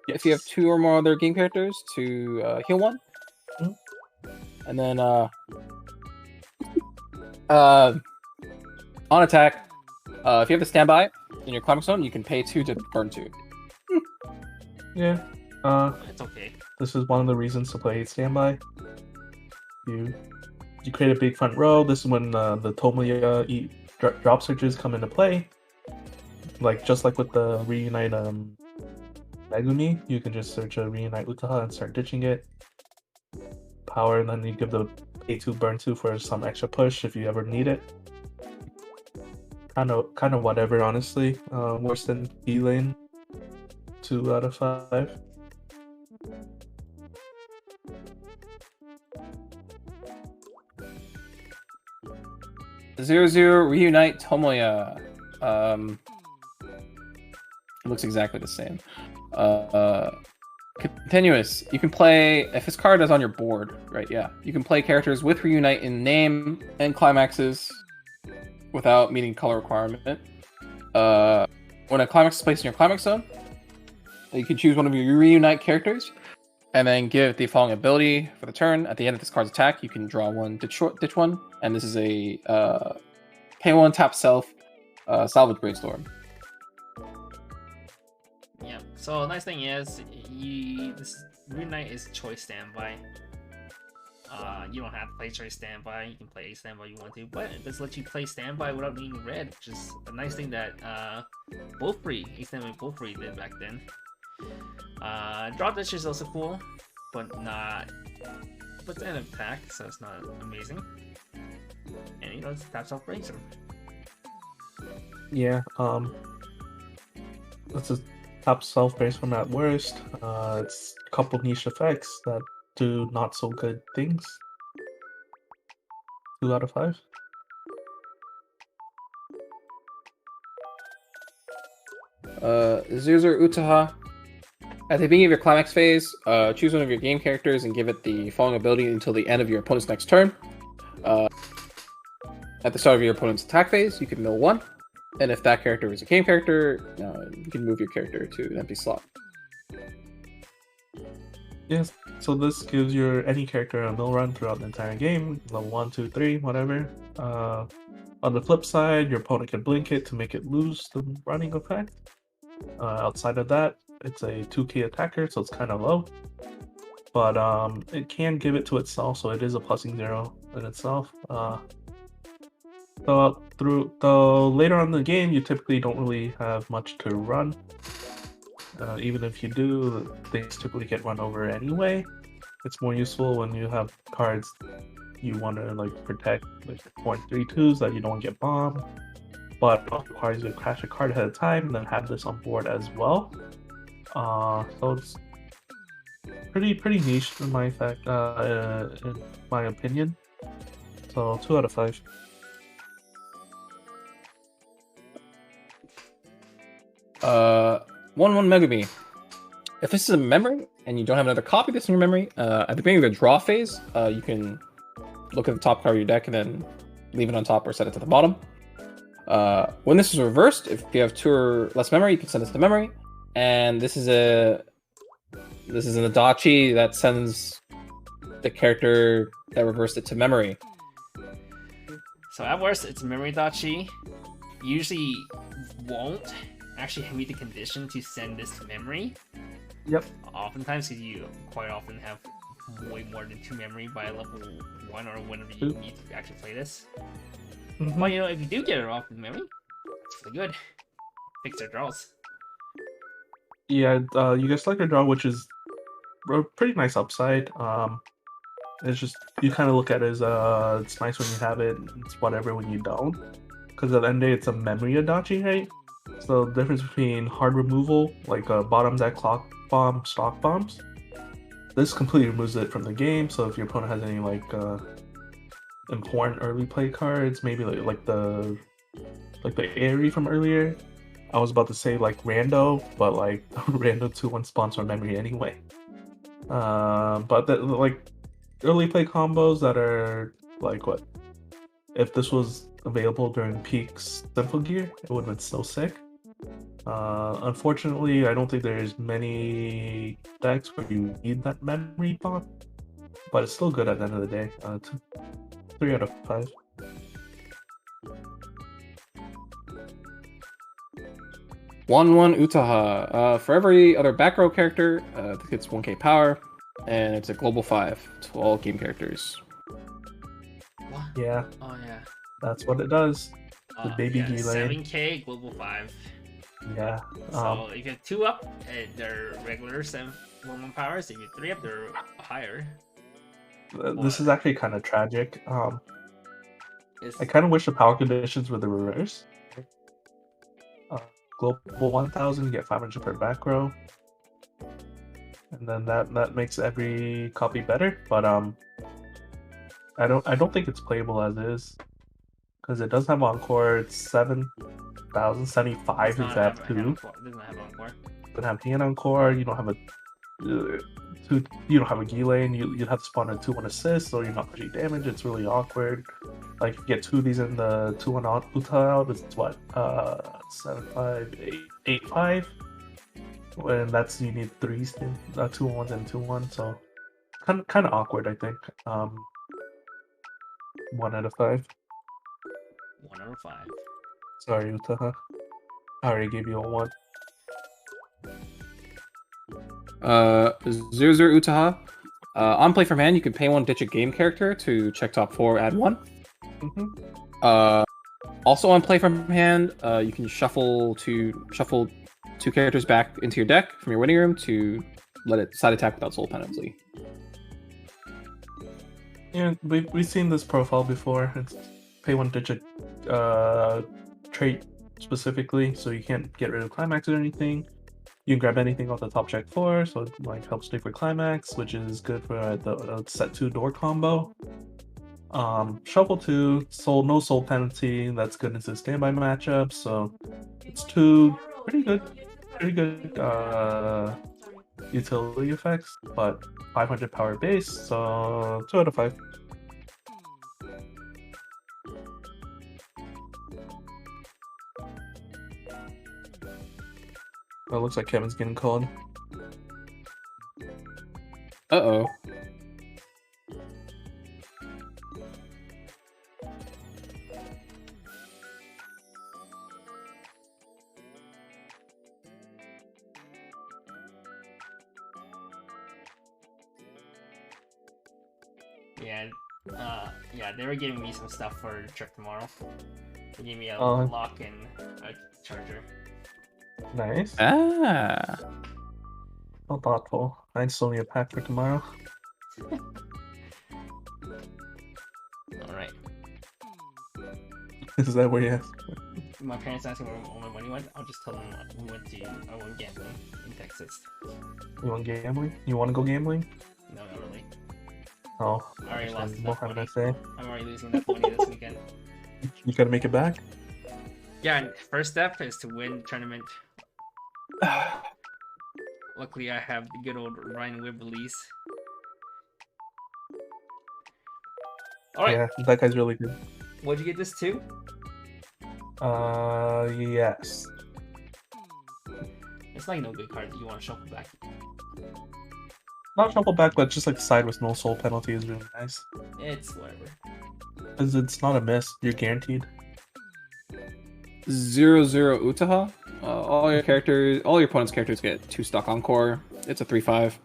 Yes. If you have 2 or more other game characters to heal 1. And then on attack, if you have the standby in your climax zone, you can pay 2 to burn 2. Yeah. It's okay. This is one of the reasons to play standby. You create a big front row. This is when the Tomoya drop searches come into play. like just like with the reunite Megumi, you can just search a reunite Utaha and start ditching it. Power, and then you give the A2 burn 2 for some extra push if you ever need it. Kind of whatever, honestly. Worse than E lane. 2 out of 5. Zero reunite Tomoya. Looks exactly the same. Continuous. You can play if this card is on your board, right? Yeah, you can play characters with reunite in name and climaxes without meeting color requirement. When a climax is placed in your climax zone, you can choose one of your reunite characters, and then give the following ability for the turn. At the end of this card's attack, you can draw one, ditch one, and this is a pay one, tap self, salvage brainstorm. Yeah. So nice thing is, this reunite is choice standby. You don't have to play choice standby. You can play a standby you want to, but it does let you play standby without needing red, which is a nice thing that both free a standby both free did back then. Drop ditch is also cool, but it's an attack, so it's not amazing. And he does tap self brainstorm. Yeah, it's a top self brainstorm at worst. It's a couple niche effects that do not so good things. 2 out of 5. Zuzur Utaha. At the beginning of your climax phase, choose one of your game characters and give it the following ability until the end of your opponent's next turn. At the start of your opponent's attack phase, you can mill 1. And if that character is a game character, you can move your character to an empty slot. Yes, so this gives your any character a mill run throughout the entire game, level 1, 2, 3, whatever. On the flip side, your opponent can blink it to make it lose the running effect. Outside of that, it's a 2k attacker, so it's kind of low. But it can give it to itself, so it is a +0 in itself. Though later on in the game, you typically don't really have much to run. Even if you do, things typically get run over anyway. It's more useful when you have cards you want to like protect, like 4-3-2s that you don't get bombed. But it also requires you to crash a card ahead of time and then have this on board as well. So it's pretty niche in my opinion. So 2 out of 5. One Megumi. If this is a memory and you don't have another copy of this in your memory, at the beginning of the draw phase, you can look at the top card of your deck and then leave it on top or set it to the bottom. When this is reversed, if you have 2 or less memory, you can send this to memory. And this is an Adachi that sends the character that reversed it to memory. So at worst, it's memory Dachi. Usually won't actually meet the condition to send this to memory. Yep. Oftentimes, because you quite often have way more than 2 memory by level 1 or whenever you need to actually play this. Mm-hmm. But if you do get it off with memory, it's really good. Fix their draws. Yeah, you get Selector Draw, which is a pretty nice upside. It's just, you kind of look at it as, it's nice when you have it, it's whatever when you don't. Because at the end of the day, it's a memory Adachi, right? So the difference between hard removal, like bottom deck clock bomb, stock bombs, this completely removes it from the game. So if your opponent has any like important early play cards, maybe like the Aerie from earlier. I was about to say like Rando, but like Rando 2-1 spawns from memory anyway. But like early play combos that are like what? If this was available during peak Simple Gear, it would have been so sick. Unfortunately, I don't think there's many decks where you need that memory bomb, but it's still good at the end of the day. 3 out of 5. One Utaha. For every other back row character, it gets 1k power, and it's a global 5 to all game characters. What? Yeah. Oh yeah. That's what it does. The baby yeah, delay. 7k global 5. Yeah. So if you have 2 up, they're regular 7-1 powers. If you 3 up, they're higher. This is actually kind of tragic. It's, I kind of wish the power conditions were the reverse. Uh, Global 1000, you get 500 per back row, and then that makes every copy better. But I don't think it's playable as is, because it does have encore. It's 7,075 is that too. It doesn't have encore. Don't have hand encore. You don't have a you don't have a Ghislaine. You'd have to spawn a 2-1 assist, so you're not pushing damage. It's really awkward. Like, if you get 2 of these in the 2-1 Uta out, it's what 7-5, 8-5. When that's you need 3s, 2-1s and 2-1. So kind of awkward, I think. 1 out of 5. 1 out of 5. Sorry, Utaha. I already gave you a 1. 00 Utaha. On play from hand, you can pay 1, ditch a game character to check top 4, add 1. Also on play from hand, you can shuffle 2 characters back into your deck from your winning room to let it side attack without soul penalty. Yeah, we've seen this profile before. It's pay 1 digit trait specifically, so you can't get rid of climax or anything. You can grab anything off the top check 4, so it like helps stay for climax, which is good for the set 2 door combo. Shuffle 2, no soul penalty. That's good into standby matchups. So it's 2 pretty good utility effects, but 500 power base, so 2 out of 5. Well, it looks like Kevin's getting called. Uh-oh. Yeah, they were giving me some stuff for the trip tomorrow. They gave me a Oh. lock and a charger. Nice. Ah. So thoughtful. I still need a pack for tomorrow. Alright. Is that where you asked? My parents asked me where my money went. I'll just tell them I went gambling in Texas. You want gambling? You want to go gambling? No, not really. Oh, I already lost what enough can I money. say? I'm already losing enough money this weekend. You gotta make it back. Yeah, and first step is to win the tournament. Luckily, I have the good old Ryan Whip release. Alright, Yeah, that guy's really good. what'd you get this to? Yes. It's like no good card that you want to shuffle back. Not shuffle back, but just like side with no soul penalty is really nice. It's whatever. Because it's not a miss, you're guaranteed. 00 Utaha. All your opponent's characters get 2 stock encore. It's a 3/5.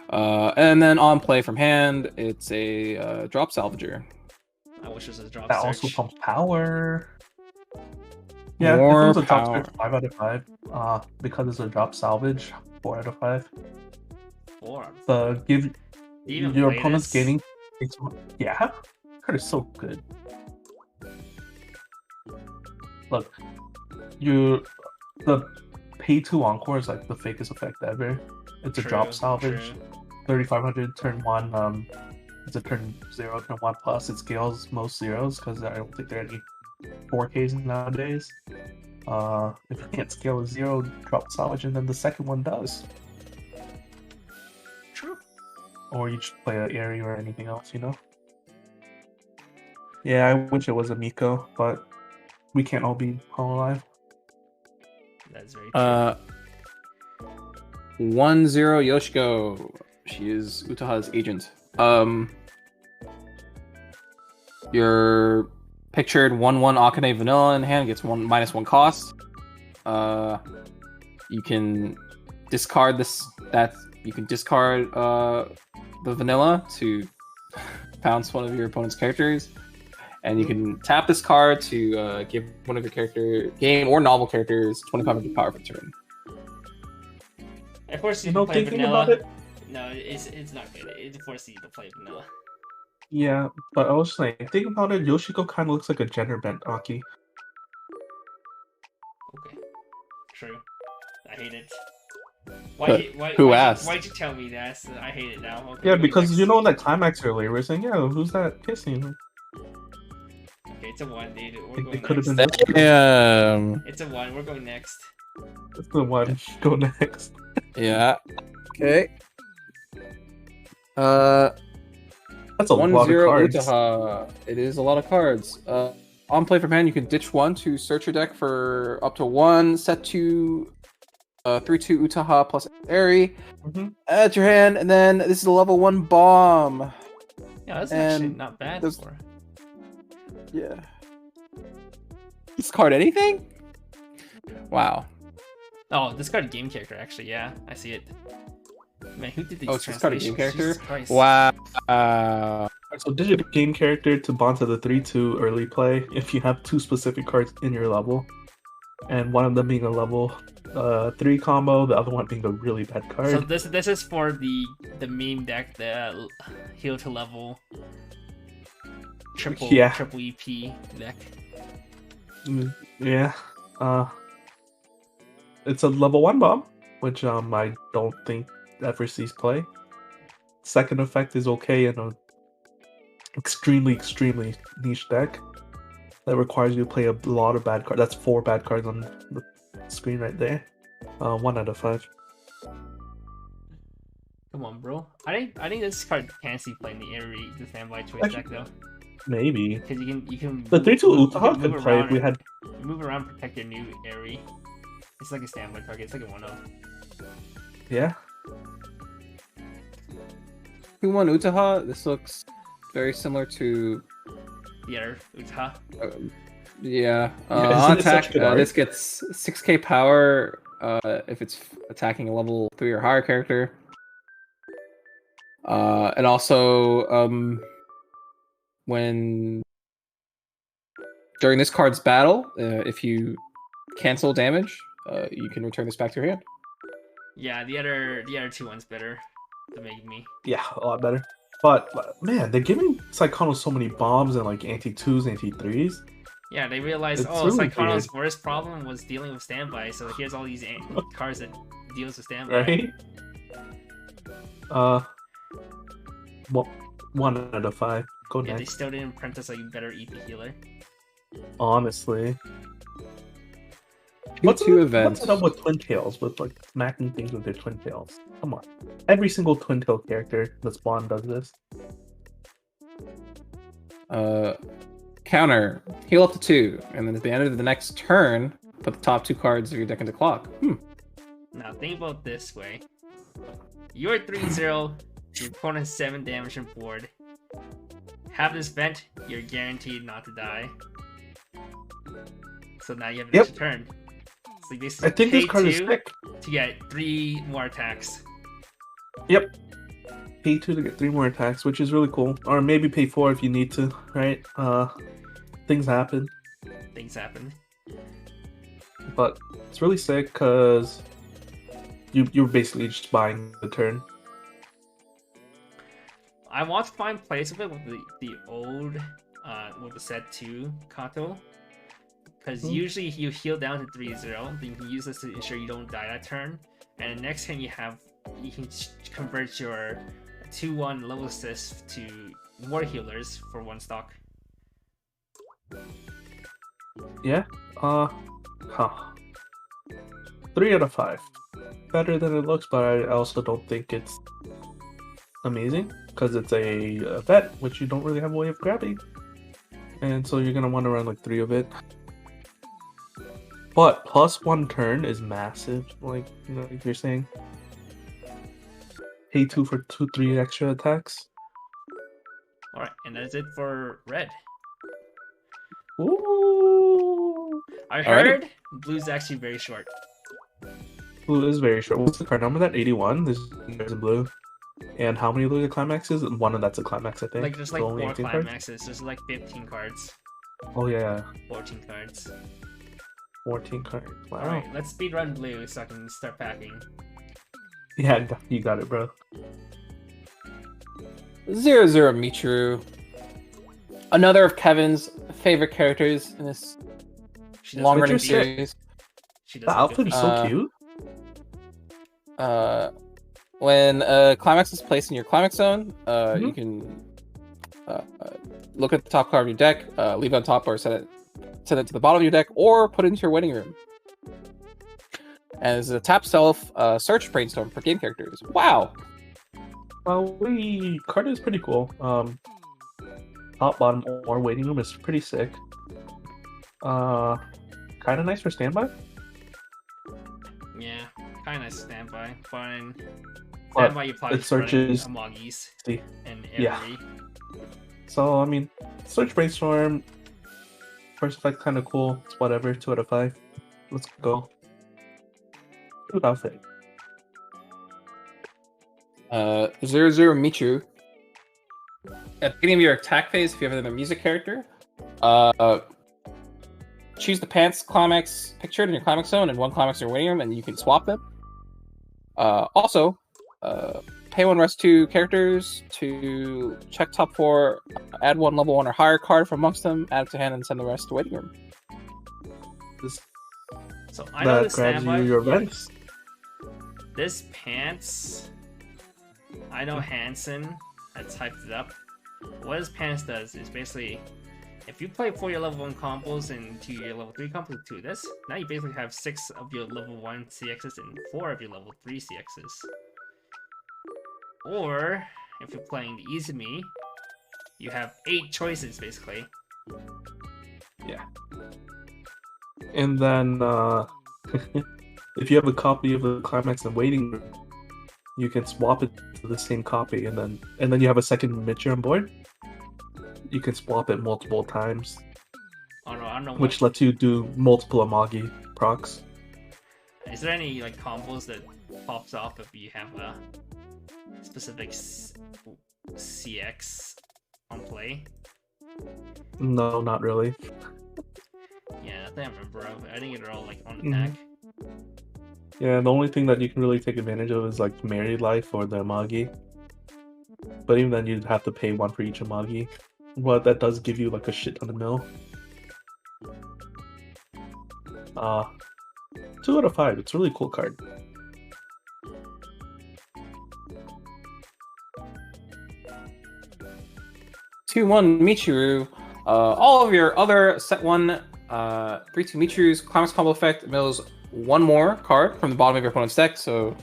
And then on play from hand, it's a drop salvager. I wish it was a drop That search. also pumps power. Yeah, More if it was a drop power. search, 5 out of 5. Because it's a drop salvage, 4 out of 5. 4. Give Do you even your play opponent's this? gaining. Yeah, card is so good. Look, the pay 2 encore is like the fakest effect ever. It's a drop True, salvage. true. 3,500 turn 1. It's a turn 0, turn 1 plus. It scales most zeros because I don't think there are any 4Ks nowadays. If you can't scale a 0, drop salvage, and then the second one does. True. Or you just play an area or anything else, you know? Yeah, I wish it was a Miko, but we can't all be all alive. That's very true. 10 Yoshiko. She is Utaha's agent. Your pictured 1/1 Akane vanilla in hand gets -1 cost. You can discard this. You can discard the vanilla to pounce one of your opponent's characters, and you can tap this card to give one of your game or novel characters 2,500 power for the turn. Of course, You you know, can play thinking vanilla. about it, No, it's not good. It forces you to play vanilla. yeah, but I was saying, thinking about it, Yoshiko kind of looks like a gender bent Aki. Okay, true. I hate it. Who asked? Why'd you tell me that? So I hate it now. Okay, Yeah, we're going because next. you know that climax earlier, we are saying, yeah, who's that kissing? Okay, it's a 1, dude. We're It going could have next. been. Damn. It's a 1. We're going next. That's the one. Go next. Yeah. Okay. That's a lot of 1-0 cards. Utaha. It is a lot of cards. On play from hand, you can ditch 1 to search your deck for up to 1. Set to 3/2 Utaha plus Airy at your hand, and then this is a level 1 bomb. Yeah, that's And actually not bad there's- for. Yeah. Discard anything? Wow. Oh, discard game character. Actually, yeah, I see it. Man, who did these Oh, it's discard a game translations? character? Jesus Christ. Wow. So digit game character to bond to the 3/2 early play if you have 2 specific cards in your level. And one of them being a level 3 combo, the other one being a really bad card. So this is for the meme deck, the heal to level triple EP deck. Yeah. It's a level 1 bomb, which I don't think ever sees play. Second effect is okay in a extremely niche deck that requires you to play a lot of bad cards. That's 4 bad cards on the screen right there. 1 out of 5. Come on, bro. I think this card can see play in the Airy, the standby choice deck though, Maybe. because you can The 3/2 you Utaha can could move play around if we and- had. you move around, protect your new Airy. It's like a standby target. It's like a 1/0. Yeah. 2/1 Utaha. This looks very similar to The other Utaha. yeah. isn't On it such attack, good art? this gets 6k power if it's attacking a level 3 or higher character. And also, when during this card's battle, if you cancel damage, you can return this back to your hand. Yeah, the other 2-1's better to make me. Yeah, a lot better. But man, they're giving Saekano so many bombs and like anti-2s, anti-3s. Yeah, they realized, It's oh, really Saekano's worst problem was dealing with standby, so here's all these cards that deals with standby. Right? 1 out of 5. Go Yeah, they next. still didn't print us a better EP healer. Honestly. Two events. What's it up with Twin Tails, with like smacking things with their Twin Tails? Come on. Every single Twin Tail character that Spawn does this. Counter, heal up to 2, and then at the end of the next turn, put the top 2 cards of your deck into clock. Now think about this way. You're 3-0, your opponent has 7 damage on board. Have this vent, you're guaranteed not to die. So now you have an extra turn. So you basically I think this pay card is 2 sick. to get 3 more attacks. Yep. Pay 2 to get 3 more attacks, which is really cool. Or maybe pay 4 if you need to, right? Things happen. Things happen. But it's really sick because you're basically just buying the turn. I want to find place of it with the old with the set 2 Kato. Because usually you heal down to 3-0, then you can use this to ensure you don't die that turn. And the next turn you can convert your 2-1 level assist to more healers for 1 stock. Yeah. 3 out of 5. Better than it looks, but I also don't think it's amazing because it's a vet, which you don't really have a way of grabbing, and so you're gonna want to run like 3 of it. But +1 turn is massive, like like you're saying. Pay 2 for 3 extra attacks. Alright, and that's it for red. Ooh. I Alrighty. heard blue's actually very short. Blue is very short. What's the card number? That 81. This is in blue. And how many of those are climaxes? And one of that's a climax, I think. Like there's like So only 4 18 cards? climaxes. There's like 15 cards, Oh yeah, 14 cards. 14 cards. Wow. All right, let's speedrun blue so I can start packing. Yeah, you got it, bro. 0-0 Michiru. Another of Kevin's favorite characters in this She does long-running look good. series. She does The look outfit good. is so cute. When a climax is placed in your climax zone, Mhm. you can look at the top card of your deck, leave it on top, or send it to the bottom of your deck, or put it into your waiting room. And it's a tap self search brainstorm for game characters. Wow. Well, card is pretty cool. Top, bottom, or waiting room is pretty sick. Kind of nice for standby. Yeah, kind of nice standby. Fine. But Standby, you probably it searches. Amagis See, and Yeah. every. so I mean, search brainstorm. First effect kind of cool. It's whatever. 2 out of 5. Let's go. Good outfit. 0-0 Michiru. At the beginning of your attack phase, if you have another music character, choose the pants climax pictured in your climax zone and one climax in your waiting room, and you can swap them. Also, pay 1, rest 2 characters to check top 4, add 1 level 1 or higher card from amongst them, add it to hand, and send the rest to waiting room. This, So I know that this grabs standby. you your yeah. events. This pants, I know Hansen had typed it up. What this pants does is basically, if you play 4 your level 1 combos and 2 your level 3 combos with 2 of this, now you basically have 6 of your level 1 CXs and 4 of your level 3 CXs. Or, if you're playing the Izumi, you have 8 choices basically. Yeah. And then, if you have a copy of the climax and waiting room, you can swap it to the same copy, and then you have a second Mitcher on board. You can swap it multiple times, Oh no, I don't know. which lets you do multiple Amagi procs. Is there any like combos that pops off if you have a specific CX on play? No, not really. Yeah, I think I remember. I think they're all like on Mhm. attack. Yeah, the only thing that you can really take advantage of is like Married Life or the Amagi. But even then, you'd have to pay 1 for each Amagi. But that does give you like a shit ton of mil. 2 out of 5. It's a really cool card. Two one Michiru. All of your other set 1 3-2 Michiru's climax combo effect mills 1 more card from the bottom of your opponent's deck. So,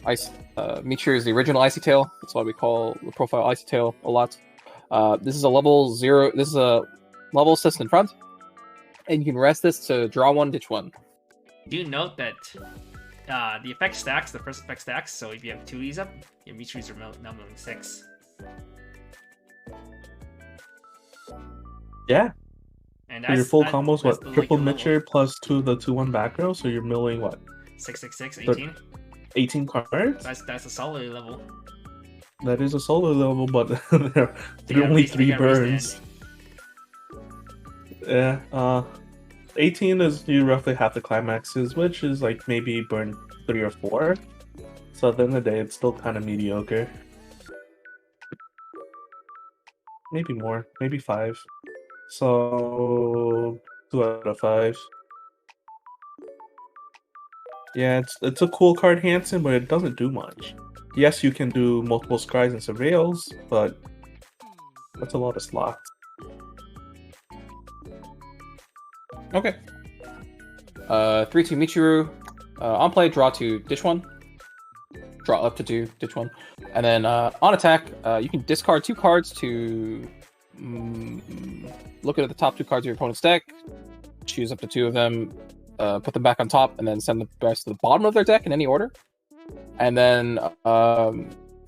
Michiru is the original Icy Tail. That's why we call the profile Icy Tail a lot. This is a level 0. This is a level assist in front, and you can rest this to draw 1, ditch 1. Do note that the effect stacks, the first effect stacks, so if you have 2 of these up, your Michirus are now milling 6. Yeah. And So your that's full that- combos, that's what? the, like, Triple your level. Mitcher plus 2 of the 2-1 back row, so you're milling what? 666, 18. 18 cards? That's a solid level. That is a solo level, but there are You gotta only you 3 gotta burns. restand. Yeah, 18 is you roughly half the climaxes, which is like maybe burn 3 or 4. So at the end of the day, it's still kind of mediocre. Maybe more, maybe 5. So 2 out of 5. Yeah, it's a cool card, Hansen, but it doesn't do much. Yes, you can do multiple scries and surveils, but that's a lot of slots. Okay. 3-2 Michiru. On play, draw 2, ditch 1. Draw up to 2, ditch 1. And then on attack, you can discard 2 cards to look at the top 2 cards of your opponent's deck, choose up to 2 of them, put them back on top, and then send the rest to the bottom of their deck in any order. And then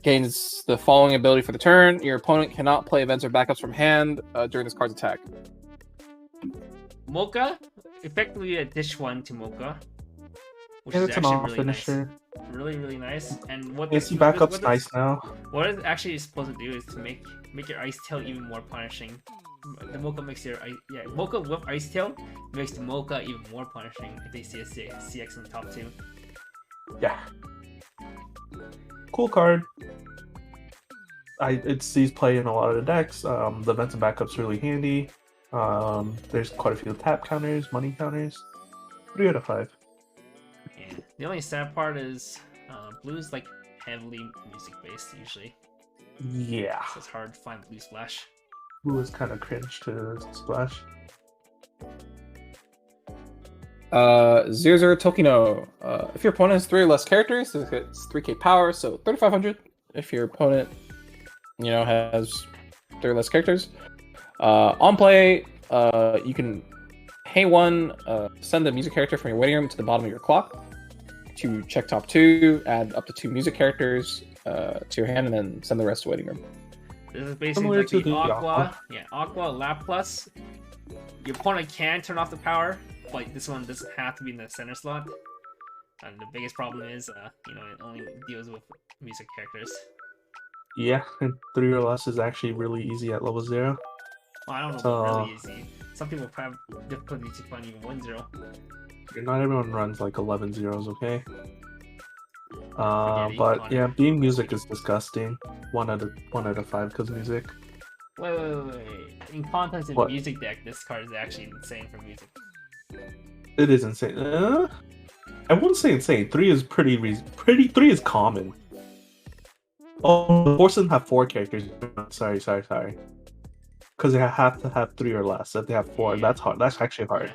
gains the following ability for the turn. Your opponent cannot play events or backups from hand during this card's attack. Mocha, effectively a dish 1 to Mocha. Which And is it's an actually off really finisher. nice. really, really nice. And what AC backup's nice now. What it's actually supposed to do is to make your Ice Tail even more punishing. The Mocha makes your Mocha with Ice Tail makes the Mocha even more punishing if they see a CX in the top 2. Yeah. Cool card. It sees play in a lot of the decks. The vents and backup's really handy. There's quite a few tap counters, money counters. 3 out of 5. Yeah. The only sad part is blue's like heavily music based usually. Yeah. So it's hard to find blue splash. Blue is kind of cringe to splash. 00 Tokino. If your opponent has 3 or less characters, it's 3k power, so 3500. If your opponent, has 3 or less characters. On play, you can pay 1, send the music character from your waiting room to the bottom of your clock to check top 2, add up to 2 music characters to your hand, and then send the rest to waiting room. This is basically like the Aqua. Yeah, Aqua Lap Plus. Your opponent can turn off the power, but this one doesn't have to be in the center slot. And the biggest problem is, it only deals with music characters. Yeah, and 3 or less is actually really easy at level 0. Well, I don't know if really easy. Some people have difficulty to find even 1-0. Not everyone runs like 11 zeros, okay? But yeah, being music is disgusting. 1 out of 5 because music. Wait. In context of the music deck, this card is actually insane for music. It is insane. I wouldn't say insane. 3 is pretty 3 is common. Oh, the force doesn't have 4 characters. Sorry. Because they have to have 3 or less. If they have 4, that's hard. That's actually hard.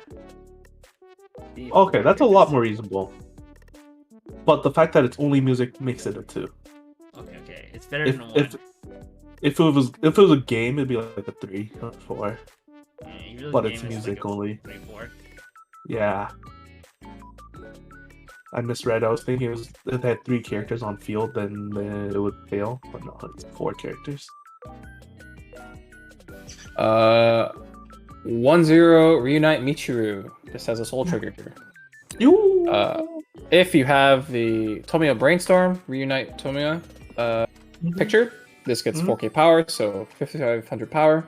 Yeah. Okay, that's a lot more reasonable. But the fact that it's only music makes it a 2. Okay. It's better than a 1. If it was a game, it'd be like a 3 or 4. Yeah, but it's music like only. 3, 4. Yeah. I misread. I was thinking if it had 3 characters on field, then it would fail. But no, it's 4 characters. 1-0 Reunite Michiru. This has a soul trigger. If you have the Tomiya Brainstorm, Reunite Tomiya picture, this gets 4k power, so 5500 power.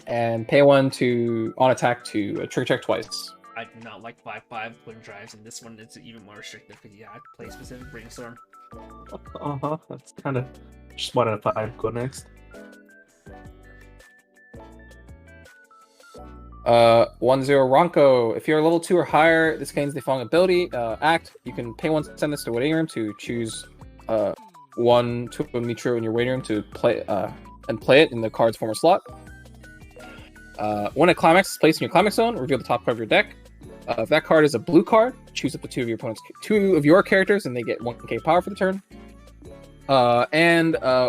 And pay 1 to on attack to trigger check twice. I do not like 5/5 twin drives, and this one is even more restrictive because you have to play specific Brainstorm. That's kind of just 1 out of 5. Go next. 1-0 Ronko. If you're level 2 or higher, this gains the following ability. Act. You can pay 1 to send this to waiting room to choose 1 to a Mitro in your waiting room to play and play it in the card's former slot. When a climax is placed in your climax zone, reveal the top card of your deck. If that card is a blue card, choose up to 2 of your characters, and they get 1k power for the turn.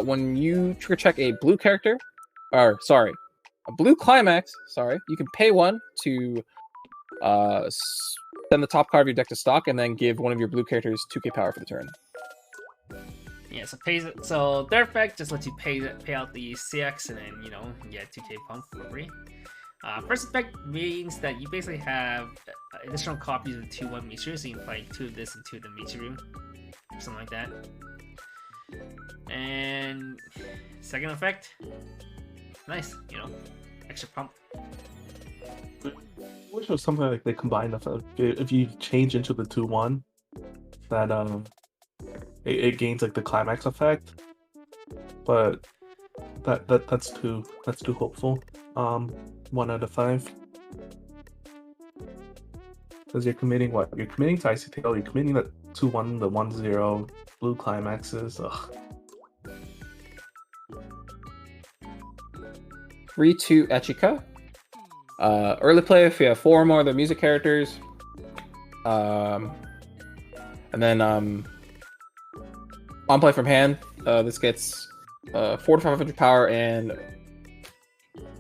When you trigger check a blue character, a blue climax, you can pay 1 to send the top card of your deck to stock, and then give 1 of your blue characters 2k power for the turn. Yeah, so their effect just lets you pay out the CX, and then you get 2k pump for free. First effect means that you basically have additional copies of 2/1 Michiru, so you can play 2 of this and 2 of the Michiru, something like that. And second effect, nice, extra pump. I wish it was something like they combined if you change into the 2/1, that it gains like the climax effect, but that's too hopeful. 1 out of 5. Because you're committing what? You're committing to ICTL, you're committing that 2/1, the 1-0 blue climaxes. Ugh. 3-2 Echika. Early play if you have 4 or more of the music characters. And then on play from hand, this gets 4 to 500 power, and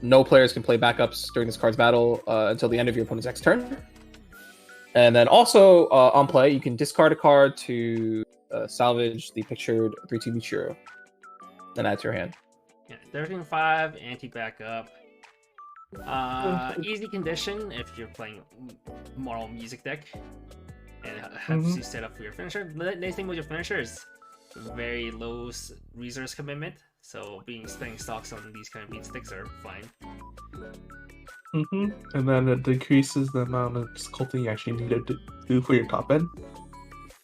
no players can play backups during this card's battle until the end of your opponent's next turn. And then also on play, you can discard a card to salvage the pictured 3-2 Michiru and add to your hand. Yeah, 13/5 anti-backup. Easy condition if you're playing moral music deck. and it helps you set up for your finisher. The nice thing with your finisher is very low resource commitment, so spending stocks on these kind of beat sticks are fine. And then it decreases the amount of sculpting you actually need to do for your top end.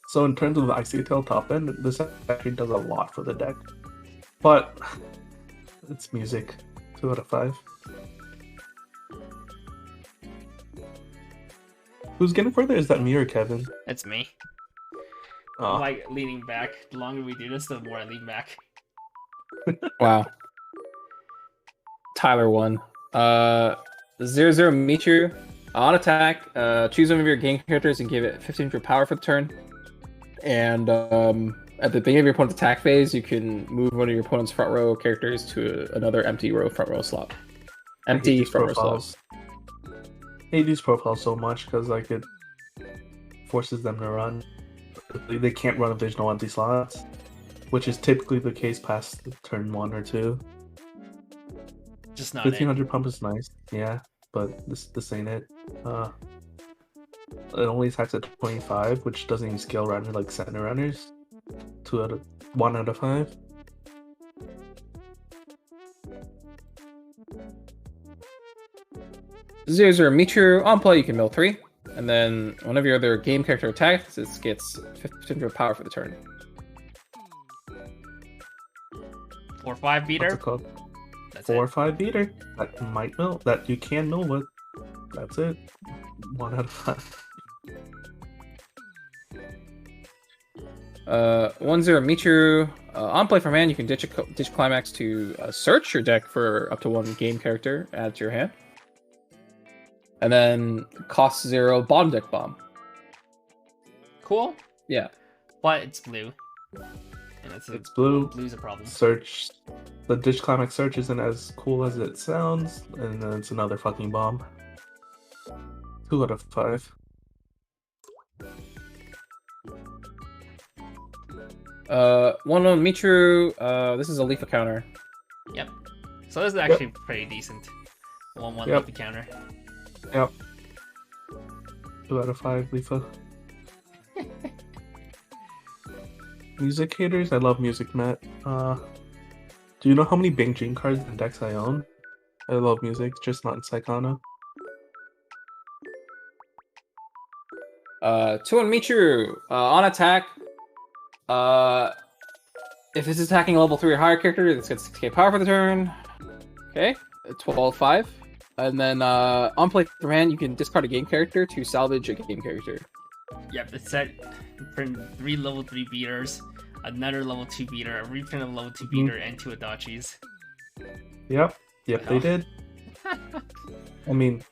So in terms of the Icy Tail top end, this actually does a lot for the deck. But it's music. 2 out of 5. Who's getting further? Is that me or Kevin? It's me. Oh. I'm like leaning back. The longer we do this, the more I lean back. Wow. Tyler won. 0-0 Michiru. On attack, choose one of your game characters and give it 15 for power for the turn. And at the beginning of your opponent's attack phase, you can move one of your opponent's front row characters to another empty front row slot. Empty front row slot. I hate these profiles so much because like it forces them to run. They can't run additional empty slots, which is typically the case past turn 1 or 2. Just not 1500 pump is nice, yeah, but this ain't it. It only attacks at 25, which doesn't even scale runner like center runners. 1 out of 5. Zero Michiru. On play, you can mill 3. And then one of your other game character attacks, it gets 15 for power for the turn. 4/5 beater. What's it called? That's 4 it. or 5 beater. That might mill. That you can mill with. That's it. 1 out of 5. 1-0 Michiru. On play for hand, you can ditch climax to search your deck for up to 1 game character, add to your hand. And then cost 0 bottom deck bomb. Cool. Yeah. But it's blue. And It's blue. Blue's a problem. Search. The ditch climax search isn't as cool as it sounds, and then it's another fucking bomb. 2 out of 5. One on Michiru. This is a Leafa counter. Yep. So this is actually pretty decent. 1/1 Yep. Leafy counter. Yep. 2 out of 5, Leafa. Music haters? I love music, Matt. Do you know how many Bing Jing cards and decks I own? I love music, just not in Saekano. 2 on Michiru. On attack. If it's attacking a level 3 or higher character, this gets 6k power for the turn. Okay. 12/5. And then on play for hand, you can discard a game character to salvage a game character. Yep, it's set for 3 level 3 beaters, another level 2 beater, a reprint of level 2 beater, and 2 Adachis. Yep, they did. I mean,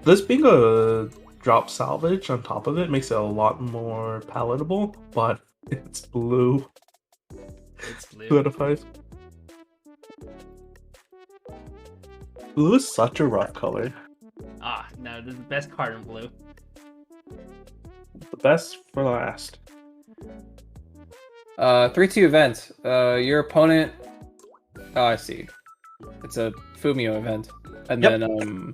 this being a drop salvage on top of it makes it a lot more palatable, but it's blue. It's blue. 2 out of 5. Blue is such a rough color. Ah, no, this is the best card in blue. The best for last. 3/2 event. Your opponent. Oh, I see. It's a Fumio event, and Yep. then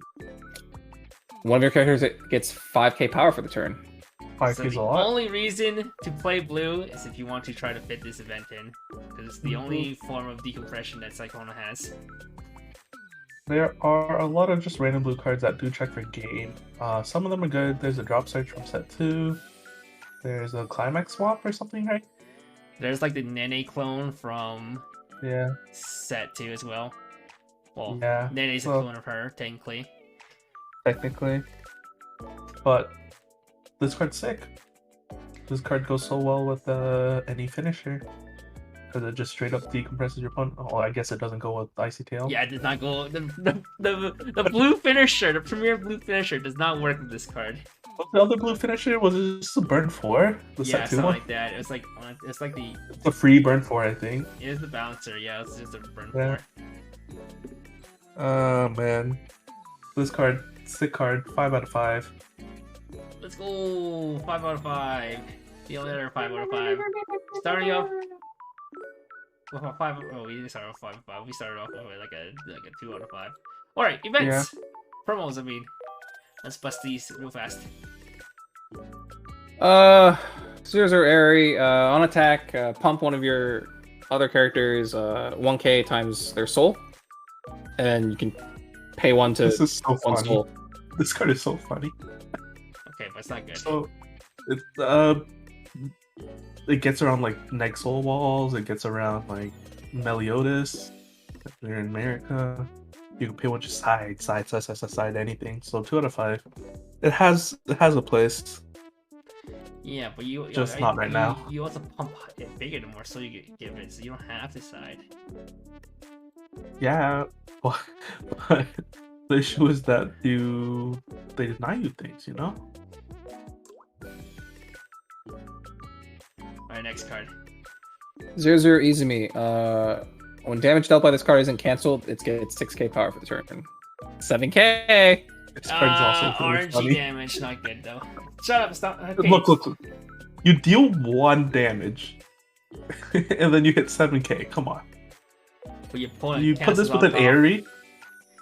one of your characters gets 5k power for the turn. 5 So is the a lot. only reason to play blue is if you want to try to fit this event in, because it's the only form of decompression that Saekano has. There are a lot of just random blue cards that do check for game. Some of them are good. There's a drop search from set 2. There's a climax swap or something, right? There's like the Nene clone from Yeah. set 2 as well. Well, Yeah, Nene's a well- clone of her, technically. Technically. But this card's sick. This card goes so well with any finisher. Because it just straight up decompresses your opponent. Oh, I guess it doesn't go with Icy Tail. Yeah, it does not go. The blue finisher, the premier blue finisher, does not work with this card. What the other blue finisher was it just a burn 4? The Yeah, set 2 something one? like that. It's like the It's a free burn 4, I think. it is the bouncer. Yeah, it's just a burn Yeah. 4. Oh man. This card, sick card, 5 out of 5. Let's go 5 out of 5. The only other 5 out of 5. Starting off with a 5. Oh, we didn't start off 5 out of 5. We started off with like a 2 out of 5. All right, events, promos. I mean, let's bust these real fast. 0 Airy, on attack, pump one of your other characters 1k times their soul, and you can pay one to This is so one funny. soul. This card is so funny. Okay, but it's not good. So it's it gets around like Nexol walls. It gets around like Meliodas. If you're in America, you can pay one just side, anything. So 2 out of 5. It has a place. Yeah, but you Just not right now. You also pump it bigger the more so you give it, so you don't have to side. Yeah, but the issue is that they deny you things, you know. Alright, next card. 0 Izumi. When damage dealt by this card isn't cancelled, it gets 6k power for the turn. 7k. This card is also really RNG funny. damage, not good though. Shut up, stop. Okay. Look. You deal 1 damage, and then you hit 7k. Come on. But your opponent You put this cancels with an off. Airy.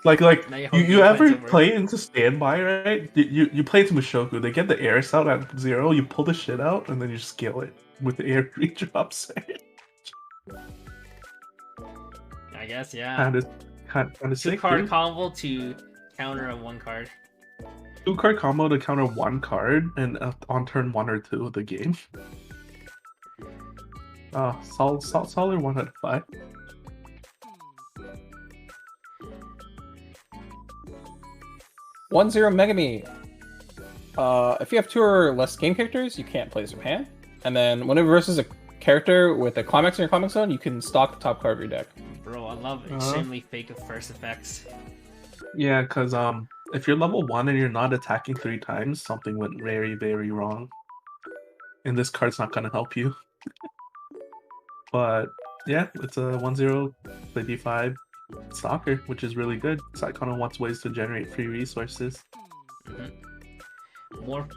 Like Now you your ever points over. play into standby, right? You play into Mushoku. They get the Airs out at 0. You pull the shit out, and then you scale it with the Airy drops. I guess, yeah. kind of sick. 2-card Dude. combo to counter a 1-card. 2-card combo to counter 1 card, and on turn 1 or 2 of the game. Solid 1 out of 5. One zero Megami. If you have 2 or less game characters, you can't play this from hand. And then whenever versus a character with a climax in your climax zone, you can stock the top card of your deck. Bro, I love extremely fake of first effects. Yeah, because if you're level 1 and you're not attacking 3 times, something went very, very wrong. And this card's not going to help you. But yeah, it's a 1-0 play D5 stalker, which is really good. Saekano wants ways to generate free resources. More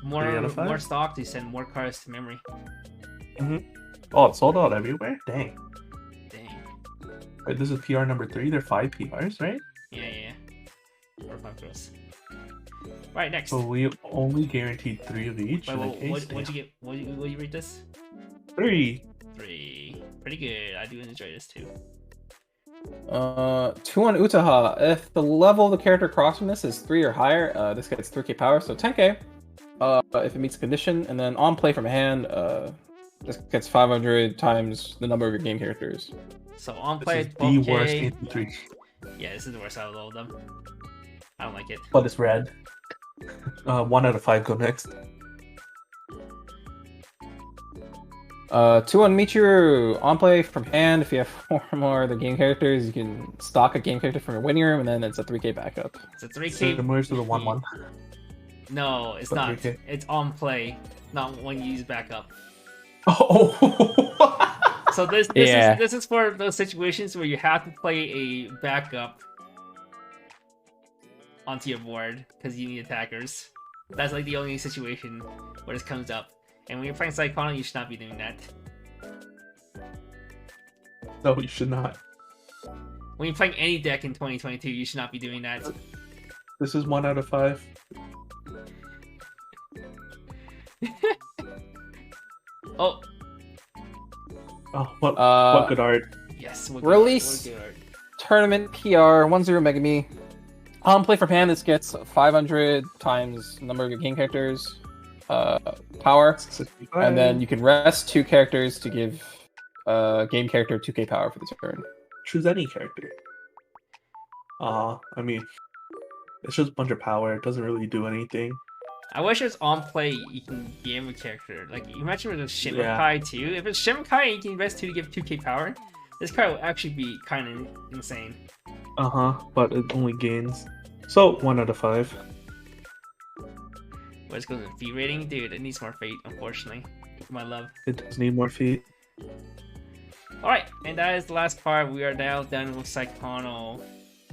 stock to send more cards to memory. Oh, it's sold out everywhere? Dang. Dang. Wait, this is PR number 3. There are 5 PRs, right? Yeah. 4 or 5 girls. Right, next. So we only guaranteed 3 of each. Wait, what'd you get? What you rate this? 3. 3. Pretty good. I do enjoy this too. 2 on Utaha. If the level of the character across from this is 3 or higher, this gets 3k power, so 10k. If it meets the condition, and then on play from hand, this gets 500 times the number of your game characters. So on play, This is the 12K. worst infantry. Yeah, this is the worst out of all of them. I don't like it. But it's red. 1 out of 5 go next. 2 on Michiru. On play from hand, if you have 4 or more other game characters, you can stock a game character from your winning room, and then it's a 3k backup. It's a 3k. Similar to the 1-1. No, it's But not. 3K. It's on play, not when you use backup. Oh! So this is for those situations where you have to play a backup onto your board because you need attackers. That's like the only situation where this comes up. And when you're playing Saekano, you should not be doing that. No, you should not. When you're playing any deck in 2022, you should not be doing that. This is 1 out of 5. Oh, Oh, what good art. yes. Release. What good. Tournament PR 1-0 Megami. On play from hand, this gets 500 times the number of your game characters power, and then you can rest 2 characters to give game character 2k power for the turn. choose any character. I mean, it's just a bunch of power. It doesn't really do anything. I wish it was on play. You can game a character. Like you mentioned with the Shinra Yeah. Kai too. If it's Shinra Kai and you can invest 2 to give 2k power, this card will actually be kind of insane. But it only gains. So 1 out of 5. But it's going to fee rating, dude. It needs more fate, unfortunately. My love. It does need more feet. All right, and that is the last part. We are now done with Saekano.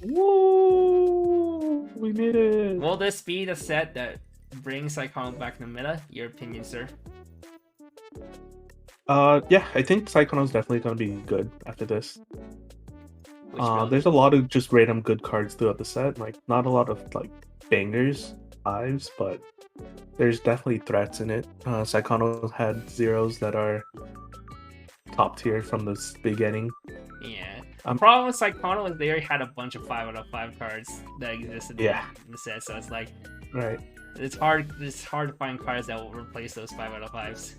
Woo! We made it. Will this be the set that brings Saekano back in the meta? Your opinion, sir? Yeah, I think Saekano's definitely gonna be good after this. Which build? There's a lot of just random good cards throughout the set. Like, not a lot of like bangers, 5s, but there's definitely threats in it. Saekano had zeros that are top tier from the beginning. Yeah. The problem with Saekano is they already had a bunch of 5 out of 5 cards that existed in the set, so it's like Right. it's hard to find cards that will replace those 5 out of 5s.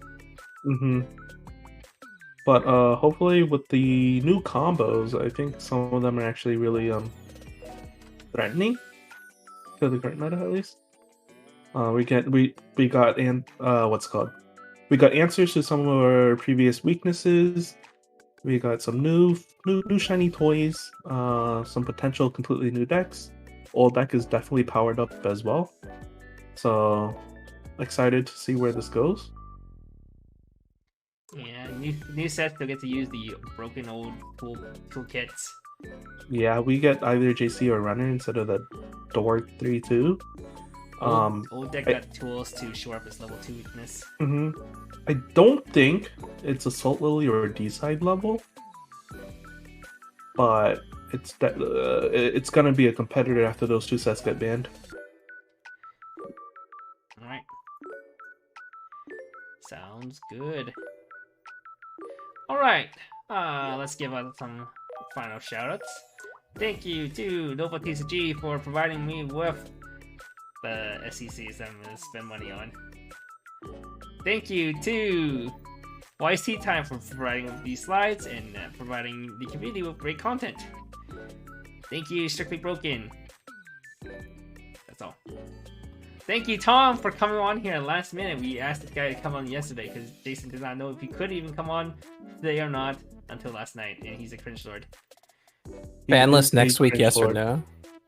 But hopefully with the new combos, I think some of them are actually really threatening to the current meta, at least. We got what's it called? We got answers to some of our previous weaknesses. We got some new shiny toys. Some potential completely new decks. Old deck is definitely powered up as well. So excited to see where this goes. Yeah, new sets they'll get to use the broken old toolkits. Yeah, we get either JC or Runner instead of the Door 3-2. Old deck got tools to shore up its level 2 weakness. I don't think it's Assault Lily or D-side level, but it's gonna be a competitor after those two sets get banned. Alright. Sounds good. Alright, let's give out some final shoutouts. Thank you to Nova TCG for providing me with the SECs I'm going to spend money on. Thank you to YC Time for providing these slides and providing the community with great content. Thank you, Strictly Broken. That's all. Thank you, Tom, for coming on here last minute. We asked this guy to come on yesterday because Jason did not know if he could even come on today or not until last night, and he's a cringe lord. Ban list next week, yes or no?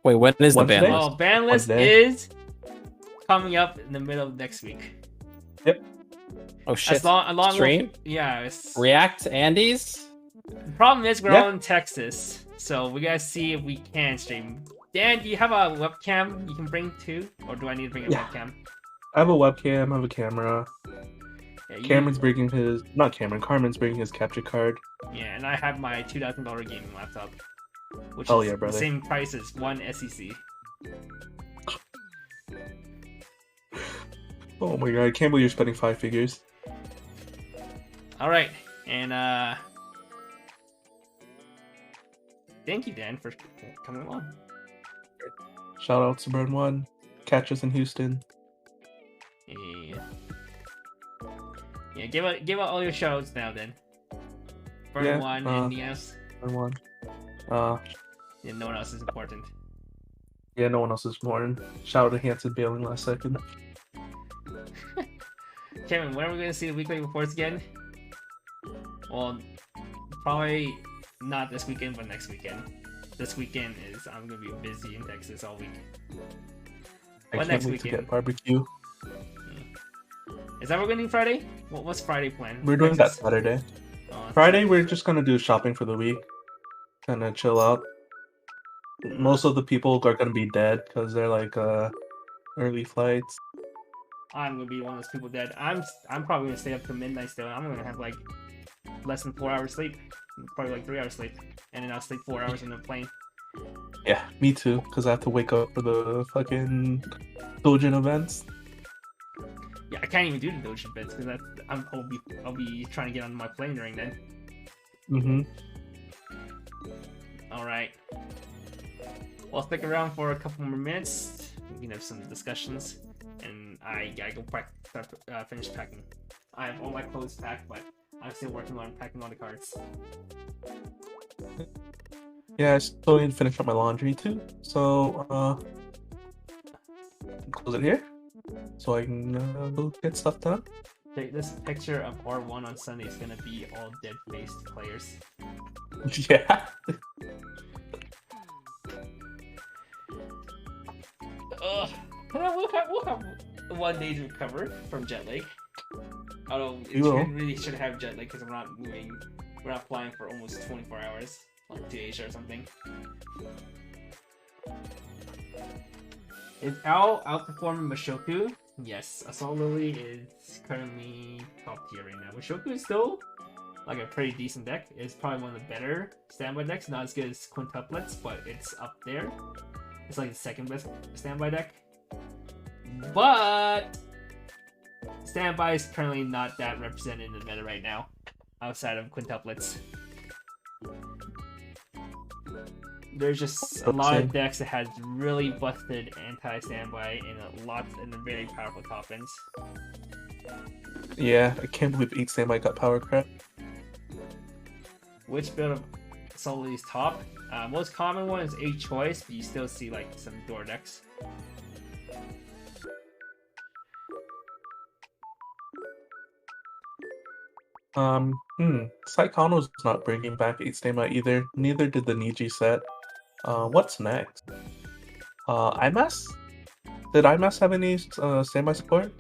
Wait, when is the ban list? Oh, ban list is coming up in the middle of next week. Yep. Oh shit. Along Stream? with, yeah. React Andes? The problem is we're all in Texas, so we gotta see if we can stream. Dan, do you have a webcam you can bring too? Or do I need to bring a webcam? I have a webcam, I have a camera. Yeah, Carmen's bringing his capture card. Yeah, and I have my $2,000 gaming laptop. Which Oh, is yeah, brother. the same price as one SEC. Oh my god, I can't believe you're spending 5 figures. Alright, and thank you, Dan, for coming along. Shout out to Burn One. Catch us in Houston. Yeah, give out all your shoutouts now then. Burn One, anything else? Burn One. Yeah, no one else is important. Yeah, no one else is important. Shout out to Hanson bailing last second. Kevin, when are we gonna see the weekly reports again? Well, probably not this weekend, but next weekend. This weekend is I'm gonna be busy in Texas all week. I can't wait to get barbecue. Is that what we're gonna do Friday? What's Friday plan? We're doing that Saturday. Friday, we're just gonna do shopping for the week. Kinda chill out. Most of the people are gonna be dead because they're like early flights. I'm gonna be one of those people dead. I'm probably gonna stay up till midnight still. I'm gonna have like less than 4 hours sleep. Probably like 3 hours sleep. And then I'll sleep 4 hours in the plane. Yeah, me too, because I have to wake up for the fucking Dojin events. Yeah, I can't even do the Dojin bits because I'll be trying to get on my plane during then. Alright. Well, stick around for a couple more minutes. We can have some discussions. And I gotta go finish packing. I have all my clothes packed, but I'm still working on packing all the cards. Yeah, I still need to finish up my laundry too. So, close it here. So I can go get stuff done. This picture of R1 on Sunday is gonna be all dead-faced players. Yeah. Ugh. We'll have 1 day to recover from jet lag. Although we really should have jet lag because we're not flying for almost 24 hours, like to Asia or something. Is Al outperforming Mashoku? Yes, Assault Lily is currently top tier right now. Mashoku is still like a pretty decent deck. It's probably one of the better standby decks. Not as good as quintuplets, but it's up there. It's like the second best standby deck. But standby is currently not that represented in the meta right now, outside of quintuplets. There's just a lot of decks that has really busted anti-standby and a very powerful top ends. Yeah, I can't believe 8 standby got power crap. Which build of Soli's top? Most common one is 8 choice, but you still see like some door decks. Saekano's not bringing back 8 standby either. Neither did the Niji set. What's next? IMAS? Did IMAS have any standby support?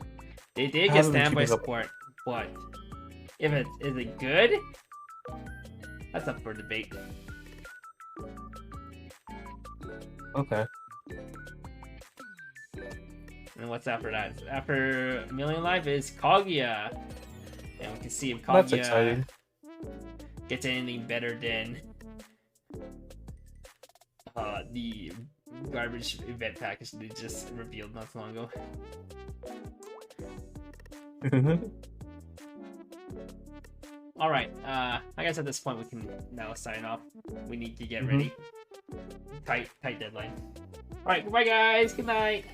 They did get standby support, but is it good? That's up for debate. Okay. And what's after that? After Million Life is Kaguya. And we can see if That's Kaguya exciting. gets anything better than the garbage event package they just revealed not so long ago. Alright, I guess at this point we can now sign off. We need to get ready. Tight deadline. Alright, goodbye guys, good night!